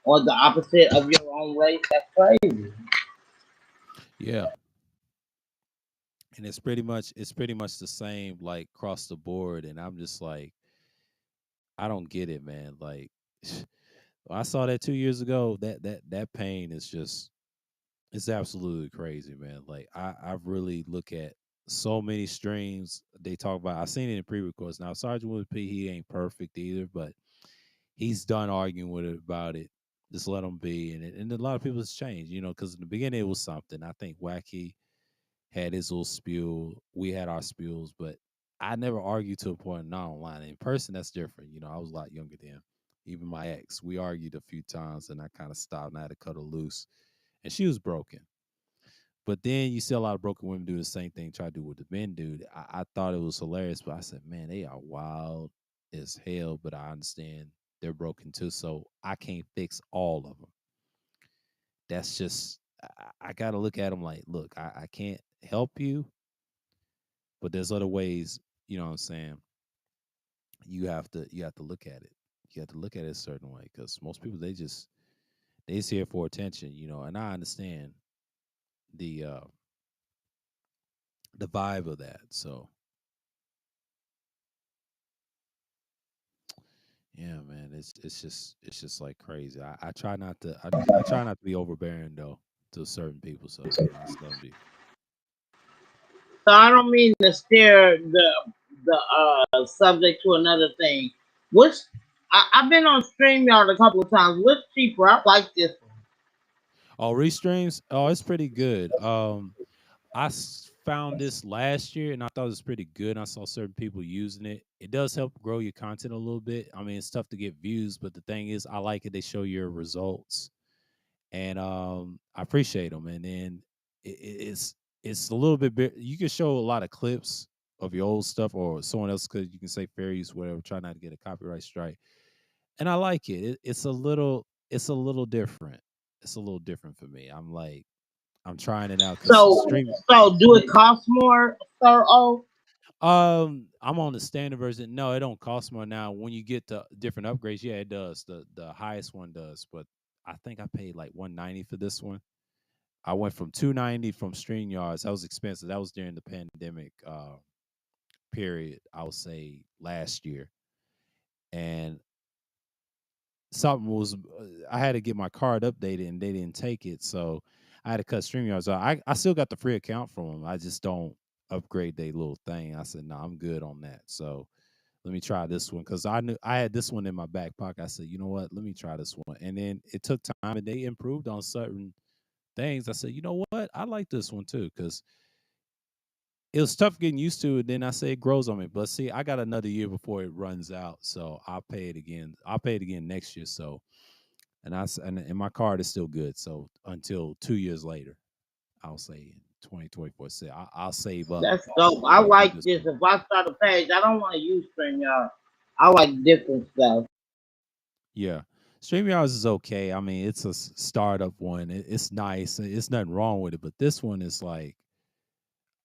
Speaker 2: or the opposite of your own race. That's crazy.
Speaker 1: Yeah, and it's pretty much the same like across the board. And I'm just like, I don't get it, man. Like, I saw that 2 years ago. That pain is just it's absolutely crazy, man. Like I really look at so many streams they talk about. I've seen it in pre-records. Now Sergeant Willie P, he ain't perfect either, but he's done arguing with it about it. Just let him be, and a lot of people has changed, you know, because in the beginning it was something. I think Wacky had his little spiel. We had our spills, but I never argued to a point not online. In person, that's different. You know, I was a lot younger then. Even my ex, we argued a few times, and I kind of stopped, and I had to cut her loose, and she was broken. But then you see a lot of broken women do the same thing, try to do what the men do. I thought it was hilarious, but I said, man, they are wild as hell. But I understand they're broken too, so I can't fix all of them. That's just I got to look at them like, look, I can't help you, but there's other ways. You know what I'm saying? You have to look at it. You have to look at it a certain way because most people they just here for attention. You know, and I understand the uh the vibe of that. So yeah, man, it's just like crazy. I try not to I try not to be overbearing though to certain people. So you know, I just let them be.
Speaker 2: So I don't mean to steer the subject to another thing. Which I've been on StreamYard a couple of times. What's cheaper? I like this one.
Speaker 1: Oh, restreams. Oh, it's pretty good. Found this last year and I thought it was pretty good. I saw certain people using it. It does help grow your content a little bit. I mean, it's tough to get views, but the thing is, I like it. They show your results, and I appreciate them. And then it's a little bit. You can show a lot of clips of your old stuff, or someone else could. You can say fair use, whatever. Try not to get a copyright strike. And I like it. It's a little different. It's a little different for me. I'm like. I'm trying it out because
Speaker 2: So,
Speaker 1: streaming.
Speaker 2: do it cost more, sir? Oh,
Speaker 1: I'm on the standard version. No, it don't cost more now. When you get to different upgrades, yeah, it does. The highest one does, but I think I paid like 190 for this one. I went from 290 from StreamYards. That was expensive. That was during the pandemic period. I would say last year, and something was I had to get my card updated, and they didn't take it, so I had to cut StreamYards out. I still got the free account from them. I just don't upgrade their little thing. I said, no, I'm good on that. So let me try this one because I knew I had this one in my back pocket. I said, you know what? Let me try this one. And then it took time and they improved on certain things. I said, you know what? I like this one too because it was tough getting used to it. Then I say it grows on me. But see, I got another year before it runs out. So I'll pay it again. I'll pay it again next year. So, and my card is still good. So until 2 years later, I'll say in 2024, say I'll save up
Speaker 2: that's dope. I
Speaker 1: and keep
Speaker 2: like
Speaker 1: this
Speaker 2: this.
Speaker 1: one.
Speaker 2: If I start a page, I don't want to use StreamYard. I like different stuff.
Speaker 1: Yeah. StreamYards is okay. I mean, it's a startup one. It's nice. It's nothing wrong with it. But this one is like,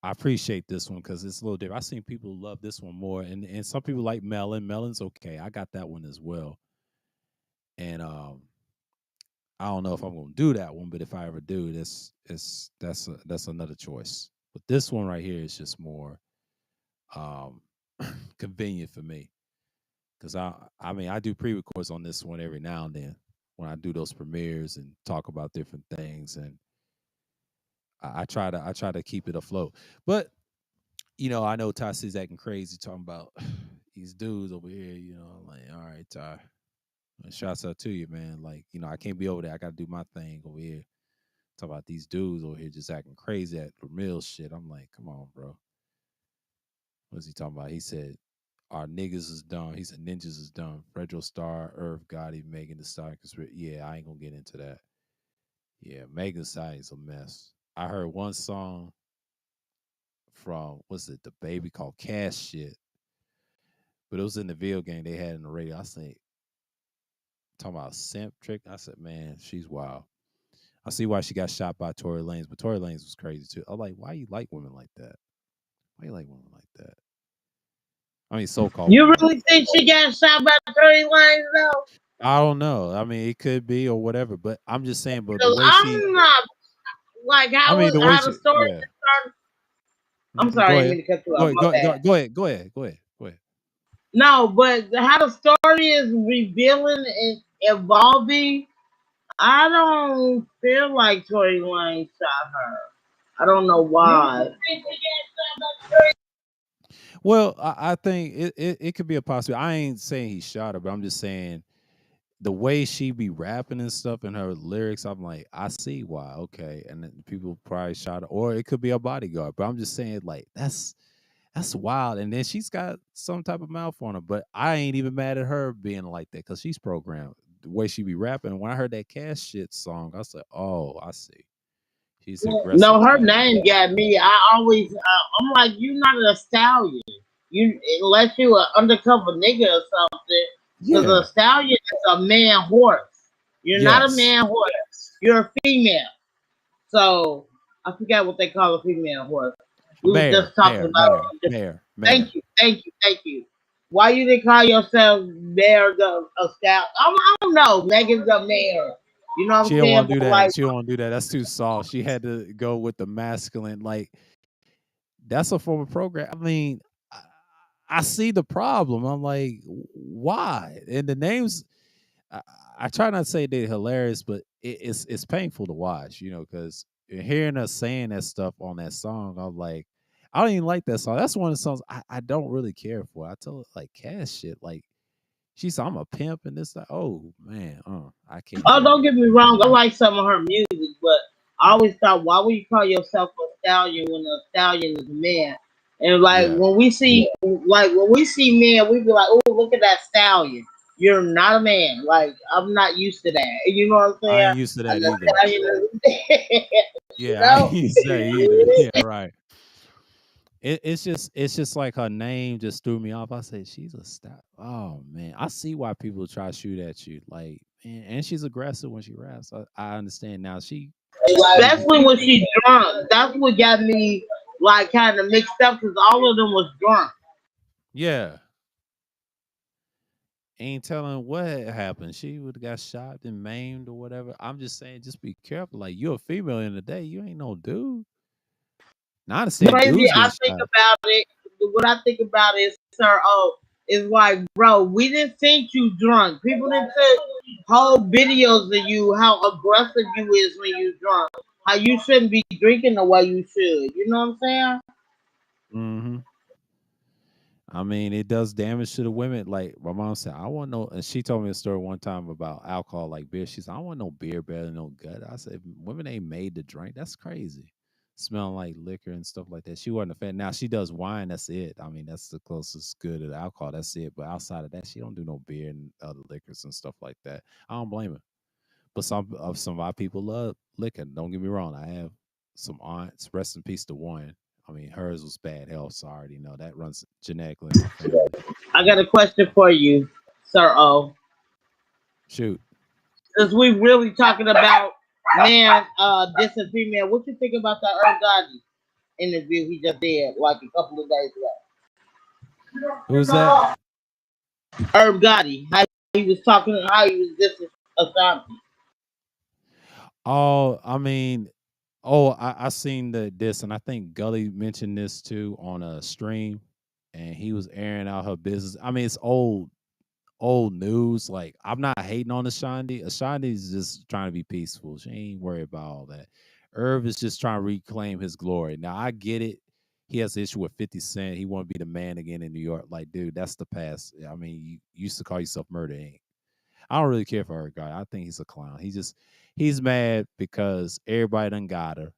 Speaker 1: I appreciate this one because it's a little different. I've seen people love this one more. And some people like Melon. Melon's okay. I got that one as well. And I don't know if I'm gonna do that one, but if I ever do, that's another choice. But this one right here is just more um convenient for me. Because I mean I do pre-records on this one every now and then when I do those premieres and talk about different things, and I try to keep it afloat. But I know Ty's acting crazy talking about these dudes over here. I'm like, all right, Ty, shouts out to you, man. Like I can't be over there. I got to do my thing over here. Talk about these dudes over here just acting crazy at the real shit. I'm like, come on, bro. What's he talking about? He said our niggas is dumb. He said ninjas is dumb. Fredro Star, Irv Gotti, Megan the Stallion. Yeah, I ain't gonna get into that. Yeah, Megan Thee Stallion's a mess. I heard one song from what's it, the baby called Cash Shit, but it was in the video game they had in the radio. I said, talking about simp trick. I said, man, she's wild. I see why she got shot by Tory Lanez, but Tory Lanez was crazy too. I'm like, why you like women like that? Why you like women like that? I mean, so-called
Speaker 2: You
Speaker 1: women like
Speaker 2: really
Speaker 1: that.
Speaker 2: think she got shot by 30 lanes though?
Speaker 1: I don't know. I mean, it could be or whatever, but I'm just saying. But the
Speaker 2: Because
Speaker 1: way she,
Speaker 2: I'm not like
Speaker 1: I mean, the way
Speaker 2: how the
Speaker 1: she,
Speaker 2: story
Speaker 1: yeah.
Speaker 2: started. I'm
Speaker 1: Go
Speaker 2: sorry, I didn't
Speaker 1: ahead.
Speaker 2: mean to cut you
Speaker 1: Go
Speaker 2: off.
Speaker 1: ahead.
Speaker 2: My bad.
Speaker 1: Go ahead. Go ahead. Go ahead.
Speaker 2: No, but how the story is revealing and evolving, I don't feel like Tory Lane shot her. I don't know why.
Speaker 1: Well, I think it could be a possibility. I ain't saying he shot her, but I'm just saying the way she be rapping and stuff in her lyrics, I'm like, I see why. Okay, and then people probably shot her, or it could be a bodyguard. But I'm just saying, like, that's wild. And then she's got some type of mouth on her, but I ain't even mad at her being like that because she's programmed. The way she be rapping. When I heard that Cash Shit song, I said, oh, I see. She's an aggressive
Speaker 2: No, her
Speaker 1: type.
Speaker 2: name got me. I'm like, you not a stallion. You unless you an undercover nigga or something. Because a
Speaker 1: Yeah.
Speaker 2: stallion is a man horse. You're not a
Speaker 1: Yes.
Speaker 2: man horse. You're a female. So I forgot what they call a female horse. We were just
Speaker 1: Mayor,
Speaker 2: talking
Speaker 1: mayor,
Speaker 2: about.
Speaker 1: mayor, mayor,
Speaker 2: Thank
Speaker 1: mayor.
Speaker 2: you, thank you, thank you. Why you didn't call yourself mayor the a scout? I don't know. Megan's the mayor. You know what I'm
Speaker 1: She don't
Speaker 2: saying?
Speaker 1: want to do
Speaker 2: But like,
Speaker 1: that. She don't want to do that. That's too soft. She had to go with the masculine. Like that's a form of program. I mean, I, I see the problem. I'm like, why? And the names. I, I try not to say they're hilarious, but it's painful to watch. Because hearing us saying that stuff on that song, I'm like, I don't even like that song. That's one of the songs I don't really care for. I tell her like Cash Shit. Like she said, I'm a pimp and this. Like, oh man, I can't
Speaker 2: oh,
Speaker 1: do it.
Speaker 2: don't get me wrong. I like some of her music, but I always thought, why would you call yourself a stallion when a stallion is a man? And like
Speaker 1: Yeah,
Speaker 2: when we see men, we be like, oh, look at that stallion. You're not a man. Like I'm not used to that. You know what I'm
Speaker 1: I
Speaker 2: saying?
Speaker 1: ain't used to that
Speaker 2: And the
Speaker 1: either.
Speaker 2: stallion is, you
Speaker 1: Yeah, I ain't
Speaker 2: know.
Speaker 1: used to that either. Yeah, right. It's just like her name just threw me off. I said she's a star. Oh man, I see why people try to shoot at you. Like, and she's aggressive when she raps. I understand now. She
Speaker 2: especially when she drunk. That's what got me like kind of mixed up because all of them was drunk.
Speaker 1: Yeah, ain't telling what had happened. She would have got shot and maimed or whatever. I'm just saying, just be careful. Like you're a female in the day, you ain't no dude. Now, I understand
Speaker 2: Crazy,
Speaker 1: dudes
Speaker 2: I
Speaker 1: getting
Speaker 2: think
Speaker 1: shot.
Speaker 2: about it. What I think about is, sir, is like, bro, we didn't think you drunk. People didn't take whole videos of you, how aggressive you is when you drunk, how you shouldn't be drinking the way you should. You know what I'm saying?
Speaker 1: Hmm. I mean, it does damage to the women. Like my mom said, I want no. And she told me a story one time about alcohol, like beer. She said, I want no beer better than no gut. I said, women ain't made to drink. That's crazy. Smelling like liquor and stuff like that. She wasn't a fan. Now she does wine. That's it. I mean, that's the closest good to alcohol. That's it. But outside of that, she don't do no beer and other liquors and stuff like that. I don't blame her. But some of our people love liquor. Don't get me wrong. I have some aunts. Rest in peace to one. I mean, hers was bad health, so I already know that runs genetically in my family.
Speaker 2: I got a question for you, sir.
Speaker 1: Shoot.
Speaker 2: Since we really talking about man, dissing female, what you think about that Earl Gotti interview he just did like a couple of days
Speaker 1: Who's that?
Speaker 2: ago? Herb Gotti, how he was talking, how he was dissing Ashanti.
Speaker 1: Oh, I mean, oh, I seen this, and I think Gully mentioned this too on a stream, and he was airing out her business. I mean, it's old news. Like I'm not hating on Ashanti. Ashanti's just trying to be peaceful. She ain't worried about all that. Irv is just trying to reclaim his glory. Now I get it. He has an issue with 50 Cent. He want to be the man again in New York. Like, dude, that's the past. I mean, you used to call yourself Murder Inc. I don't really care for her guy. I think he's a clown. He's mad because everybody done got her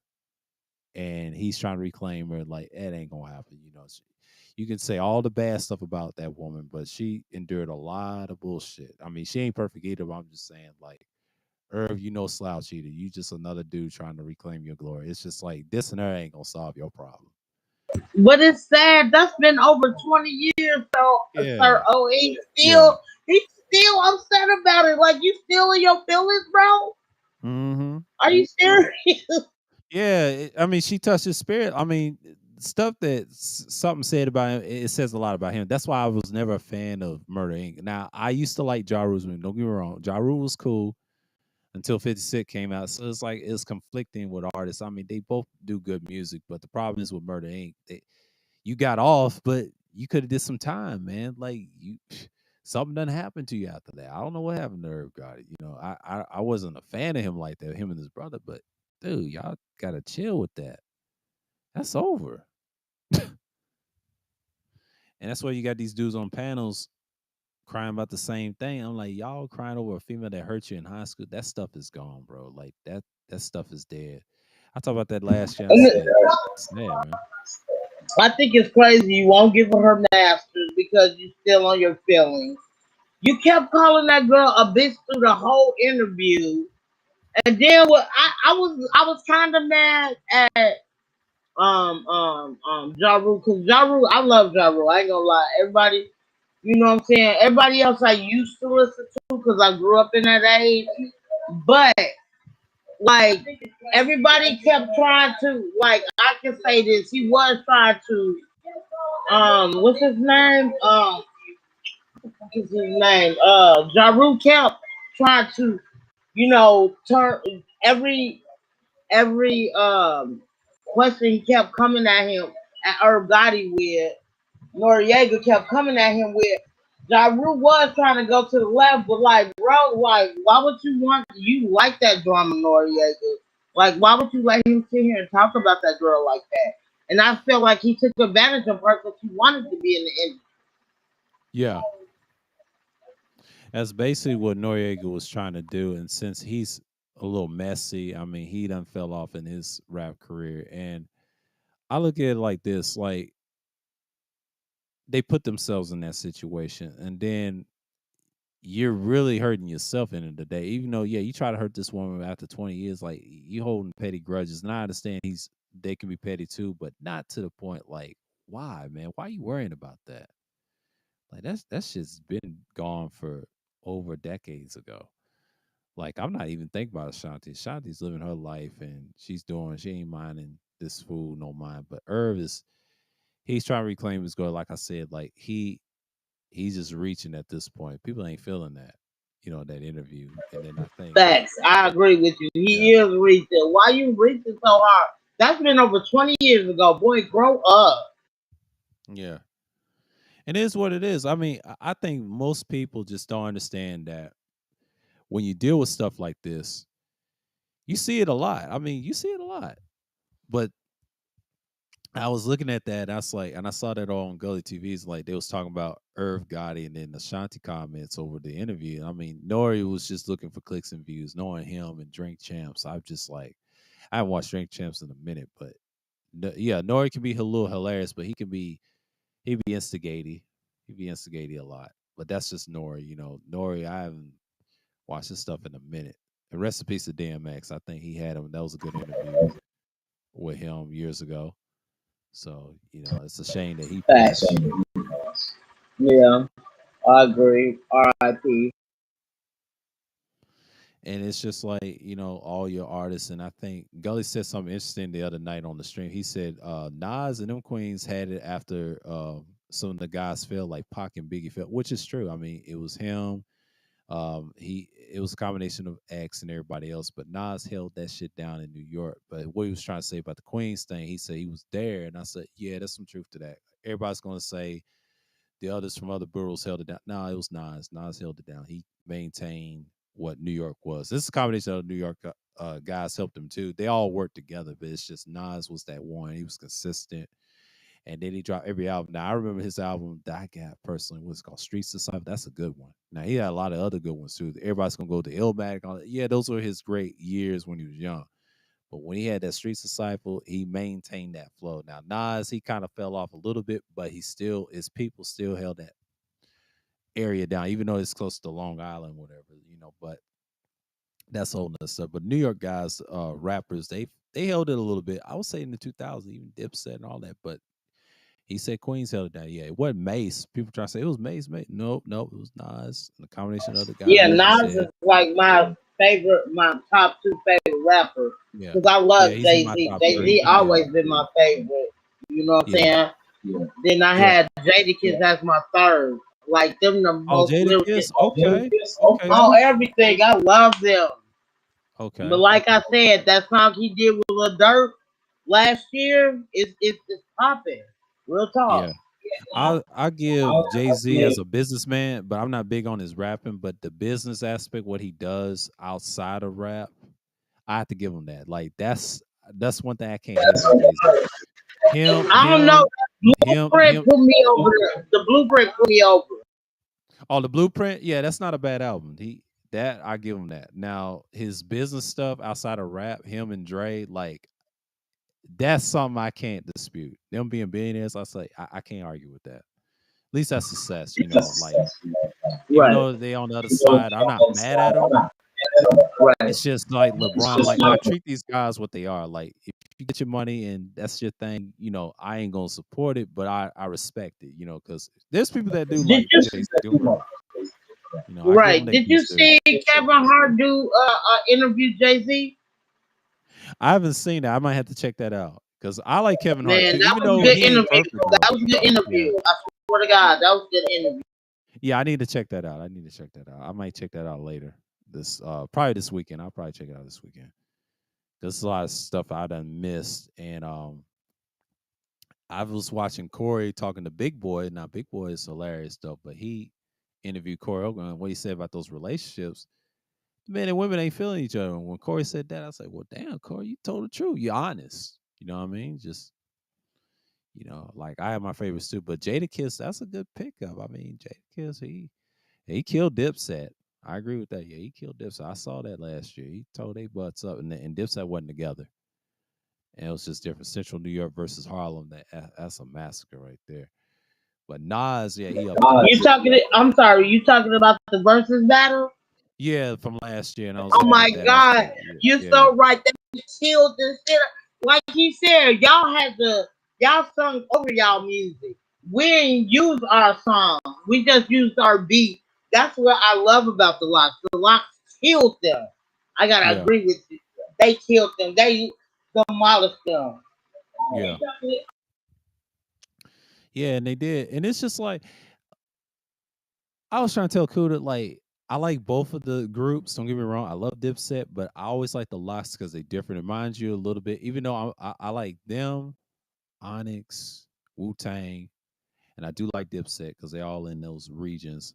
Speaker 1: and he's trying to reclaim her. Like, it ain't gonna happen. You can say all the bad stuff about that woman, but she endured a lot of bullshit. I mean, she ain't perfect either, but I'm just saying, like, Irv, slouch either. You just another dude trying to reclaim your glory. It's just like this and that ain't gonna solve your problem.
Speaker 2: But it's sad. That's been over 20 years, so Sir
Speaker 1: Yeah,
Speaker 2: O,
Speaker 1: yeah.
Speaker 2: he's still upset about it. Like you still in your feelings, bro?
Speaker 1: Hmm.
Speaker 2: Are you serious?
Speaker 1: Yeah, I mean, she touched his spirit. I mean, stuff that something said about him, it says a lot about him. That's why I was never a fan of Murder Inc. Now, I used to like Ja Rule's movie. Don't get me wrong, Ja Rule was cool until 56 came out. So it's like it's conflicting with artists. I mean, they both do good music, but the problem is with Murder Inc. You got off, but you could have did some time, man. Like you, something done happened to you after that. I don't know what happened to Herb Gotti. I wasn't a fan of him like that, him and his brother, but dude, y'all gotta chill with that. That's over. And that's why you got these dudes on panels crying about the same thing. I'm like, y'all crying over a female that hurt you in high school. That stuff is gone, bro. Like that stuff is dead. I talked about that last year. I
Speaker 2: And
Speaker 1: said, sad, man.
Speaker 2: I think it's crazy you won't give her her masters because you're still on your feelings. You kept calling that girl a bitch through the whole interview, and then I was kind of mad at Ja Rule because Ja Rule, I love Ja Rule. I ain't gonna lie, everybody, you know what I'm saying. Everybody else I used to listen to because I grew up in that age, but like everybody kept trying to like I can say this. He was trying to what's his name? What's his name? Ja Rule kept trying to, turn every question he kept coming at him at Herb Gotti with. Noriega kept coming at him with. Ja Rule was trying to go to the left, but like, bro, like, why would you like that drama, Noriega? Like, why would you let him sit here and talk about that girl like that? And I feel like he took advantage of her because he wanted to be in the industry.
Speaker 1: Yeah. That's basically what Noriega was trying to do. And since he's a little messy, I mean, he done fell off in his rap career. And I look at it like this, like they put themselves in that situation. And then you're really hurting yourself in the end of the day. Even though, yeah, you try to hurt this woman after 20 years, like you holding petty grudges. And I understand they can be petty too, but not to the point like, why, man? Why are you worrying about that? Like that's shit's been gone for over decades ago. Like I'm not even thinking about Ashanti. Ashanti's living her life and she ain't minding this fool no mind. But Irv he's trying to reclaim his goal. Like I said, like he's just reaching at this point. People ain't feeling that, that interview. And then I think,
Speaker 2: Facts. I agree with you.
Speaker 1: yeah,
Speaker 2: He is reaching. Why you reaching so hard? That's been over 20 years ago. Boy, grow up.
Speaker 1: yeah. And it is what it is. I mean, I think most people just don't understand that when you deal with stuff like this, you see it a lot. I mean, you see it a lot. But I was looking at that, and I was like, and I saw that on Gully TV's, like they was talking about Irv Gotti and then Ashanti comments over the interview. I mean, Nori was just looking for clicks and views, knowing him and Drink Champs. I'm just like, I haven't watched Drink Champs in a minute, but yeah, Nori can be a little hilarious, but he'd be instigating. He'd be instigating a lot. But that's just Nori, Nori, I haven't watched his stuff in a minute. And rest in peace to DMX. I think he had him. That was a good interview with him years ago. So, it's a shame that he
Speaker 2: Facts.
Speaker 1: passed.
Speaker 2: Yeah, I agree. R.I.P.
Speaker 1: And it's just like, all your artists. And I think Gully said something interesting the other night on the stream. He said, Nas and them queens had it after some of the guys fell, like Pac and Biggie fell, which is true. I mean, it was him. It was a combination of X and everybody else, but Nas held that shit down in New York. But what he was trying to say about the Queens thing, he said he was there. And I said, yeah, there's some truth to that. Everybody's going to say, the others from other boroughs held it down. No, it was Nas. Nas held it down. He maintained what New York was. This is a combination of New York guys helped him too. They all worked together, but it's just Nas was that one. He was consistent. And then he dropped every album. Now I remember his album that I got personally was called Streets Society. That's a good one. Now he had a lot of other good ones too. Everybody's gonna go to Illmatic. Yeah, those were his great years when he was young. But when he had that Streets Disciple, he maintained that flow. Now Nas, he kind of fell off a little bit, but his people still held that area down, even though it's close to Long Island, whatever, but that's whole nother stuff. But New York guys, rappers, they held it a little bit. I would say in the 2000s, even Dipset and all that, but he said Queens held it down. Yeah, it wasn't Mace. People try to say it was Mace. Nope, nope, it was Nas and a combination of other
Speaker 2: Yeah,
Speaker 1: guys. He
Speaker 2: Nas
Speaker 1: said,
Speaker 2: is like my top two favorite rappers.
Speaker 1: yeah,
Speaker 2: Because I
Speaker 1: yeah,
Speaker 2: love
Speaker 1: he's in
Speaker 2: Jay
Speaker 1: my
Speaker 2: Z.
Speaker 1: top
Speaker 2: Jay
Speaker 1: three.
Speaker 2: Z
Speaker 1: Yeah,
Speaker 2: always been my favorite. You know what I'm
Speaker 1: yeah,
Speaker 2: saying? Yeah. Then I
Speaker 1: yeah.
Speaker 2: had Jadakiss as my third. Like them the
Speaker 1: Oh,
Speaker 2: most
Speaker 1: Jada
Speaker 2: lyrical.
Speaker 1: Kiss. Okay, okay,
Speaker 2: Oh, everything. I love them. But
Speaker 1: okay.
Speaker 2: like I said, that song he did with Lil Durk last year is popping. Real talk.
Speaker 1: Yeah. I give Jay Z as a businessman, but I'm not big on his rapping. But the business aspect, what he does outside of rap, I have to give him that. Like that's one thing I can't hate about Jay Z. Him,
Speaker 2: I don't know.
Speaker 1: him,
Speaker 2: Blueprint
Speaker 1: him.
Speaker 2: put me over. The Blueprint put me over.
Speaker 1: Oh, the Blueprint. Yeah, that's not a bad album. That I give him that. Now his business stuff outside of rap, him and Dre, like that's something I can't dispute. Them being billionaires, I say I can't argue with that. At least that's success, Like even
Speaker 2: Right.
Speaker 1: though they on the other side, I'm not mad at them.
Speaker 2: Right.
Speaker 1: It's just like LeBron. Like I treat these guys what they are. Like if you get your money and that's your thing, I ain't gonna support it, but I respect it, because there's people that do
Speaker 2: Did
Speaker 1: like
Speaker 2: you
Speaker 1: Jay Z doing it. I give them
Speaker 2: right?
Speaker 1: their
Speaker 2: Did you
Speaker 1: piece too.
Speaker 2: see Kevin Hart do interview Jay Z?
Speaker 1: I haven't seen that. I might have to check that out because I like Kevin Hart
Speaker 2: Man,
Speaker 1: too,
Speaker 2: that
Speaker 1: even
Speaker 2: was a
Speaker 1: though
Speaker 2: good
Speaker 1: he ain't
Speaker 2: interview.
Speaker 1: perfect
Speaker 2: That
Speaker 1: though.
Speaker 2: was a good
Speaker 1: Yeah,
Speaker 2: interview. I swear to God, that was a good interview.
Speaker 1: yeah. I need to check that out. I might check that out later. This probably this weekend. I'll probably check it out this weekend. There's a lot of stuff I done missed, and I was watching Corey talking to Big Boy. Now, Big Boy is hilarious though, but he interviewed Corey Ogan and what he said about those relationships. Men and women ain't feeling each other. And when Corey said that, I was like, well, damn, Corey, you told the truth. You're honest. You know what I mean? Just, like I have my favorites too. But Jada Kiss, that's a good pickup. I mean, Jada Kiss, he killed Dipset. I agree with that. Yeah, he killed Dipset. I saw that last year. He tore they butts up, and Dipset wasn't together. And it was just different. Central New York versus Harlem. That's a massacre right there. But Nas, yeah, he up there.
Speaker 2: You talking? I'm sorry. You talking about the versus battle?
Speaker 1: Yeah, from last year, and I was
Speaker 2: Oh
Speaker 1: looking
Speaker 2: my
Speaker 1: at that. I was
Speaker 2: God,
Speaker 1: like, yeah,
Speaker 2: you're
Speaker 1: yeah,
Speaker 2: so right. They killed this shit. Like he said, y'all sung over y'all music. We ain't use our song. We just used our beat. That's what I love about the locks. The locks killed them. I gotta
Speaker 1: Yeah,
Speaker 2: agree with you. They killed them. They demolished them.
Speaker 1: yeah, yeah, and they did, and it's just like I was trying to tell Kuda, like I like both of the groups. Don't get me wrong, I love Dipset, but I always like the Locks because they different. It reminds you a little bit, even though I like them, Onyx, Wu Tang, and I do like Dipset because they all in those regions.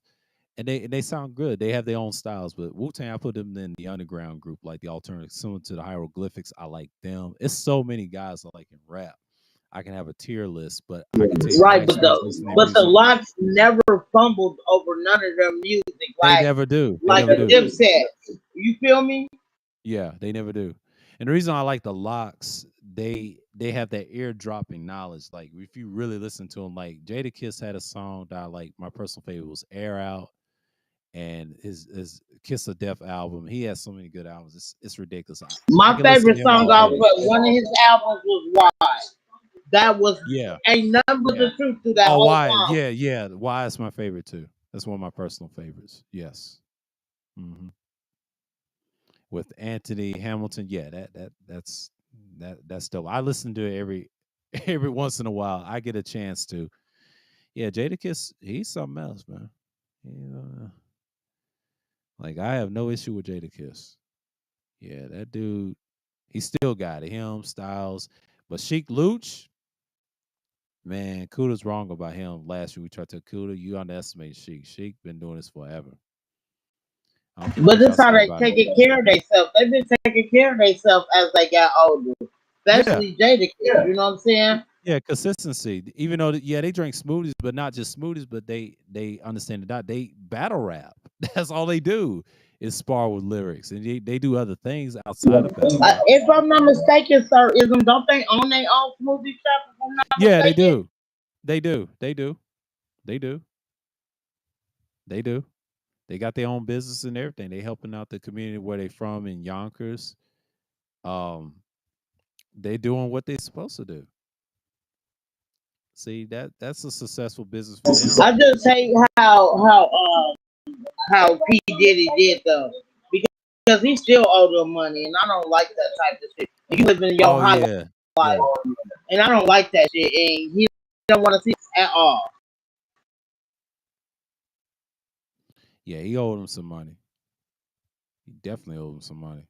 Speaker 1: And they sound good. They have their own styles, but Wu Tang, I put them in the underground group, like the alternative, similar to the hieroglyphics. I like them. It's so many guys I like in rap. I can have a tier list, but I can tell you the
Speaker 2: Right,
Speaker 1: next time I listen to their
Speaker 2: but the
Speaker 1: music,
Speaker 2: locks never fumbled over none of their music
Speaker 1: they never do. They
Speaker 2: like
Speaker 1: never
Speaker 2: a
Speaker 1: do.
Speaker 2: Dipset. You feel me?
Speaker 1: Yeah, they never do. And the reason I like the Locks, they have that ear dropping knowledge. Like if you really listen to them, like Jada Kiss had a song that I like. My personal favorite was Air Out, and his Kiss of Death album. He has so many good albums. It's ridiculous. I
Speaker 2: My
Speaker 1: can listen to
Speaker 2: favorite
Speaker 1: him
Speaker 2: song
Speaker 1: all
Speaker 2: off
Speaker 1: day.
Speaker 2: one of his albums was Why. That was
Speaker 1: Yeah,
Speaker 2: ain't nothing but
Speaker 1: yeah.
Speaker 2: the truth through that
Speaker 1: Oh,
Speaker 2: whole
Speaker 1: why?
Speaker 2: song.
Speaker 1: Yeah, yeah. Why is my favorite too. That's one of my personal favorites. Yes. hmm With Anthony Hamilton, yeah, that's dope. I listen to it every every once in a while. I get a chance to. Yeah, Jadakiss, he's something else, man. Like I have no issue with Jadakiss. Yeah, that dude, he still got it. Him, Styles, but Sheik Luch, man, Kuda's wrong about him. Last year we tried to Kuda, you underestimate Sheik. Sheik been doing this forever. I don't care
Speaker 2: But
Speaker 1: what y'all
Speaker 2: this how
Speaker 1: say
Speaker 2: they
Speaker 1: about him.
Speaker 2: taking care of themselves. They've been taking care of themselves as they got older.
Speaker 1: Yeah,
Speaker 2: Especially Jada Kiss, you know what I'm saying?
Speaker 1: yeah, consistency. Even though, yeah, they drink smoothies, but not just smoothies, but they understand it. They battle rap. That's all they do is spar with lyrics, and they do other things outside of battle rap.
Speaker 2: If I'm not mistaken, sir, ism don't they own their own smoothie shop? If I'm not
Speaker 1: Yeah, they
Speaker 2: mistaken.
Speaker 1: do. They do. They do. They do. They do. They got their own business and everything. They helping out the community where they from in Yonkers. Um, they doing what they supposed to do. See that's a successful business for them.
Speaker 2: I just hate how P Diddy did though, because he still owed them money, and I don't like that type of shit. You live in your
Speaker 1: Oh
Speaker 2: high
Speaker 1: yeah,
Speaker 2: life,
Speaker 1: yeah,
Speaker 2: and I don't like that shit, and he don't want to see it at all.
Speaker 1: yeah. He owed them some money. He definitely owed them some money.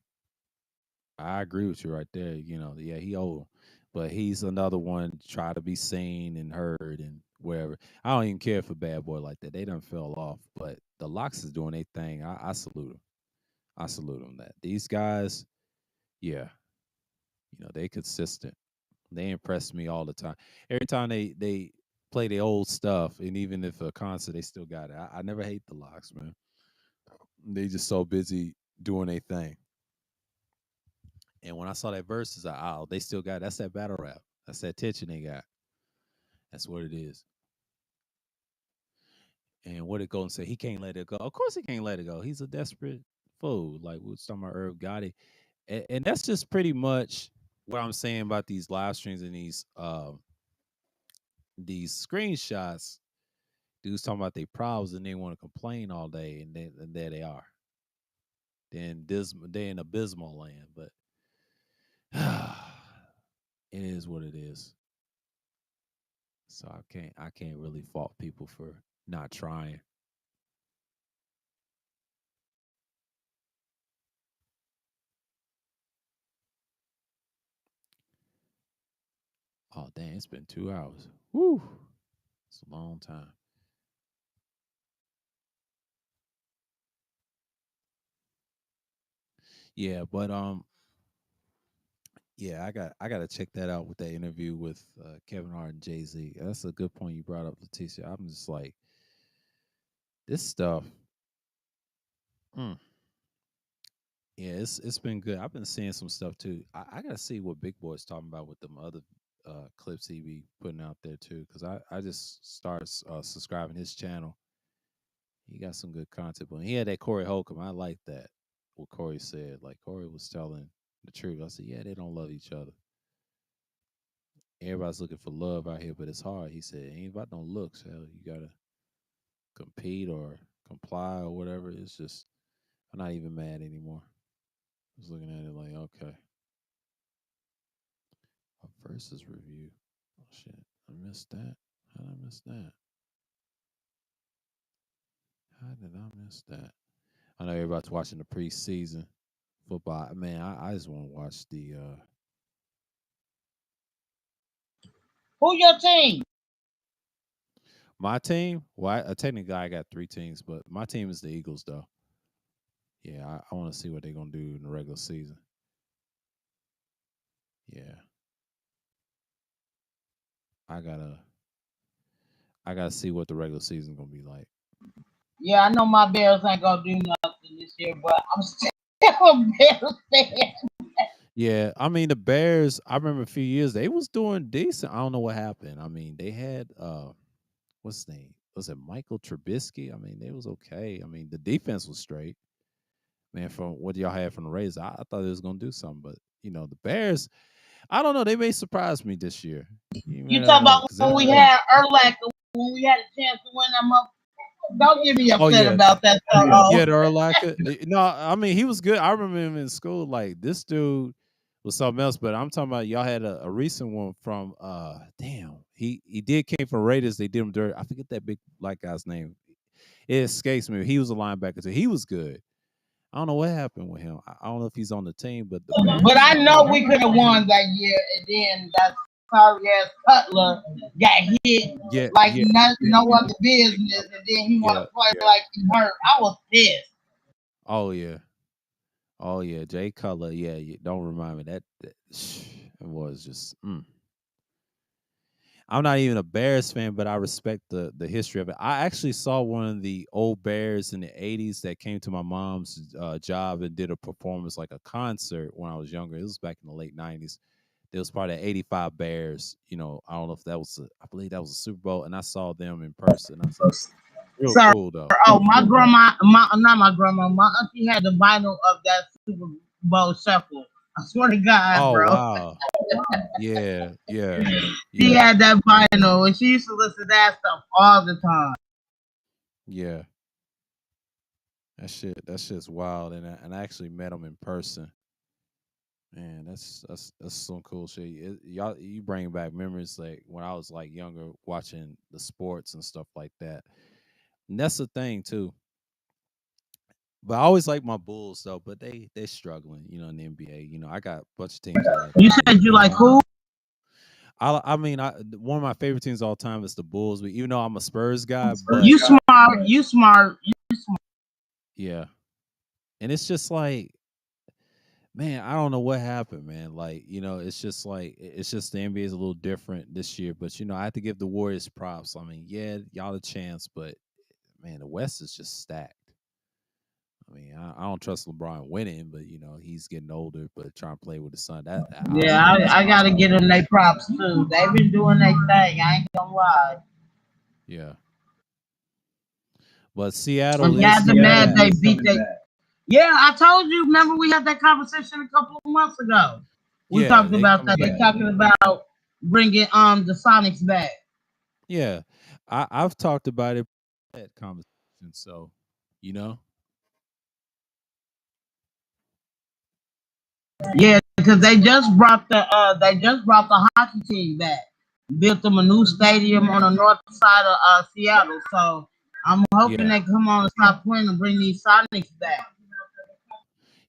Speaker 1: I agree with you right there. Yeah, he owed 'em. But he's another one to try to be seen and heard and wherever. I don't even care for Bad Boy like that. They done fell off. But the Locks is doing their thing. I salute them. I salute them that. These guys, yeah, they consistent. They impress me all the time. Every time they play the old stuff, and even if a concert, they still got it. I never hate the Locks, man. They just so busy doing their thing. And when I saw that verses, oh, they still got that's that battle rap. That's that tension they got. That's what it is. And what it go and say, he can't let it go. Of course he can't let it go. He's a desperate fool. Like we was talking about Irv Gotti. And that's just pretty much what I'm saying about these live streams and these screenshots. Dudes talking about their problems and they want to complain all day, and there they are. They're in abysmal land, but it is what it is. So I can't really fault people for not trying. Oh dang, it's been 2 hours. Woo, it's a long time. Yeah, but yeah, I got to check that out with that interview with Kevin Hart and Jay Z. That's a good point you brought up, Leticia. I'm just like this stuff. mm, yeah, it's been good. I've been seeing some stuff too. I got to see what Big Boy's talking about with them other clips he be putting out there too. Because I just started subscribing his channel. He got some good content, but he had that Corey Holcomb. I like that. What Corey said, like Corey was telling the truth. I said, yeah, they don't love each other. Everybody's looking for love out here, but it's hard. He said, ain't about no looks. Hell, you gotta compete or comply or whatever. It's just I'm not even mad anymore. I was looking at it like, okay, a versus review. Oh shit, I missed that. How did I miss that? How did I miss that? I know everybody's watching the preseason football. Man, I just want to watch the
Speaker 2: Who your team?
Speaker 1: my team. Well, technically I got three teams, but my team is the Eagles, though. Yeah, I want to see what they're gonna do in the regular season. Yeah, I gotta I gotta see what the regular season gonna be like.
Speaker 2: Yeah, I know my Bears ain't gonna do nothing this year, but I'm still a Bears fan.
Speaker 1: Yeah, I mean the Bears. I remember a few years they was doing decent. I don't know what happened. I mean they had what's his name? Was it Michael Trubisky? I mean they was okay. I mean the defense was straight. Man, from what y'all had from the Rays, I thought they was gonna do something, but the Bears. I don't know. They may surprise me this year. You
Speaker 2: You
Speaker 1: never
Speaker 2: talk
Speaker 1: know
Speaker 2: about
Speaker 1: because
Speaker 2: when
Speaker 1: every
Speaker 2: we
Speaker 1: year.
Speaker 2: had Erlac, when we had a chance to win them up. Don't get me
Speaker 1: Oh
Speaker 2: upset
Speaker 1: yeah,
Speaker 2: about that stuff. Oh.
Speaker 1: yeah, the Urlacher. No, I mean he was good. I remember him in school. Like this dude was something else. But I'm talking about y'all had a recent one from damn. He did came from Raiders. They did him dirt. I forget that big black guy's name. It escapes me. He was a linebacker too. He was good. I don't know what happened with him. I don't know if he's on the team, but the
Speaker 2: But
Speaker 1: Bears.
Speaker 2: I
Speaker 1: I
Speaker 2: know
Speaker 1: mean,
Speaker 2: we could have won that year, and then that sorry ass Cutler got hit
Speaker 1: yeah,
Speaker 2: like
Speaker 1: yeah,
Speaker 2: no other business, and then he want
Speaker 1: yeah.
Speaker 2: to play like he hurt. I was pissed.
Speaker 1: Oh yeah, oh yeah. Jay Cutler. Yeah, don't remind me that it was just. I'm not even a Bears fan, but I respect the history of it. I actually saw one of the old Bears in the '80s that came to my mom's job and did a performance like a concert when I was younger. It was back in the late '90s. It was part of '85 Bears. I don't know if that was. I believe that was a Super Bowl, and I saw them in person. I was like, real
Speaker 2: Sorry.
Speaker 1: cool though.
Speaker 2: Oh, my grandma, not my grandma, my auntie had the vinyl of that Super Bowl shuffle. I swear to God,
Speaker 1: Oh
Speaker 2: bro.
Speaker 1: wow, yeah, yeah,
Speaker 2: She
Speaker 1: yeah,
Speaker 2: had that vinyl, and she used to listen to that stuff all the time.
Speaker 1: yeah. That shit's wild, and I actually met them in person. Man, that's some cool shit. Y'all, you bring back memories like when I was like younger, watching the sports and stuff like that. And that's the thing too. But I always like my Bulls though. But they struggling, in the NBA. I got a bunch of teams I like in
Speaker 2: You
Speaker 1: the
Speaker 2: said you like
Speaker 1: NFL.
Speaker 2: who?
Speaker 1: I mean, one of my favorite teams of all time is the Bulls. But even though I'm a Spurs guy, but
Speaker 2: You smart. You smart.
Speaker 1: yeah, and it's just like man, I don't know what happened, man. Like, it's just like it's just the NBA is a little different this year. But I have to give the Warriors props. I mean, yeah, y'all a chance, but man, the West is just stacked. I mean, I don't trust LeBron winning, but he's getting older. But trying to play with his son, that I
Speaker 2: Yeah,
Speaker 1: don't think that's
Speaker 2: I gotta
Speaker 1: possible.
Speaker 2: get them their props too. They've been doing their thing. I ain't gonna lie.
Speaker 1: Yeah, but Seattle
Speaker 2: I'm
Speaker 1: is
Speaker 2: glad the
Speaker 1: coming
Speaker 2: mad
Speaker 1: back.
Speaker 2: they beat they. Yeah, I told you. Remember we had that conversation a couple of months ago. We
Speaker 1: Yeah,
Speaker 2: talked
Speaker 1: they
Speaker 2: about
Speaker 1: coming
Speaker 2: that. They
Speaker 1: back.
Speaker 2: talking about bringing the Sonics back.
Speaker 1: Yeah, I've talked about it that conversation. So, you know,
Speaker 2: Yeah, because they just brought the hockey team back. Built them a new stadium on the north side of Seattle. So I'm hoping
Speaker 1: yeah.
Speaker 2: they come on and stop playing and bring these Sonics back.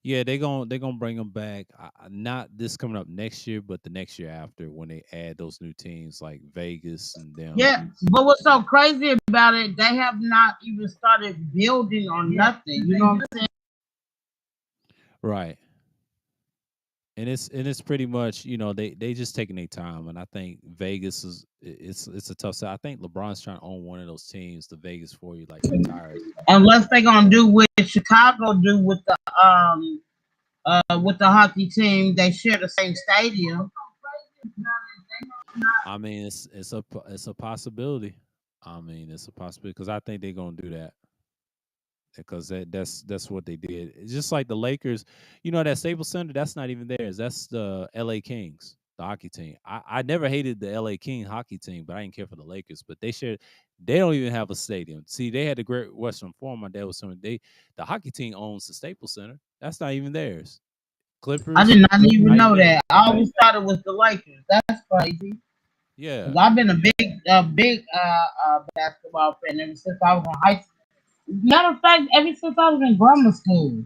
Speaker 1: Yeah, they gonna bring them back. Not this coming up next year, but the next year after when they add those new teams like Vegas and them.
Speaker 2: Yeah, but what's so crazy about it, they have not even started building or nothing. You know what I'm saying?
Speaker 1: Right. And it's pretty much they just taking their time, and I think Vegas it's a tough side. I think LeBron's trying to own one of those teams, the Vegas for you, like retires.
Speaker 2: Unless they're gonna do what Chicago do with the hockey team, they share the same stadium.
Speaker 1: I mean, it's a possibility. I mean, it's a possibility because I think they're gonna do that because that's what they did. It's just like the Lakers, that Staples Center. That's not even theirs. That's the L.A. Kings. the hockey team. I never hated the LA King hockey team, but I didn't care for the Lakers. But they don't even have a stadium. See, they had the Great Western Forum. My dad was telling me the hockey team owns the Staples Center. That's not even theirs.
Speaker 2: I
Speaker 1: Clippers,
Speaker 2: did not even
Speaker 1: not even
Speaker 2: know
Speaker 1: theirs.
Speaker 2: that. I always thought it was the Lakers. That's crazy.
Speaker 1: Yeah.
Speaker 2: Cause I've been a big basketball fan ever since I was in high school. Matter of fact, ever since I was in grammar school.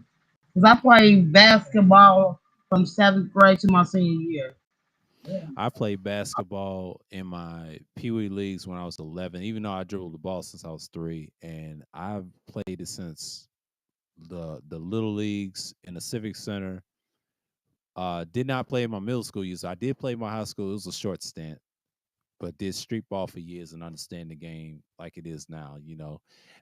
Speaker 2: Cause I played basketball from seventh grade to my senior year.
Speaker 1: I played basketball in my Pee Wee leagues when I was 11, even though I dribbled the ball since I was 3. And I've played it since the little leagues in the Civic Center. Did not play in my middle school years. I did play in my high school. It was a short stint, but did street ball for years and understand the game like it is now.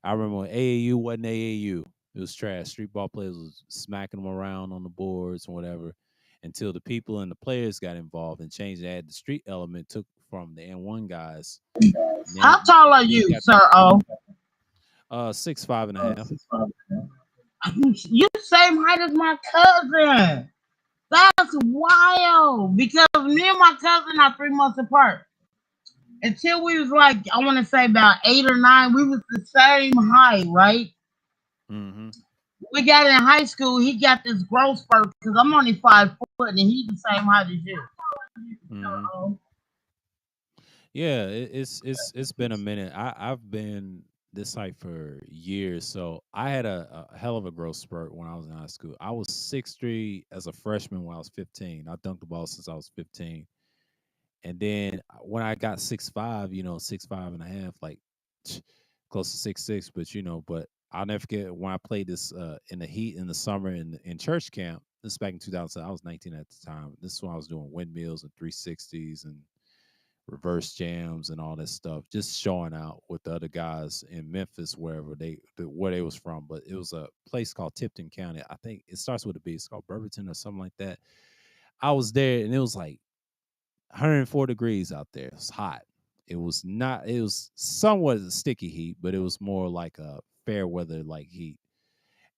Speaker 1: I remember when AAU wasn't AAU. It was trash. Street ball players was smacking them around on the boards and whatever until the people and the players got involved and changed and added the street element took from the N1 guys.
Speaker 2: How tall are
Speaker 1: Then you
Speaker 2: you,
Speaker 1: got
Speaker 2: sir? Oh,
Speaker 1: 6'5" 1/2.
Speaker 2: you same height as my cousin. That's wild. Because me and my cousin are 3 months apart. Until we was like, I want to say about 8 or 9, we was the same height, right?
Speaker 1: Mm-hmm.
Speaker 2: We got in high school. He got this growth spurt because I'm only 5 foot and he's the same height as you.
Speaker 1: Mm-hmm. Yeah, it's been a minute. I've been this height for years, so I had a hell of a growth spurt when I was in high school. I was 6'3" as a freshman when I was 15. I dunked the ball since I was 15, and then when I got 6'5", 6'5 and a half, like close to 6'6", but I'll never forget when I played this in the heat in the summer in church camp. This is back in 2000. I was 19 at the time. This is when I was doing windmills and 360s and reverse jams and all that stuff, just showing out with the other guys in Memphis, where they was from. But it was a place called Tipton County. I think it starts with a B. It's called Burberton or something like that. I was there and it was like 104 degrees out there. It was hot. It was not. It was somewhat a sticky heat, but it was more like a fair weather like heat.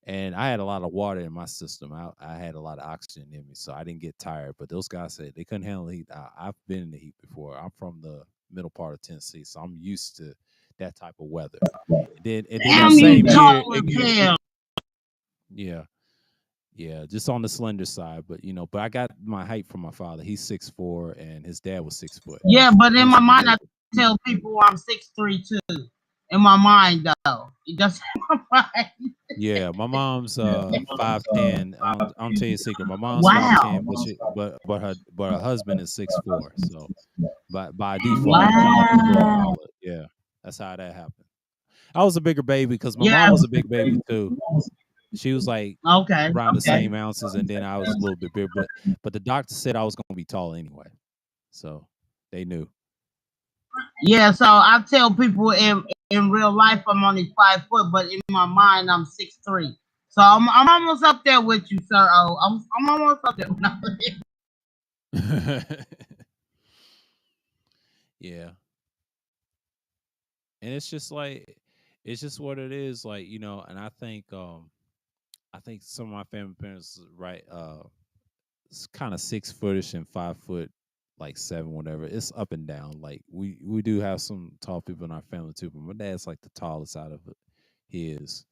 Speaker 1: And I had a lot of water in my system. I had a lot of oxygen in me, so I didn't get tired. But those guys said they couldn't handle the heat. I've been in the heat before. I'm from the middle part of Tennessee, so I'm used to that type of weather. And then that
Speaker 2: Damn, you
Speaker 1: same year,
Speaker 2: tall as hell.
Speaker 1: yeah, yeah, just on the slender side. But I got my height from my father. He's 6'4", and his dad was 6 foot.
Speaker 2: Yeah, but
Speaker 1: He
Speaker 2: in
Speaker 1: was
Speaker 2: my
Speaker 1: in the
Speaker 2: mind, I
Speaker 1: Navy.
Speaker 2: tell people I'm 6'3" too. In my mind, though, it doesn't. In my mind.
Speaker 1: Yeah, my mom's 5'10". I'll tell you a secret. My mom's five
Speaker 2: Wow.
Speaker 1: ten, but her husband is 6'4". So by default, my mom is a little
Speaker 2: Wow.
Speaker 1: taller. Yeah, that's how that happened. I was a bigger baby because my mom
Speaker 2: Yeah.
Speaker 1: was a big baby too. She was like
Speaker 2: Okay.
Speaker 1: around the
Speaker 2: Okay.
Speaker 1: same ounces, and then I was a little bit bigger. But the doctor said I was going to be tall anyway, so they knew.
Speaker 2: Yeah. So I tell people in real life I'm only 5 foot, but in my mind I'm 6'3". So I'm almost up there with you, sir. Oh, I'm almost up there.
Speaker 1: Yeah, and it's just what it is, and I think some of my family parents, right, it's kind of 6 footish and 5 foot, like 7, whatever. It's up and down. Like we do have some tall people in our family too, but my dad's like the tallest out of his.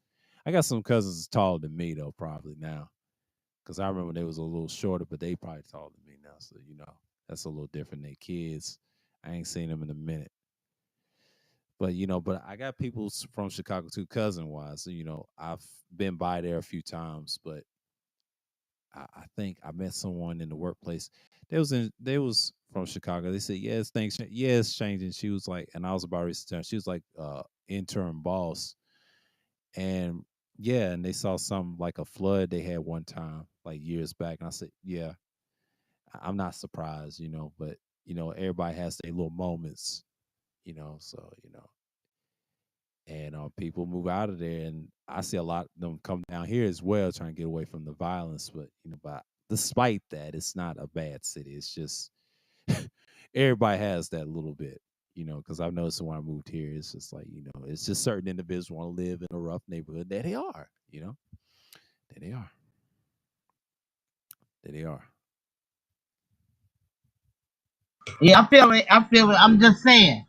Speaker 1: I got some cousins taller than me though, probably now, because I remember they was a little shorter, but they probably taller than me now. So that's a little different. They kids. I ain't seen them in a minute. But I got people from Chicago too, cousin wise. So, I've been by there a few times, but I think I met someone in the workplace. They was from Chicago. They said, "Yes, things, yeah, it's changing." She was like, and I was about to return. She was like, interim boss, and yeah, and they saw some like a flood they had one time, like years back. And I said, "Yeah, I'm not surprised, but everybody has their little moments, so and people move out of there, and I see a lot of them come down here as well, trying to get away from the violence. But despite that, it's not a bad city. It's just everybody has that little bit, because I've noticed when I moved here, it's just like it's just certain individuals want to live in a rough neighborhood. There they are, there they are, there they are.
Speaker 2: Yeah, I feel it. I feel it. I'm just saying.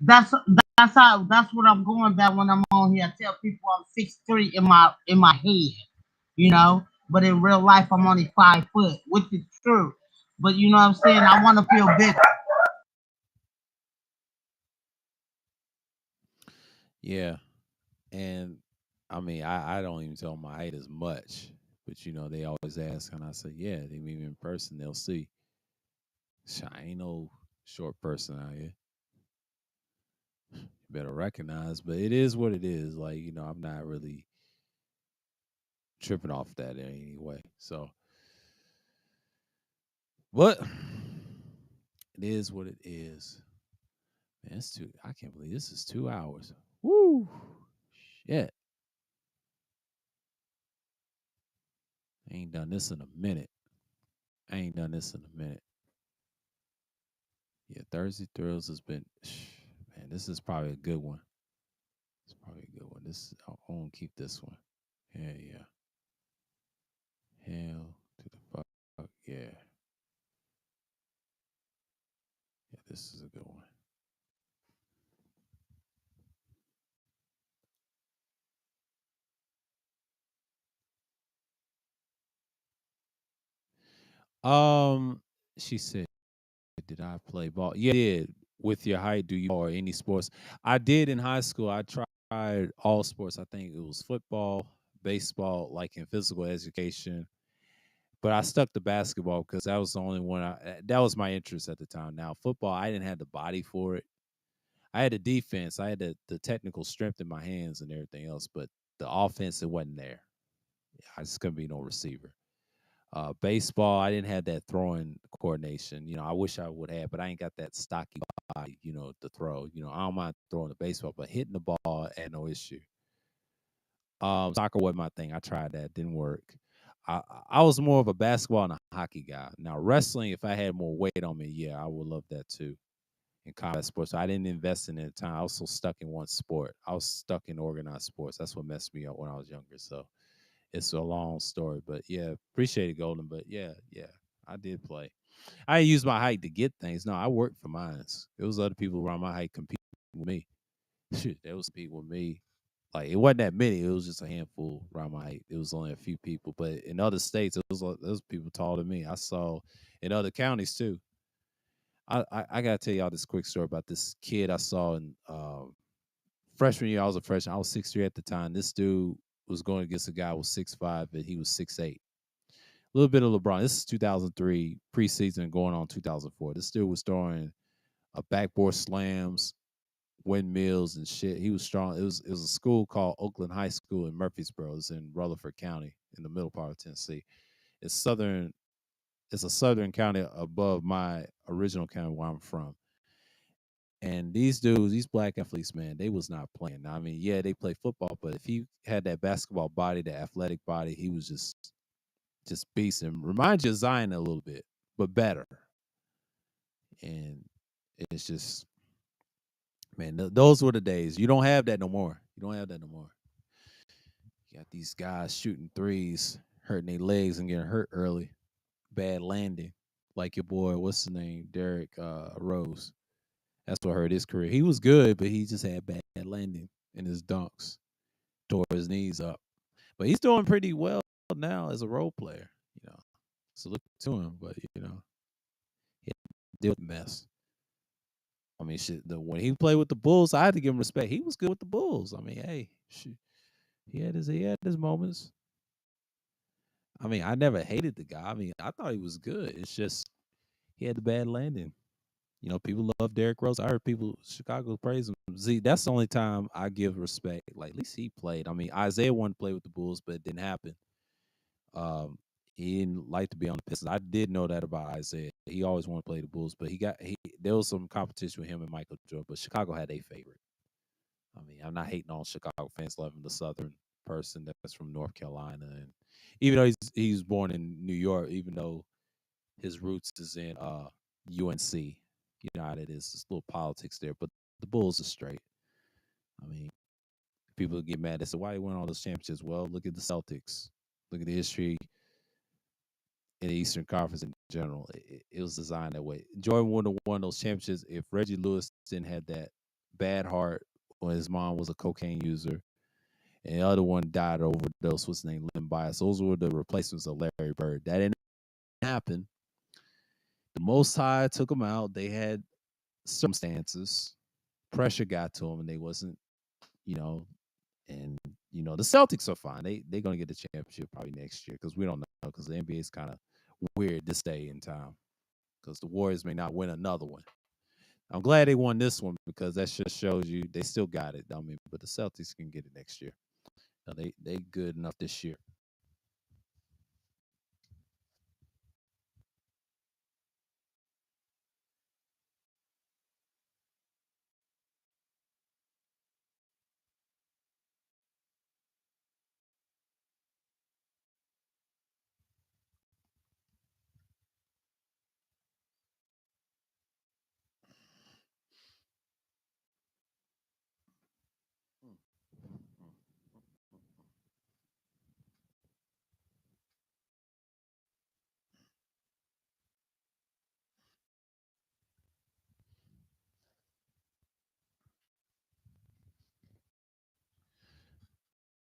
Speaker 2: That's that's what I'm going by when I'm on here. I tell people I'm 6'3" in my head, you know. But in real life I'm only 5 foot, which is true. But you know what I'm saying? I wanna feel bigger.
Speaker 1: Yeah, and I mean, I don't even tell my height as much, but they always ask, and I say, yeah, they meet me in person, they'll see. I ain't no short person out here. You better recognize, but it is what it is. Like, I'm not really tripping off that in any way. So, but it is what it is. Man, it's too. I can't believe this is 2 hours. Woo! Shit, I ain't done this in a minute. I ain't done this in a minute. Yeah, Thursday Thrills has been. Man, this is probably a good one. It's probably a good one. I won't keep this one. Yeah, yeah. Hell to the fuck. Yeah. Yeah, this is a good one. She said, "Did I play ball?" Yeah, I did. With your height, do you or any sports? I did in high school. I tried all sports. I think it was football, baseball, like in physical education. But I stuck to basketball because that was the only one. That was my interest at the time. Now football, I didn't have the body for it. I had the defense. I had the technical strength in my hands and everything else, but the offense it wasn't there. I just couldn't be no receiver. Baseball, I didn't have that throwing coordination. I wish I would have, but I ain't got that stocky body, to throw. I don't mind throwing the baseball, but hitting the ball had no issue. Soccer wasn't my thing. I tried that, didn't work. I was more of a basketball and a hockey guy. Now wrestling, if I had more weight on me, yeah, I would love that too. In combat sports, so I didn't invest in it at the time. I was so stuck in one sport. I was stuck in organized sports. That's what messed me up when I was younger. So it's a long story, but yeah, appreciate it, Golden. But yeah, yeah, I did play. I didn't use my height to get things. No, I worked for mine. It was other people around my height competing with me. Shit, they was competing with me. Like it wasn't that many. It was just a handful around my height. It was only a few people. But in other states, there was people taller than me. I saw in other counties too. I gotta tell y'all this quick story about this kid I saw in freshman year. I was a freshman. I was 6'3" at the time. This dude was going against a guy who was 6'5", but he was 6'8". A little bit of LeBron. This is 2003 preseason going on 2004. This dude was throwing a backboard slams, windmills, and shit. He was strong. It was a school called Oakland High School in Murfreesboro. It's in Rutherford County in the middle part of Tennessee. It's southern. It's a southern county above my original county where I'm from. And these dudes, these black athletes, man, they was not playing. Now, I mean, yeah, they play football, but if he had that basketball body, that athletic body, he was just beast and reminds you of Zion a little bit, but better. And it's just, man, those were the days. You don't have that no more. You don't have that no more. You got these guys shooting threes, hurting their legs and getting hurt early, bad landing. Like your boy, what's his name, Derek Rose. That's what hurt his career. He was good, but he just had bad landing in his dunks, tore his knees up. But he's doing pretty well now as a role player. You know, so look to him. But he had to deal with the mess. I mean, shit. When he played with the Bulls, I had to give him respect. He was good with the Bulls. I mean, hey, shit, he had his moments. I mean, I never hated the guy. I mean, I thought he was good. It's just he had the bad landing. People love Derrick Rose. I heard people Chicago praise him. See, that's the only time I give respect. Like at least he played. I mean, Isaiah wanted to play with the Bulls, but it didn't happen. Um, he didn't like to be on the Pistons. I did know that about Isaiah. He always wanted to play the Bulls, but he there was some competition with him and Michael Jordan. But Chicago had a favorite. I mean, I'm not hating on Chicago fans loving the Southern person that's from North Carolina, and even though he's born in New York, even though his roots is in UNC. United is a little politics there, but the Bulls are straight. I mean, people get mad. They say, why they won all those championships? Well, look at the Celtics. Look at the history. in the Eastern Conference in general. It was designed that way. Jordan wouldn't have won those championships if Reggie Lewis didn't have that bad heart when his mom was a cocaine user, and the other one died of overdose. What's his name? Len Bias. Those were the replacements of Larry Bird. That didn't happen. The Most High took them out. They had circumstances. Pressure got to them, and they wasn't, you know, and the Celtics are fine. They're gonna get the championship probably next year because we don't know because the NBA is kind of weird this day in time because the Warriors may not win another one. I'm glad they won this one because that just shows you they still got it. I mean, but the Celtics can get it next year. They good enough this year.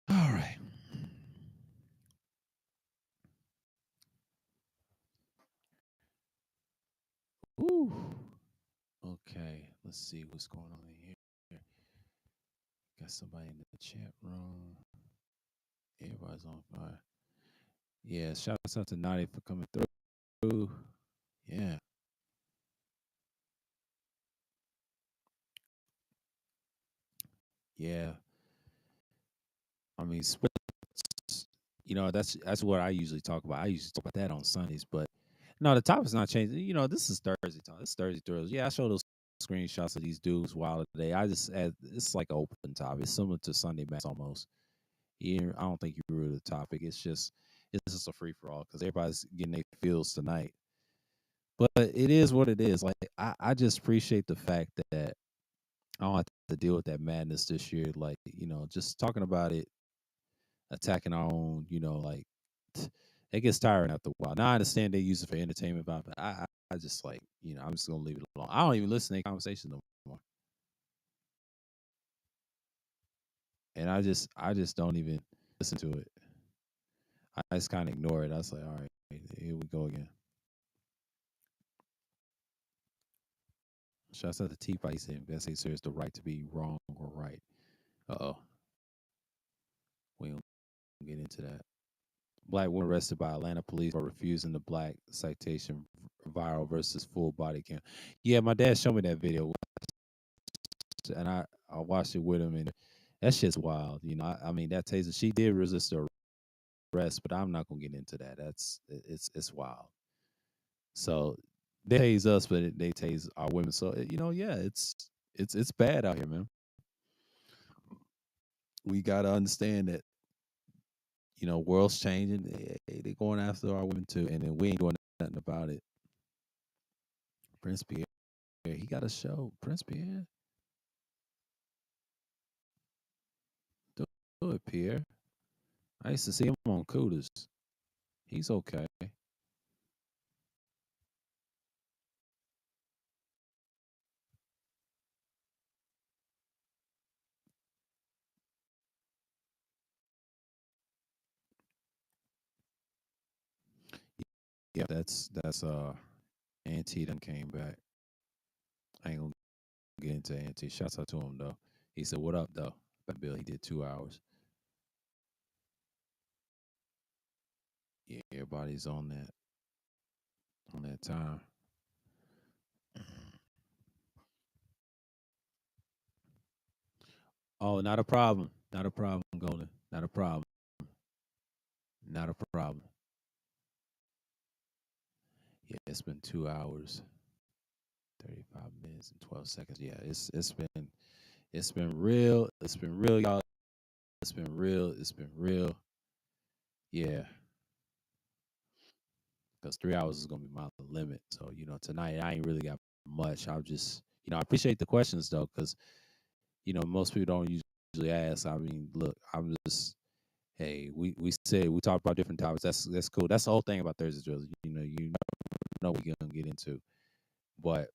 Speaker 1: All right. Ooh. Okay. Let's see what's going on in here. Got somebody in the chat room. Everybody's on fire. Yeah. Shouts out to Naughty for coming through. Yeah. Yeah. I mean, sports. That's what I usually talk about. I usually talk about that on Sundays, but no, the topic's not changing. This is Thursday time. This is Thursday thrills. Yeah, I show those screenshots of these dudes while today. I just add it's like an open topic. It's similar to Sunday Mass almost. Yeah, I don't think you rule the topic. It's just a free for all because everybody's getting their feels tonight. But it is what it is. Like I just appreciate the fact that I don't have to deal with that madness this year. Like just talking about it, attacking our own. It gets tiring after a while. Now I understand they use it for entertainment, but I just like I'm just gonna leave it alone. I don't even listen to their conversation no more, and I just don't even listen to it. I just kind of ignore it. I was like, all right, here we go again. Shouts out to T Pipe saying best serves the right to be wrong or right. Oh, we don't get into that. Black woman arrested by Atlanta police for refusing the black citation viral versus full body cam. Yeah, my dad showed me that video, and I watched it with him, and that shit's wild. I mean that taser. She did resist the arrest, but I'm not gonna get into that. It's wild. So they tase us, but they tase our women. So yeah, it's bad out here, man. We gotta understand that world's changing. They going after our women too, and then we ain't doing nothing about it. Prince Pierre, he got a show. Prince Pierre, do it, Pierre. I used to see him on Cooters. He's okay. Yeah, that's Auntie done came back. I ain't gonna get into Auntie. Shouts out to him though. He said, "What up, though?" That Bill, he did 2 hours. Yeah, everybody's on that time. Oh, not a problem. Not a problem, Golden. Not a problem. Not a problem. Yeah, it's been 2 hours, 35 minutes and 12 seconds. Yeah, it's been real. It's been real, y'all. It's been real. It's been real. Yeah, because 3 hours is gonna be my limit. So tonight I ain't really got much. I'll just I appreciate the questions though, because most people don't usually ask. I mean, look, I'm just hey, we said we talked about different topics. That's cool. That's the whole thing about Thursday drills. You know what we're gonna get into. But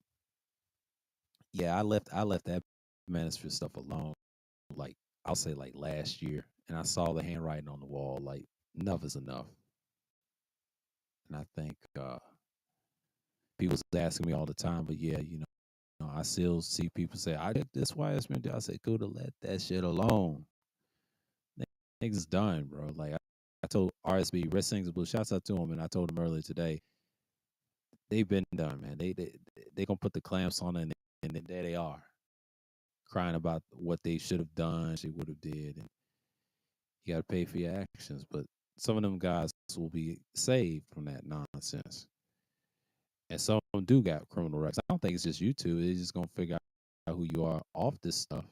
Speaker 1: yeah, I left that manosphere stuff alone. Like I'll say like last year, and I saw the handwriting on the wall. Like enough is enough. And I think people was asking me all the time, but yeah, I still see people say, "I did this. Why it's been done." I say, "Cool to let that shit alone. Niggas done, bro." Like I told RSB, Red Sings Blue, shouts out to him, and I told him earlier today, they've been done, man. They gonna put the clamps on, and then there they are, crying about what they should have done, they would have did, and you got to pay for your actions. But some of them guys will be saved from that nonsense, and some of them do got criminal records. I don't think it's just you two. They're just gonna figure out who you are off this stuff,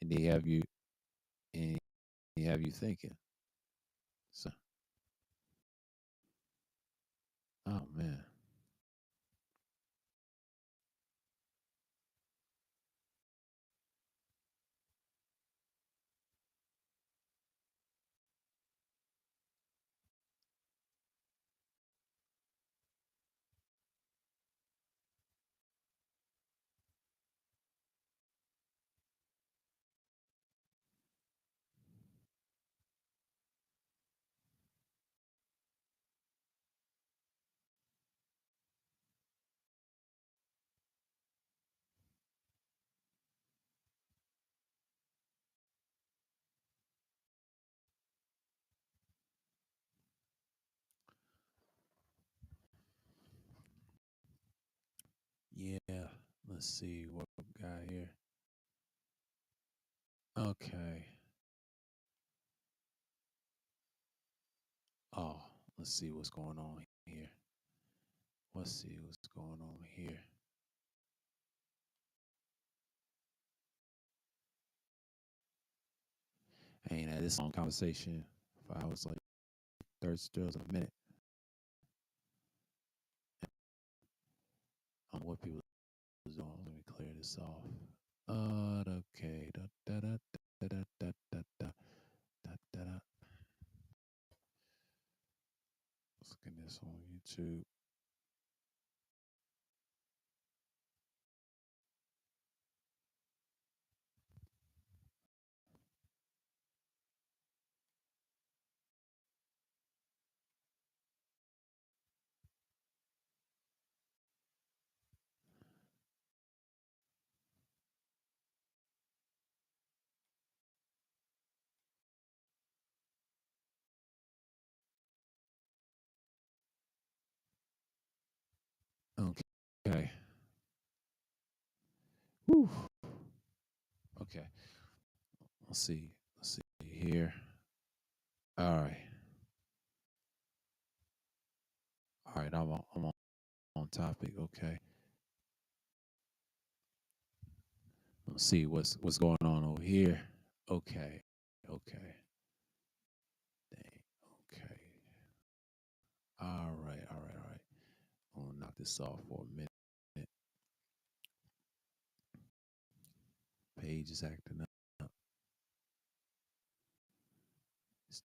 Speaker 1: and and they have you thinking. So, oh man, yeah. Let's see what we got here. Okay. Oh, let's see what's going on here. Let's see what's going on here. I ain't had this long conversation. If I was like 30 stills in a minute. I don't know what people was on. Let me clear this off. Okay. Da, da, da, da, da, da, da, da, da, da, da. Let's look at this on YouTube. Okay. Whew. Okay. Let's see. Let's see here. All right. All right. I'm on topic. Okay. Let's see what's going on over here. Okay. Okay. Dang. Okay. All right. All right. All right. I'm gonna knock this off for a minute. Page is acting up. It's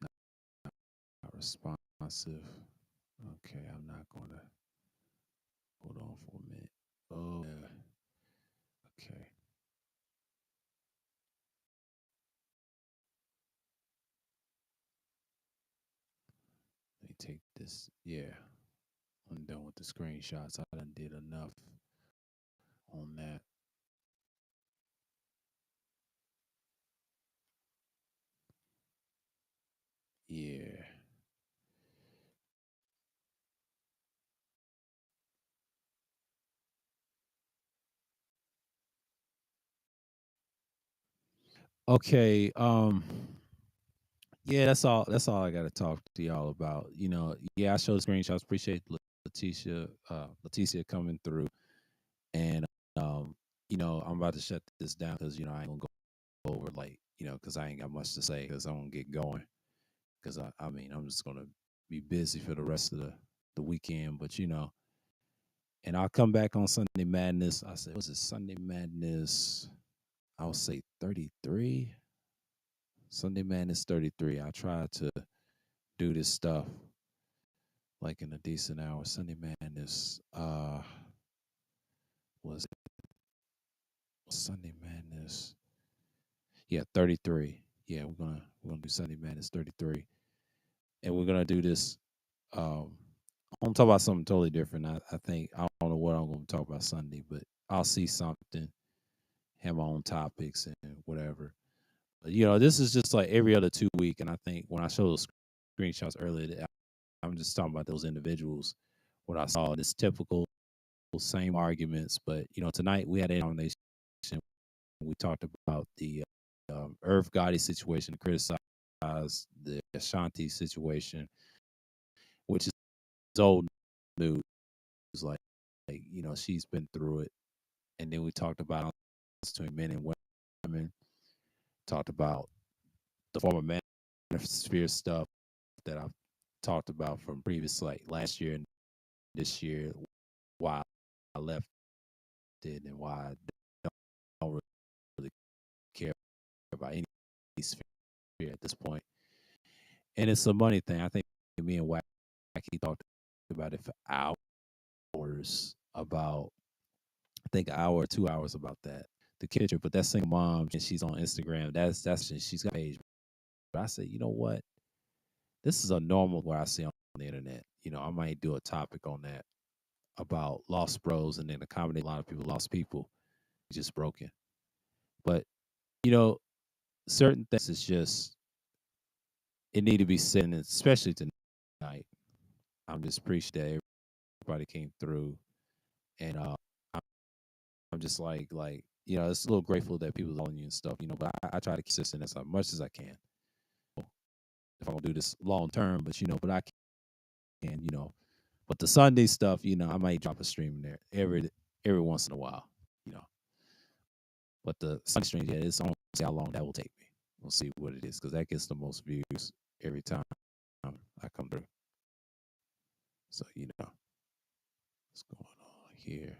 Speaker 1: not responsive. Okay, I'm not gonna hold on for a minute. Oh, yeah. Okay. Let me take this. Yeah, I'm done with the screenshots. I done did enough on that. Yeah. Okay. Yeah, that's all I gotta talk to y'all about. Yeah, I showed screenshots. Appreciate Leticia coming through. And I'm about to shut this down because I ain't gonna go over like, because I ain't got much to say because I'm gonna get going. Because I mean I'm just gonna be busy for the rest of the weekend. But and I'll come back on Sunday Madness. I said, was it Sunday Madness? I'll say 33. Sunday Madness 33. I try to do this stuff like in a decent hour. Sunday Madness was Sunday Madness. Yeah, 33. Yeah, we're gonna do Sunday Madness 33. And we're gonna do this I'm gonna talk about something totally different. I think I don't know what I'm gonna talk about Sunday, but I'll see something, have my own topics and whatever. But this is just like every other 2 week, and I think when I showed those screenshots earlier, I'm just talking about those individuals. What I saw, this typical same arguments, but tonight we had a nomination. We talked about the Irv Gotti situation, criticized the Ashanti situation, which is old news. She's been through it. And then we talked about between men and women. Talked about the former manosphere stuff that I've talked about from previous, like last year and this year, why I left it and why I don't really care about any sphere at this point. And it's a money thing. I think me and Wacky talked about it for hours about, I think, an hour or 2 hours about that. The picture, but that single mom, and she's on Instagram. She's got a page. But I said, you know what? This is a normal what I see on the internet. I might do a topic on that about lost bros, and then accommodate a lot of people, lost people, just broken. But you know, certain things is just it need to be said, and especially tonight. I'm just appreciative that everybody came through, and I'm just it's a little grateful that people are on you and stuff. But I try to keep consistent as much as I can. If I'm gonna do this long term, but I can, But the Sunday stuff, I might drop a stream in there every once in a while, you know. But the Sunday stream, yeah, it's on see how long that will take me. We'll see what it is because that gets the most views every time I come through. So what's going on here?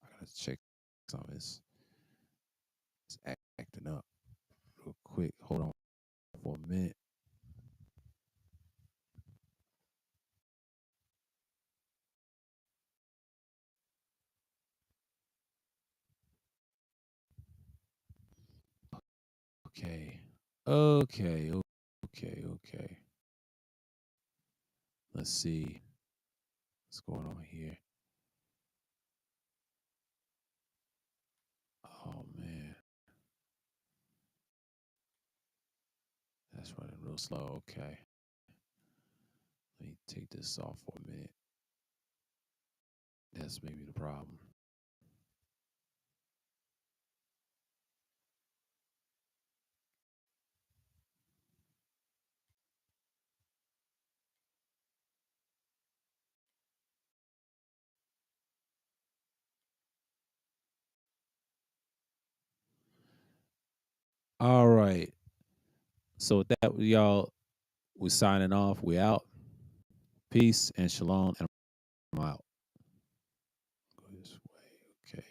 Speaker 1: I gotta check something. It's acting up real quick. Hold on for a minute. Okay. Okay. Okay. Okay. Let's see what's going on here. Oh man, that's running real slow. Okay. Let me take this off for a minute. That's maybe the problem. All right. So with that, y'all, we signing off. We out. Peace and shalom. And I'm out. Go this way. Okay.